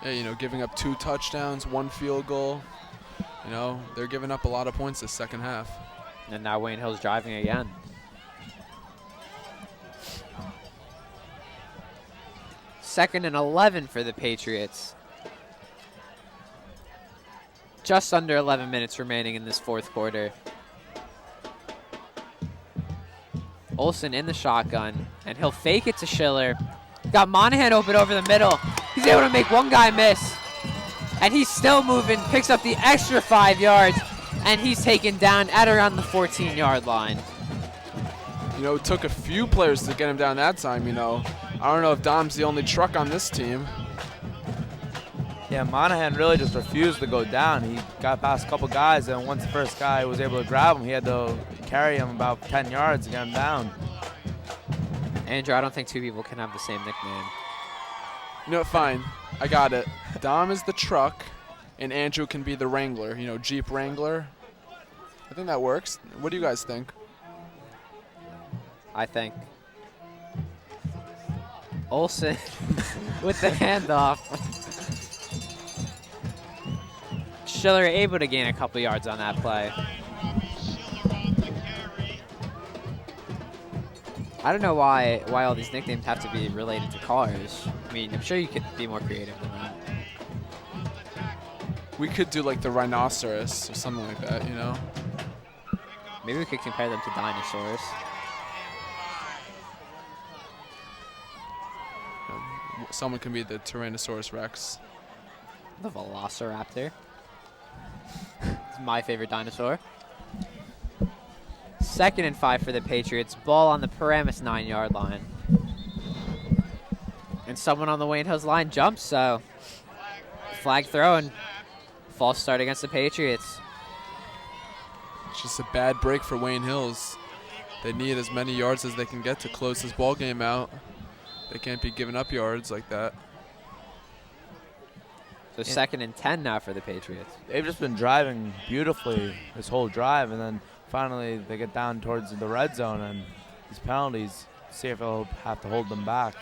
Yeah, you know, giving up 2 touchdowns, 1 field goal. You know, they're giving up a lot of points this second half. And now Wayne Hill's driving again. Second and 11 for the Patriots. Just under 11 minutes remaining in this 4th quarter. Olsen in the shotgun, and he'll fake it to Schiller. Got Monahan open over the middle. He's able to make one guy miss. And he's still moving, picks up the extra 5 yards, and he's taken down at around the 14-yard line. You know, it took a few players to get him down that time, you know. I don't know if Dom's the only truck on this team. Yeah, Monahan really just refused to go down. He got past a couple guys, and once the first guy was able to grab him, he had to carry him about 10 yards to get him down. Andrew, I don't think 2 people can have the same nickname. You know what, fine. I got it. Dom is the truck, and Andrew can be the Wrangler, you know, Jeep Wrangler. I think that works. What do you guys think? I think Olsen with the handoff. Schiller able to gain a couple yards on that play. I don't know why all these nicknames have to be related to cars. I mean, I'm sure you could be more creative than that. We could do like the rhinoceros or something like that, you know? Maybe we could compare them to dinosaurs. Someone can be the Tyrannosaurus Rex. The Velociraptor. It's my favorite dinosaur. 2nd and 5 for the Patriots. Ball on the Paramus 9-yard line. And someone on the Wayne Hills line jumps, so flag thrown. False start against the Patriots. It's just a bad break for Wayne Hills. They need as many yards as they can get to close this ball game out. They can't be giving up yards like that. So 2nd and 10 now for the Patriots. They've just been driving beautifully this whole drive, and then finally they get down towards the red zone, and these penalties, see if they'll have to hold them back.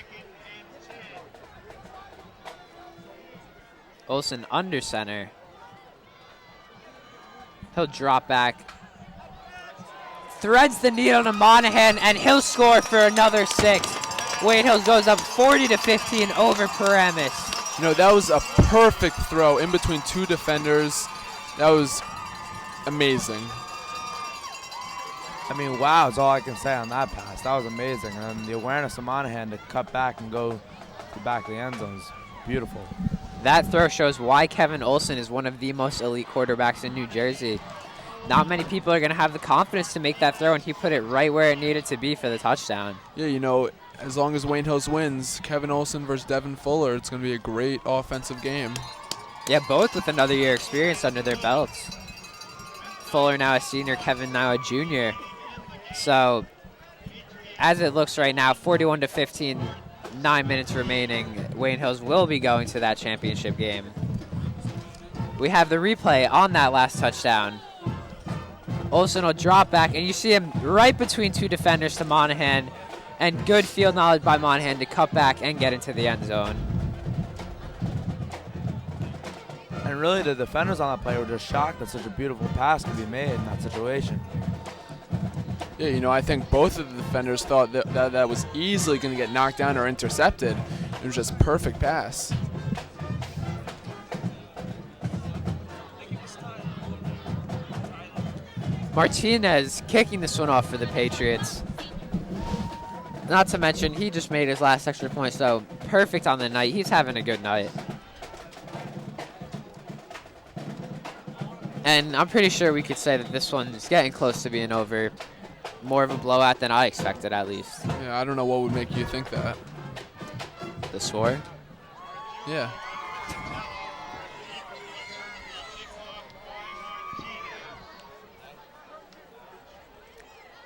Olsen under center. He'll drop back. Threads the needle to Monahan, and he'll score for another 6. Wayne Hills goes up 40-15 over Paramus. You know, that was a perfect throw in between two defenders. That was amazing. I mean, wow is all I can say on that pass. That was amazing. And the awareness of Monahan to cut back and go to the back of the end zone is beautiful. That throw shows why Kevin Olsen is one of the most elite quarterbacks in New Jersey. Not many people are going to have the confidence to make that throw, and he put it right where it needed to be for the touchdown. Yeah, you know, as long as Wayne Hills wins, Kevin Olsen versus Devin Fuller, it's going to be a great offensive game. Yeah, both with another year experience under their belts. Fuller now a senior, Kevin now a junior. So, as it looks right now, 41-15, 9 minutes remaining. Wayne Hills will be going to that championship game. We have the replay on that last touchdown. Olsen will drop back, and you see him right between two defenders to Monahan, and good field knowledge by Monahan to cut back and get into the end zone. And really, the defenders on that play were just shocked that such a beautiful pass could be made in that situation. Yeah, you know, I think both of the defenders thought that was easily going to get knocked down or intercepted. It was just perfect pass. Martinez kicking this one off for the Patriots. Not to mention, he just made his last extra point, so perfect on the night. He's having a good night. And I'm pretty sure we could say that this one is getting close to being over. More of a blowout than I expected, at least. Yeah, I don't know what would make you think that. The score? Yeah.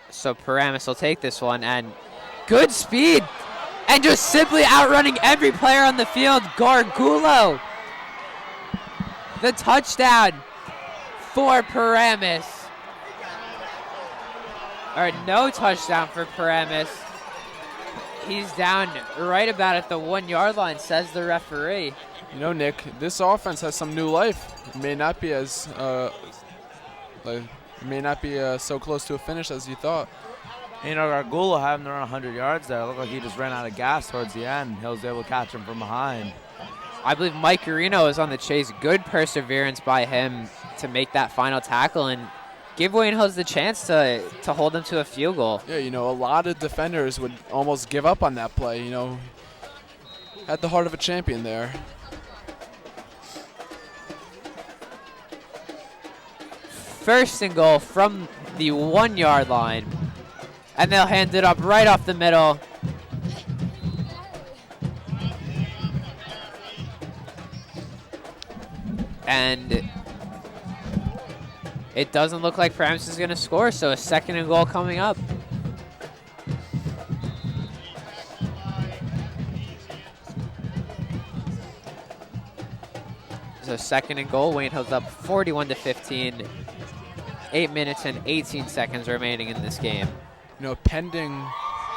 So Paramus will take this one, and good speed, and just simply outrunning every player on the field. Gargulo, the touchdown for Paramus. Or no touchdown for Paramus. He's down right about at the 1 yard line, says the referee. You know, Nick, this offense has some new life. It may not be as so close to a finish as you thought. You know, Gargulo having to run 100 yards there. It looked like he just ran out of gas towards the end. He was able to catch him from behind. I believe Mike Carino is on the chase. Good perseverance by him to make that final tackle and give Wayne Hills the chance to hold them to a field goal. Yeah, you know, a lot of defenders would almost give up on that play, you know. Had the heart of a champion there. First and goal from the 1 yard line. And they'll hand it up right off the middle. And it doesn't look like Paramus is going to score, so a second and goal coming up. So second and goal, Wayne Hills up 41-15. 8 minutes and 18 seconds remaining in this game. You know, pending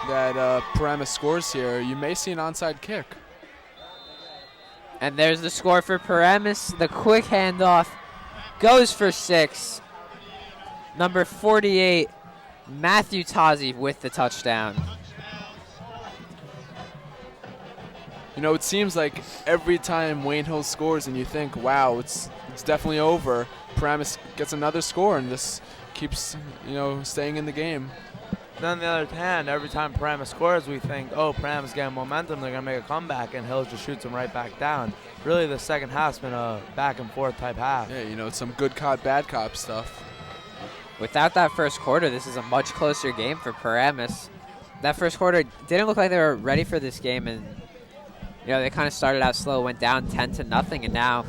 that Paramus scores here, you may see an onside kick. And there's the score for Paramus. The quick handoff goes for 6. Number 48, Matthew Tazi with the touchdown. You know, it seems like every time Wayne Hills scores and you think, wow, it's definitely over, Paramus gets another score and this keeps, you know, staying in the game. Then on the other hand, every time Paramus scores, we think, oh, Paramus getting momentum, they're going to make a comeback, and Hills just shoots them right back down. Really, the second half's been a back-and-forth type half. Yeah, you know, it's some good cop, bad cop stuff. Without that first quarter, this is a much closer game for Paramus. That first quarter didn't look like they were ready for this game, and you know, they kind of started out slow, went down 10-0, and now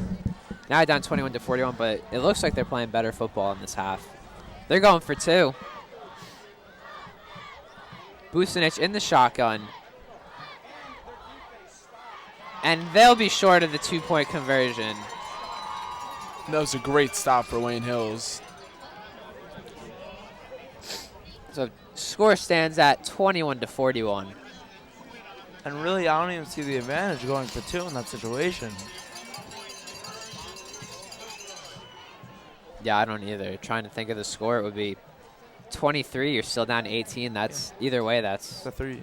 down 21-41, but it looks like they're playing better football in this half. They're going for 2. Bucinich in the shotgun. And they'll be short of the 2-point conversion. That was a great stop for Wayne Hills. So score stands at 21-41. And really, I don't even see the advantage going for 2 in that situation. Yeah, I don't either. Trying to think of the score, it would be 23. You're still down 18. That's either way. That's three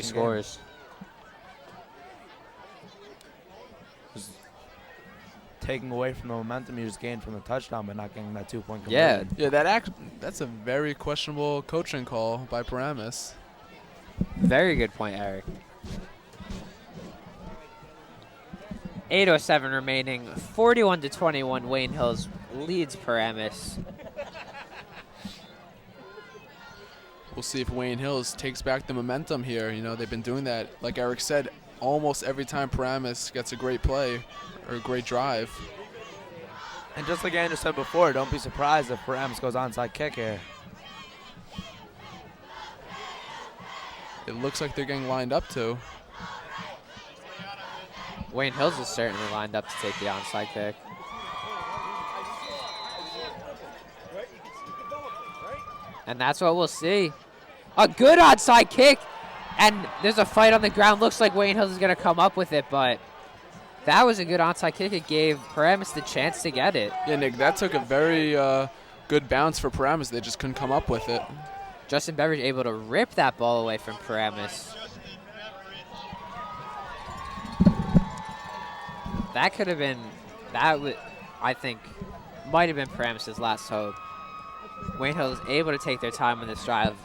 scores. taking away from the momentum you just gained from the touchdown by not getting that 2-point Yeah. conversion. Yeah, that's a very questionable coaching call by Paramus. Very good point, Eric. 8:07 remaining. 41-21. Wayne Hills leads Paramus. We'll see if Wayne Hills takes back the momentum here. You know, they've been doing that, like Eric said, almost every time Paramus gets a great play or a great drive. And just like Andrew said before, don't be surprised if Paramus goes onside kick here. It looks like they're getting lined up to. Wayne Hills is certainly lined up to take the onside kick. And that's what we'll see. A good onside kick. And there's a fight on the ground. Looks like Wayne Hills is going to come up with it, but that was a good onside kick. It gave Paramus the chance to get it. Yeah, Nick, that took a very good bounce for Paramus. They just couldn't come up with it. Justin Beveridge able to rip that ball away from Paramus. That could have been, I think, might have been Paramus' last hope. Wayne Hills able to take their time on this drive.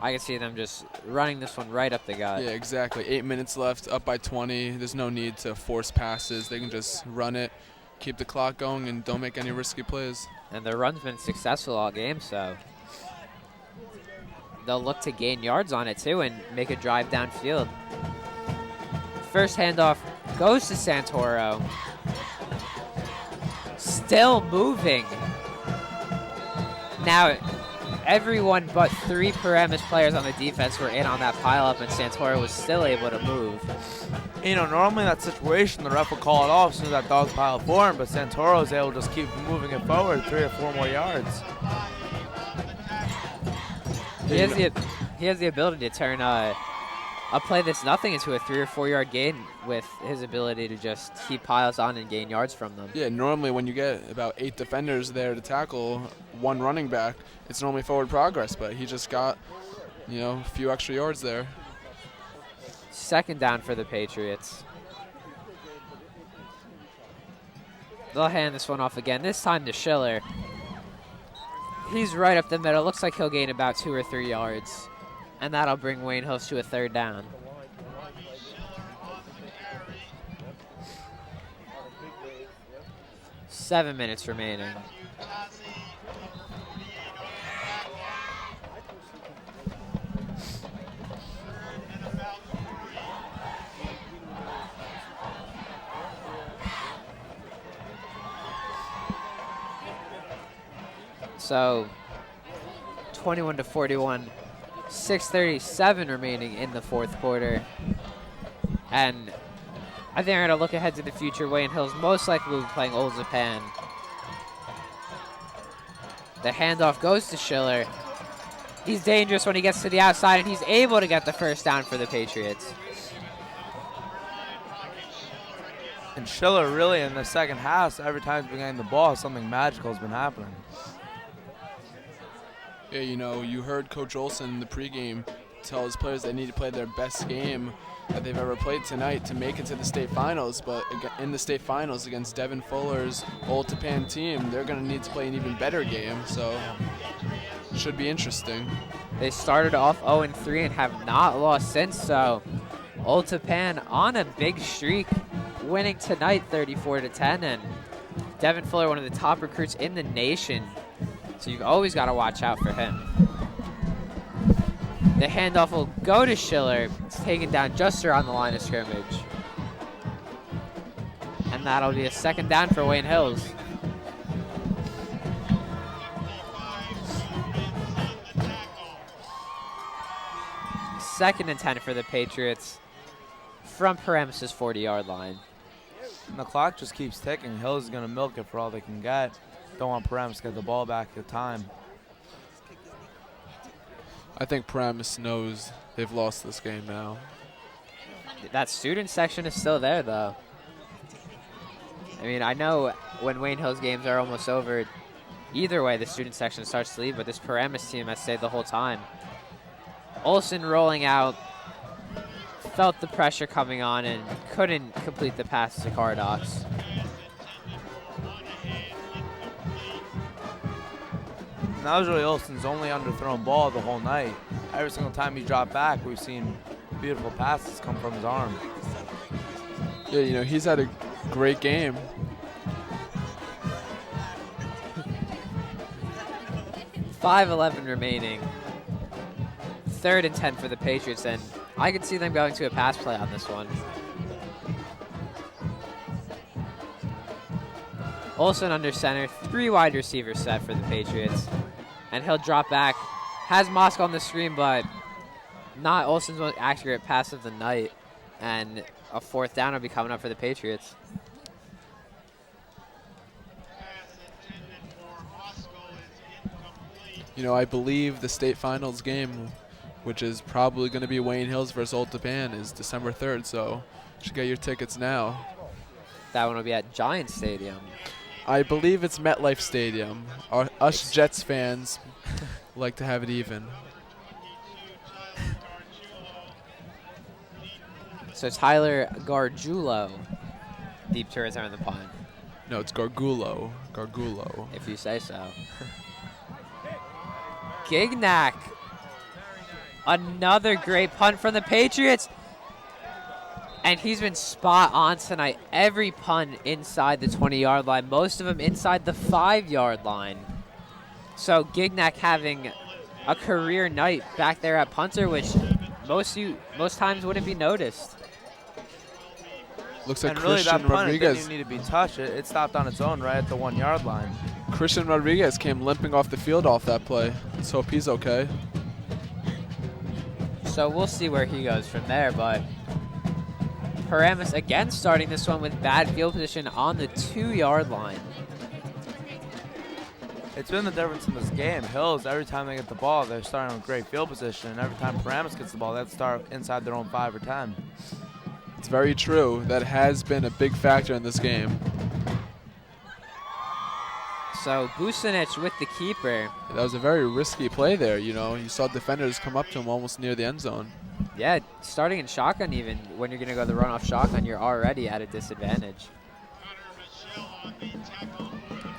I can see them just running this one right up the gut. Yeah, exactly. 8 minutes left, up by 20. There's no need to force passes. They can just run it, keep the clock going, and don't make any risky plays. And their run's been successful all game, so they'll look to gain yards on it too and make a drive downfield. First handoff goes to Santoro. Still moving. Now, everyone but 3 Paramus players on the defense were in on that pileup, and Santoro was still able to move. You know, normally in that situation, the ref will call it off as soon as that dog pile formed, but Santoro is able to just keep moving it forward 3 or 4 more yards. He has the ability to turn a play that's nothing into a 3 or 4 yard gain with his ability to just keep piles on and gain yards from them. Yeah, normally when you get about 8 defenders there to tackle 1 running back, it's normally forward progress, but he just got, you know, a few extra yards there. Second down for the Patriots. They'll hand this one off again, this time to Schiller. He's right up the middle. Looks like he'll gain about 2 or 3 yards. And that'll bring Wayne Hills to a 3rd down. Seven minutes remaining. So 21-41, 6:37 remaining in the 4th quarter. And I think we're going to look ahead to the future. Wayne Hills most likely will be playing Olsen. The handoff goes to Schiller. He's dangerous when he gets to the outside, and he's able to get the first down for the Patriots. And Schiller really in the second half, every time he's been getting the ball, something magical has been happening. Yeah, you know, you heard Coach Olsen in the pregame tell his players they need to play their best game that they've ever played tonight to make it to the state finals. But in the state finals against Devin Fuller's Old Tapan team, they're going to need to play an even better game. So it should be interesting. They started off 0-3 and have not lost since. So Old Tapan on a big streak, winning tonight 34-10. And Devin Fuller, one of the top recruits in the nation. So you've always got to watch out for him. The handoff will go to Schiller. It's taken down just around the line of scrimmage. And that'll be a 2nd down for Wayne Hills. Second and 10 for the Patriots from Paramus' 40-yard line. And the clock just keeps ticking. Hills is going to milk it for all they can get. Don't want Paramus to get the ball back at time. I think Paramus knows they've lost this game now. That student section is still there, though. I mean, I know when Wayne Hills games are almost over, either way the student section starts to leave, but this Paramus team has stayed the whole time. Olsen rolling out, felt the pressure coming on and couldn't complete the pass to Caradox. And that was really Olsen's only underthrown ball the whole night. Every single time he dropped back, we've seen beautiful passes come from his arm. Yeah, you know, he's had a great game. .5:11 remaining. 3rd and 10 for the Patriots, and I could see them going to a pass play on this one. Olsen under center, 3 wide receivers set for the Patriots. And he'll drop back. Has Mosk on the screen, but not Olsen's most accurate pass of the night. And a 4th down will be coming up for the Patriots. You know, I believe the state finals game, which is probably going to be Wayne Hills versus Old Japan, is December 3rd, so you should get your tickets now. That one will be at Giants Stadium. I believe it's MetLife Stadium. Us Jets fans like to have it even. So Tyler Gargiulo, deep to return the punt. No, it's Gargulo. If you say so. Gignac. Another great punt from the Patriots. And he's been spot on tonight. Every punt inside the 20-yard line. Most of them inside the 5-yard line. So Gignac having a career night back there at punter, which most times wouldn't be noticed. Looks like And really, Christian that punt, it Rodriguez. didn't even need to be touched. It stopped on its own right at the 1-yard line. Christian Rodriguez came limping off the field off that play. Let's hope he's okay. So we'll see where he goes from there, but Paramus again starting this one with bad field position on the 2-yard line. It's been the difference in this game. Hills, every time they get the ball, they're starting with great field position. And every time Paramus gets the ball, they start inside their own 5 or 10. It's very true. That has been a big factor in this game. So Bucinich with the keeper. That was a very risky play there. You know, you saw defenders come up to him almost near the end zone. Yeah, starting in shotgun even, when you're going to go the runoff shotgun, you're already at a disadvantage.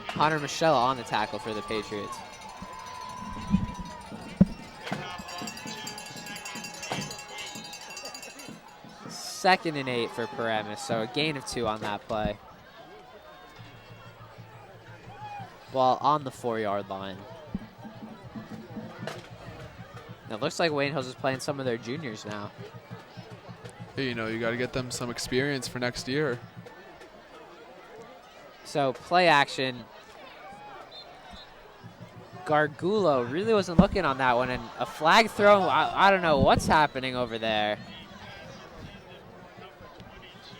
Hunter Michelle on the tackle for the Patriots. Second and 8 for Paramus, so a gain of 2 on that play. Ball on the 4-yard line. Now, it looks like Wayne Hills is playing some of their juniors now. Hey, you know, you got to get them some experience for next year. So play action. Gargulo really wasn't looking on that one, and a flag throw. I don't know what's happening over there.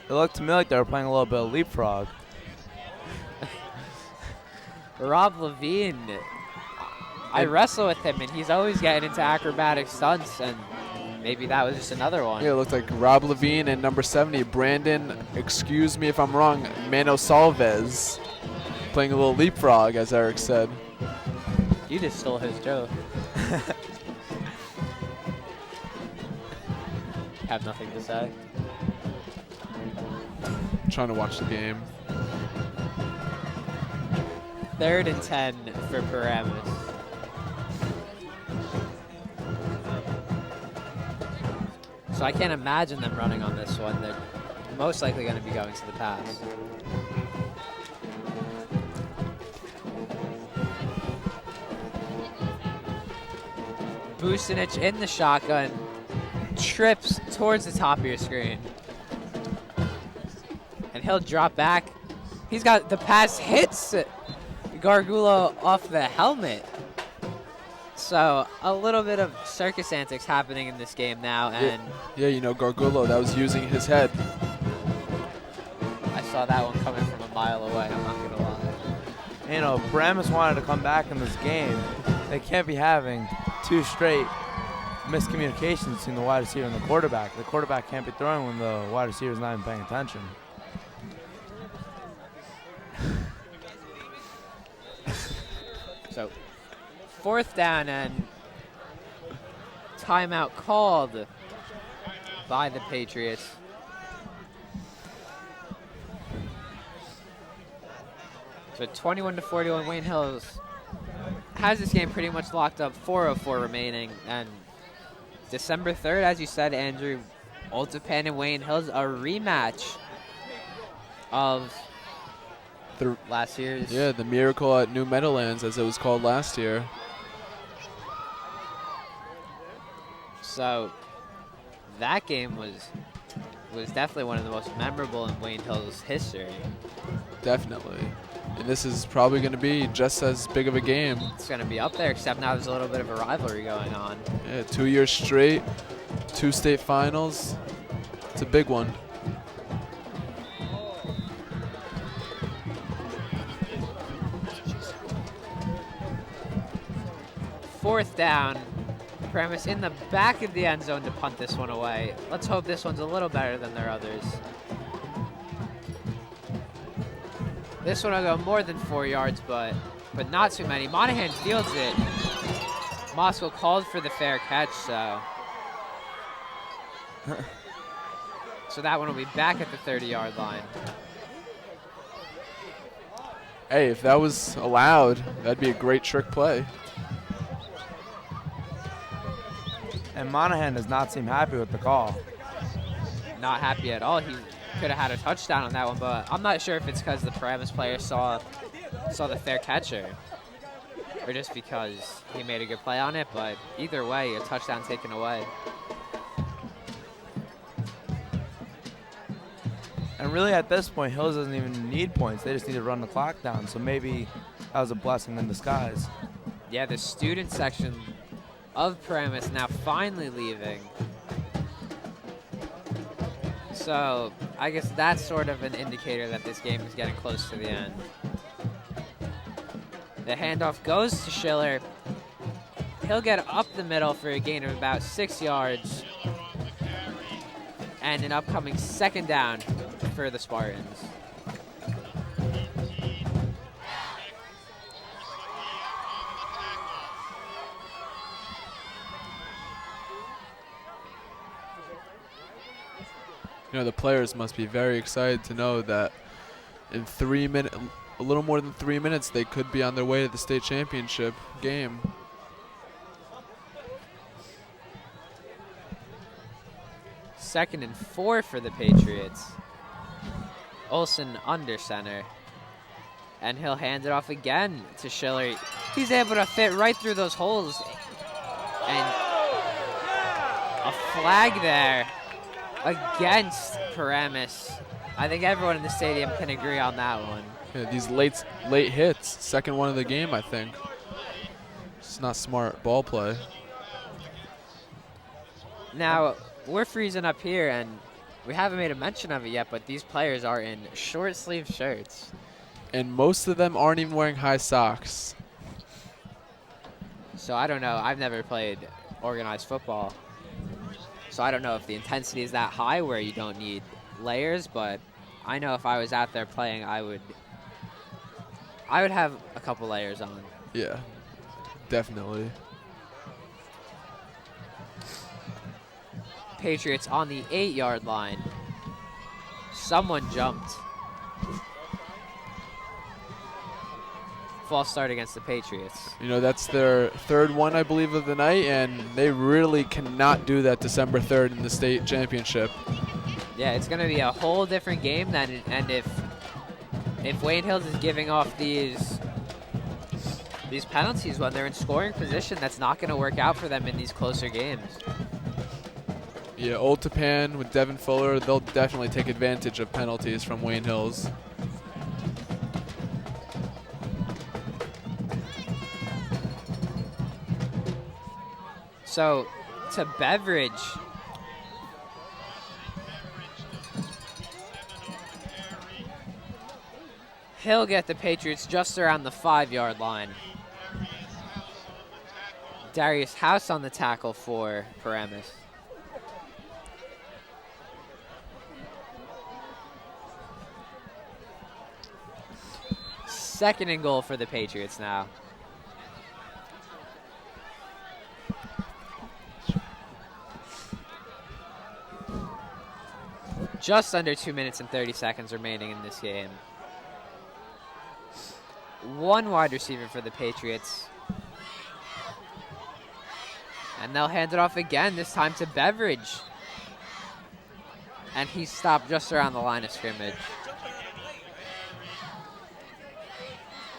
It looked to me like they were playing a little bit of leapfrog. Rob Levine, I wrestle with him, and he's always getting into acrobatic stunts, and maybe that was just another one. Yeah, it looked like Rob Levine and number 70, Brandon, excuse me if I'm wrong, Mano Salvez, playing a little leapfrog, as Eric said. You just stole his joke. Have nothing to say. I'm trying to watch the game. 3rd and 10 for Paramus. So I can't imagine them running on this one. They're most likely going to be going to the pass. Bucinich in the shotgun, trips towards the top of your screen. And he'll drop back. He's got the pass hits Gargulo off the helmet. So a little bit of circus antics happening in this game now, and yeah, you know, Gargulo, that was using his head. I saw that one coming from a mile away, I'm not gonna lie. You know, Paramus wanted to come back in this game. They can't be having 2 straight miscommunications between the wide receiver and the quarterback. The quarterback can't be throwing when the wide receiver is not even paying attention. So 4th down and timeout called by the Patriots. So 21-41 Wayne Hills has this game pretty much locked up. 4:04 remaining, and December 3rd, as you said, Andrew, Olsen and Wayne Hills, a rematch of last year's. Yeah, the Miracle at New Meadowlands, as it was called last year. So that game was definitely one of the most memorable in Wayne Hills history. Definitely. And this is probably going to be just as big of a game. It's going to be up there, except now there's a little bit of a rivalry going on. Yeah, 2 years straight, 2 state finals. It's a big one. Fourth down. Paramus in the back of the end zone to punt this one away. Let's hope this one's a little better than their others. This one will go more than 4 yards, but not too many. Monahan fields it. Moscow called for the fair catch, so that one will be back at the 30-yard line. Hey, if that was allowed, that'd be a great trick play. And Monahan does not seem happy with the call. Not happy at all. He could have had a touchdown on that one, but I'm not sure if it's because the Paramus player saw the fair catcher or just because he made a good play on it, but either way, a touchdown taken away. And really at this point, Hills doesn't even need points. They just need to run the clock down. So maybe that was a blessing in disguise. Yeah, the student section of Paramus now finally leaving. So I guess that's sort of an indicator that this game is getting close to the end. The handoff goes to Schiller. He'll get up the middle for a gain of about 6 yards. And an upcoming second down for the Spartans. You know, the players must be very excited to know that in 3 minutes, a little more than 3 minutes, they could be on their way to the state championship game. Second and 4 for the Patriots. Olsen under center. And he'll hand it off again to Schiller. He's able to fit right through those holes. And a flag there against Paramus. I think everyone in the stadium can agree on that one. Yeah, these late hits, second one of the game, I think. It's not smart ball play. Now, we're freezing up here, and we haven't made a mention of it yet, but these players are in short-sleeve shirts. And most of them aren't even wearing high socks. So I don't know. I've never played organized football. So I don't know if the intensity is that high where you don't need layers, but I know if I was out there playing, I would have a couple layers on. Yeah, definitely. Patriots on the 8-yard line. Someone jumped. False start against the Patriots. You know, that's their third one, I believe, of the night, and they really cannot do that December 3rd in the state championship. Yeah, it's going to be a whole different game then, and if Wayne Hills is giving off these penalties when they're in scoring position, that's not going to work out for them in these closer games. Yeah, Old Tapan with Devin Fuller, they'll definitely take advantage of penalties from Wayne Hills. So, to Beveridge. He'll get the Patriots just around the 5-yard line. Darius House on the tackle for Paramus. Second and goal for the Patriots now. Just under 2 minutes and 30 seconds remaining in this game. One wide receiver for the Patriots. And they'll hand it off again, this time to Beveridge. And he's stopped just around the line of scrimmage.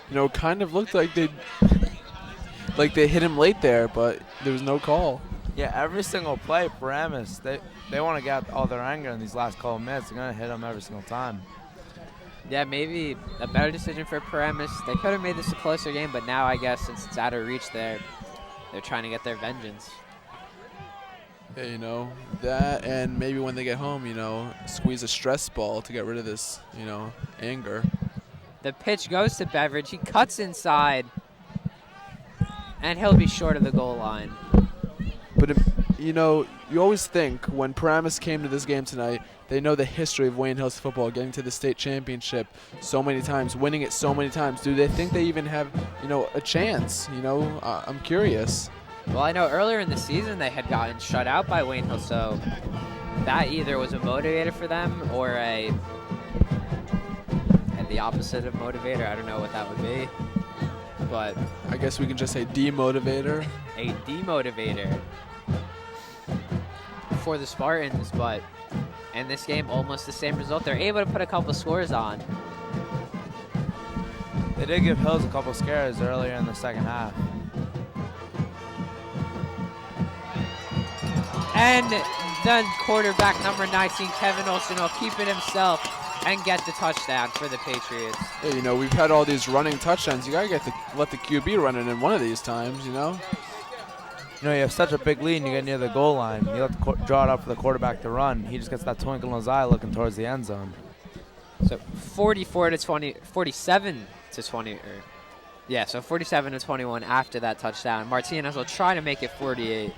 You know, it kind of looked like they hit him late there, but there was no call. Yeah, every single play, Paramus, they want to get all their anger in these last couple minutes. They're going to hit him every single time. Yeah, maybe a better decision for Paramus. They could have made this a closer game, but now I guess since it's out of reach they're trying to get their vengeance. Yeah, you know, that, and maybe when they get home, you know, squeeze a stress ball to get rid of this, you know, anger. The pitch goes to Beveridge. He cuts inside, and he'll be short of the goal line. But, you know, you always think when Paramus came to this game tonight, they know the history of Wayne Hills football, getting to the state championship so many times, winning it so many times. Do they think they even have, you know, a chance? You know, I'm curious. Well, I know earlier in the season they had gotten shut out by Wayne Hills, so that either was a motivator for them or the opposite of motivator. I don't know what that would be, but I guess we can just say demotivator. A demotivator for the Spartans, but in this game, almost the same result. They're able to put a couple scores on. They did give Hills a couple scares earlier in the second half. And the quarterback, number 19, Kevin Olsen, will keep it himself and get the touchdown for the Patriots. Yeah, you know, we've had all these running touchdowns. You gotta let the QB run it in one of these times, you know. You know, you have such a big lead and you get near the goal line. You let the draw it up for the quarterback to run. He just gets that twinkle in his eye looking towards the end zone. So 47 to 20. So 47 to 21 after that touchdown. Martinez will try to make it 48.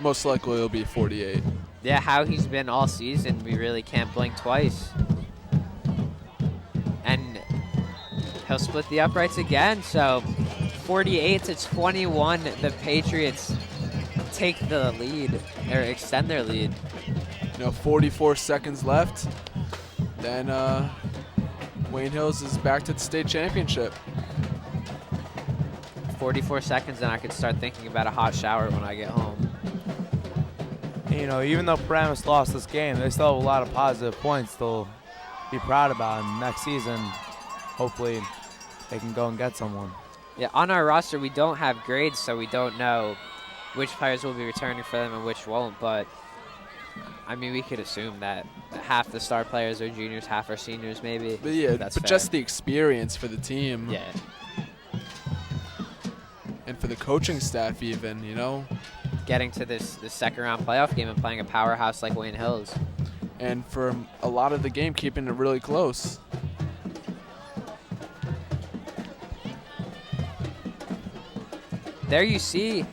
Most likely it'll be 48. Yeah, how he's been all season, we really can't blink twice. And he'll split the uprights again, so 48 to 21, the Patriots take the lead, or extend their lead. You know, 44 seconds left. Then Wayne Hills is back to the state championship. 44 seconds and I could start thinking about a hot shower when I get home. You know, even though Paramus lost this game, they still have a lot of positive points to be proud about. And next season, hopefully, they can go and get someone. Yeah, on our roster, we don't have grades, so we don't know which players will be returning for them and which won't. But, I mean, we could assume that half the star players are juniors, half are seniors, maybe. But yeah, that's but fair. just the experience for the team. Yeah. And for the coaching staff even, you know. Getting to this second round playoff game and playing a powerhouse like Wayne Hills. And for a lot of the game, keeping it really close. There you see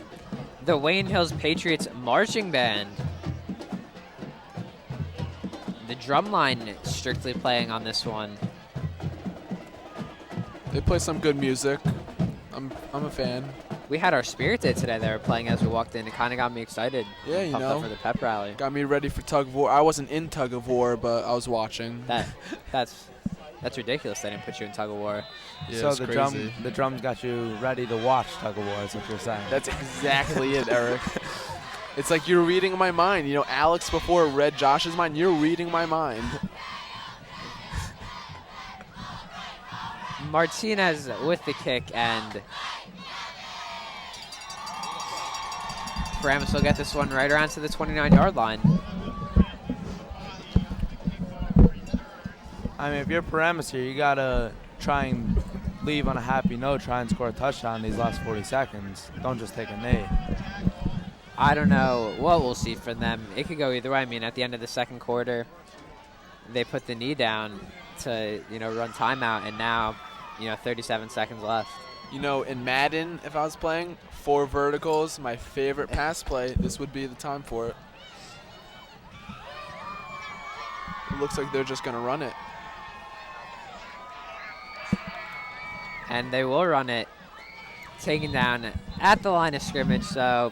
the Wayne Hills Patriots marching band. The drum line strictly playing on this one. They play some good music. I'm a fan. We had our Spirit Day today. They were playing as we walked in. It kind of got me excited. Yeah, you Pumped know. up for the pep rally. Got me ready for tug of war. I wasn't in tug of war, but I was watching. That's ridiculous. They didn't put you in tug of war. Yeah, so it's the crazy. drums got you ready to watch tug of war. Is what you're saying. That's exactly it, Eric. It's like you're reading my mind. You know, Alex before read Josh's mind. You're reading my mind. Martinez with the kick, and Paramus will get this one right around to the 29-yard line. I mean, if you're Paramus here, you gotta try and leave on a happy note. Try and score a touchdown in these last 40 seconds. Don't just take a knee. I don't know what we'll see from them. It could go either way. I mean, at the end of the second quarter, they put the knee down to, run timeout, and now, 37 seconds left. You know, in Madden, if I was playing 4 verticals, my favorite pass play, this would be the time for it. It looks like they're just going to run it. And they will run it, taken down at the line of scrimmage. So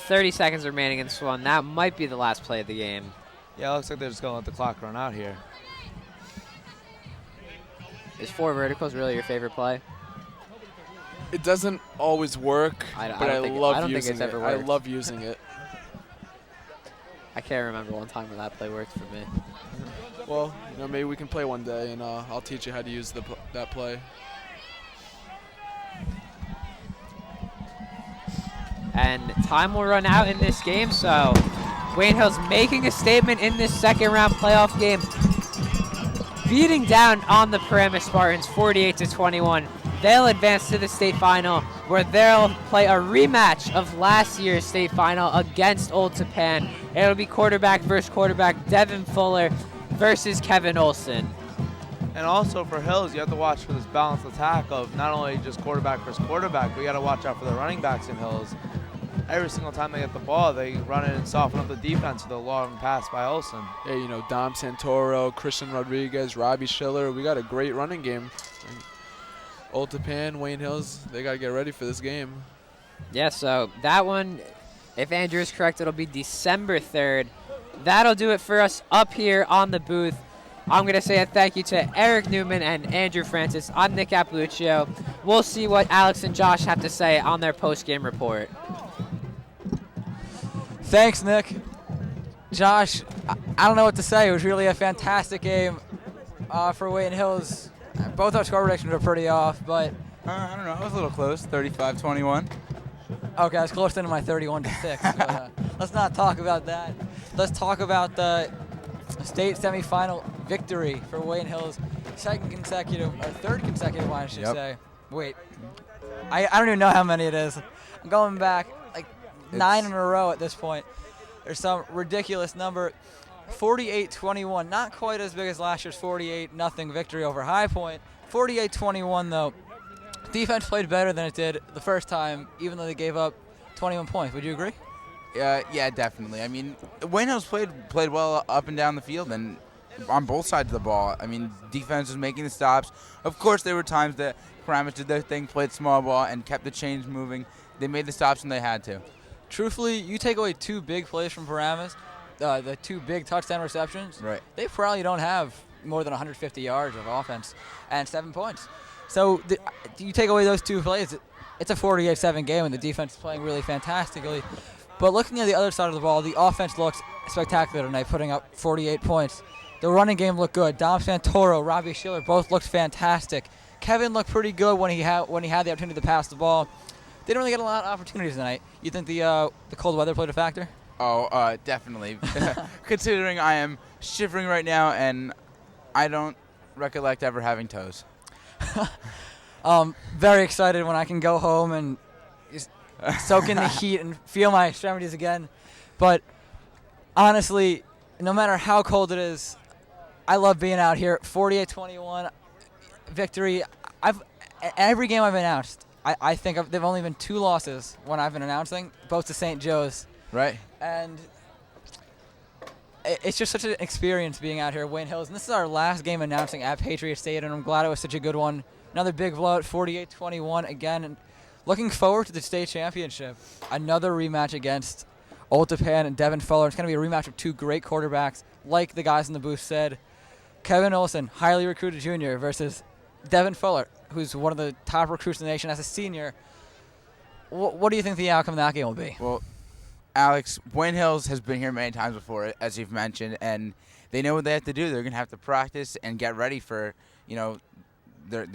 30 seconds remaining in this one. That might be the last play of the game. Yeah, it looks like they're just going to let the clock run out here. Is 4 verticals really your favorite play? It doesn't always work, but I love don't think using it's ever it. I worked. love using it. I can't remember one time where that play worked for me. Well, maybe we can play one day, and I'll teach you how to use that play. And time will run out in this game, so Wayne Hill's making a statement in this second round playoff game, beating down on the Paramus Spartans 48-21. They'll advance to the state final, where they'll play a rematch of last year's state final against Old Japan. It'll be quarterback versus quarterback, Devin Fuller versus Kevin Olsen. And also for Hills, you have to watch for this balanced attack of not only just quarterback versus quarterback, but you got to watch out for the running backs in Hills. Every single time they get the ball, they run in and soften up the defense with a long pass by Olsen. Yeah, Dom Santoro, Christian Rodriguez, Robbie Schiller. We got a great running game. Old Japan, Wayne Hills, they got to get ready for this game. Yeah, so that one, if Andrew is correct, it'll be December 3rd. That'll do it for us up here on the booth. I'm going to say a thank you to Eric Newman and Andrew Francis. I'm Nick Appaluccio. We'll see what Alex and Josh have to say on their post-game report. Thanks, Nick. Josh, I don't know what to say. It was really a fantastic game for Wayne Hills. Both our score predictions were pretty off, but I don't know. I was a little close, 35-21. okay, I was closer to my 31-6. But, let's not talk about that. Let's talk about the state semifinal victory for Wayne Hills. Third consecutive one, I should say. Wait, I don't even know how many it is. I'm going back like 9 in a row at this point. There's some ridiculous number. 48-21, not quite as big as last year's 48-0 victory over High Point. 48-21 though. Defense played better than it did the first time, even though they gave up 21 points. Would you agree? Yeah, definitely. I mean, Wayne Hills played well up and down the field and on both sides of the ball. I mean, defense was making the stops. Of course, there were times that Paramus did their thing, played small ball, and kept the chains moving. They made the stops when they had to. Truthfully, you take away 2 big plays from Paramus, the 2 big touchdown receptions, right? They probably don't have more than 150 yards of offense and 7 points. So you take away those 2 plays, it's a 48-7 game, and the defense is playing really fantastically. But looking at the other side of the ball, the offense looks spectacular tonight, putting up 48 points. The running game looked good. Dom Santoro, Robbie Schiller both looked fantastic. Kevin looked pretty good when he had the opportunity to pass the ball. They didn't really get a lot of opportunities tonight. You think the cold weather played a factor? Oh, definitely. Considering I am shivering right now and I don't recollect ever having toes. Very excited when I can go home and just soak in the heat and feel my extremities again. But honestly, no matter how cold it is, I love being out here. 48-21 victory. Every game I've announced, I think they've only been 2 losses when I've been announcing, both to St. Joe's. Right. And it's just such an experience being out here at Wayne Hills. And this is our last game announcing at Patriot State, and I'm glad it was such a good one. Another big blowout, 48-21 again. And looking forward to the state championship. Another rematch against Old Japan and Devin Fuller. It's going to be a rematch of 2 great quarterbacks, like the guys in the booth said. Kevin Olsen, highly recruited junior, versus Devin Fuller, who's one of the top recruits in the nation as a senior. What do you think the outcome of that game will be? Well, Alex, Wayne Hills has been here many times before, as you've mentioned, and they know what they have to do. They're going to have to practice and get ready for, their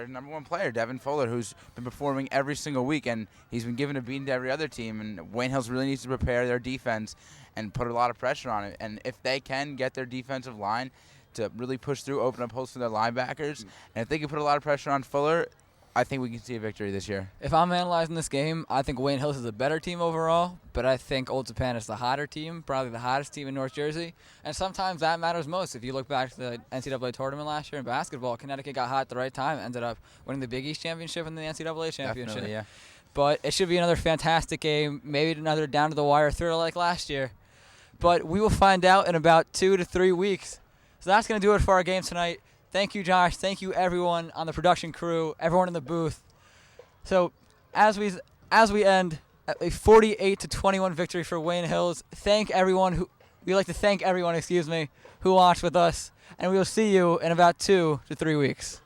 number one player, Devin Fuller, who's been performing every single week, and he's been given a beating to every other team. And Wayne Hills really needs to prepare their defense and put a lot of pressure on it. And if they can get their defensive line to really push through, open up holes for their linebackers, and if they can put a lot of pressure on Fuller, I think we can see a victory this year. If I'm analyzing this game, I think Wayne Hills is a better team overall, but I think Old Japan is the hotter team, probably the hottest team in North Jersey. And sometimes that matters most. If you look back to the NCAA tournament last year in basketball, Connecticut got hot at the right time, ended up winning the Big East championship and the NCAA championship. Definitely, yeah. But it should be another fantastic game, maybe another down-to-the-wire thriller like last year. But we will find out in about 2 to 3 weeks. So that's going to do it for our game tonight. Thank you, Josh. Thank you, everyone on the production crew, everyone in the booth. So as we end a 48-21 victory for Wayne Hills, we'd like to thank everyone, who watched with us, and we will see you in about 2 to 3 weeks.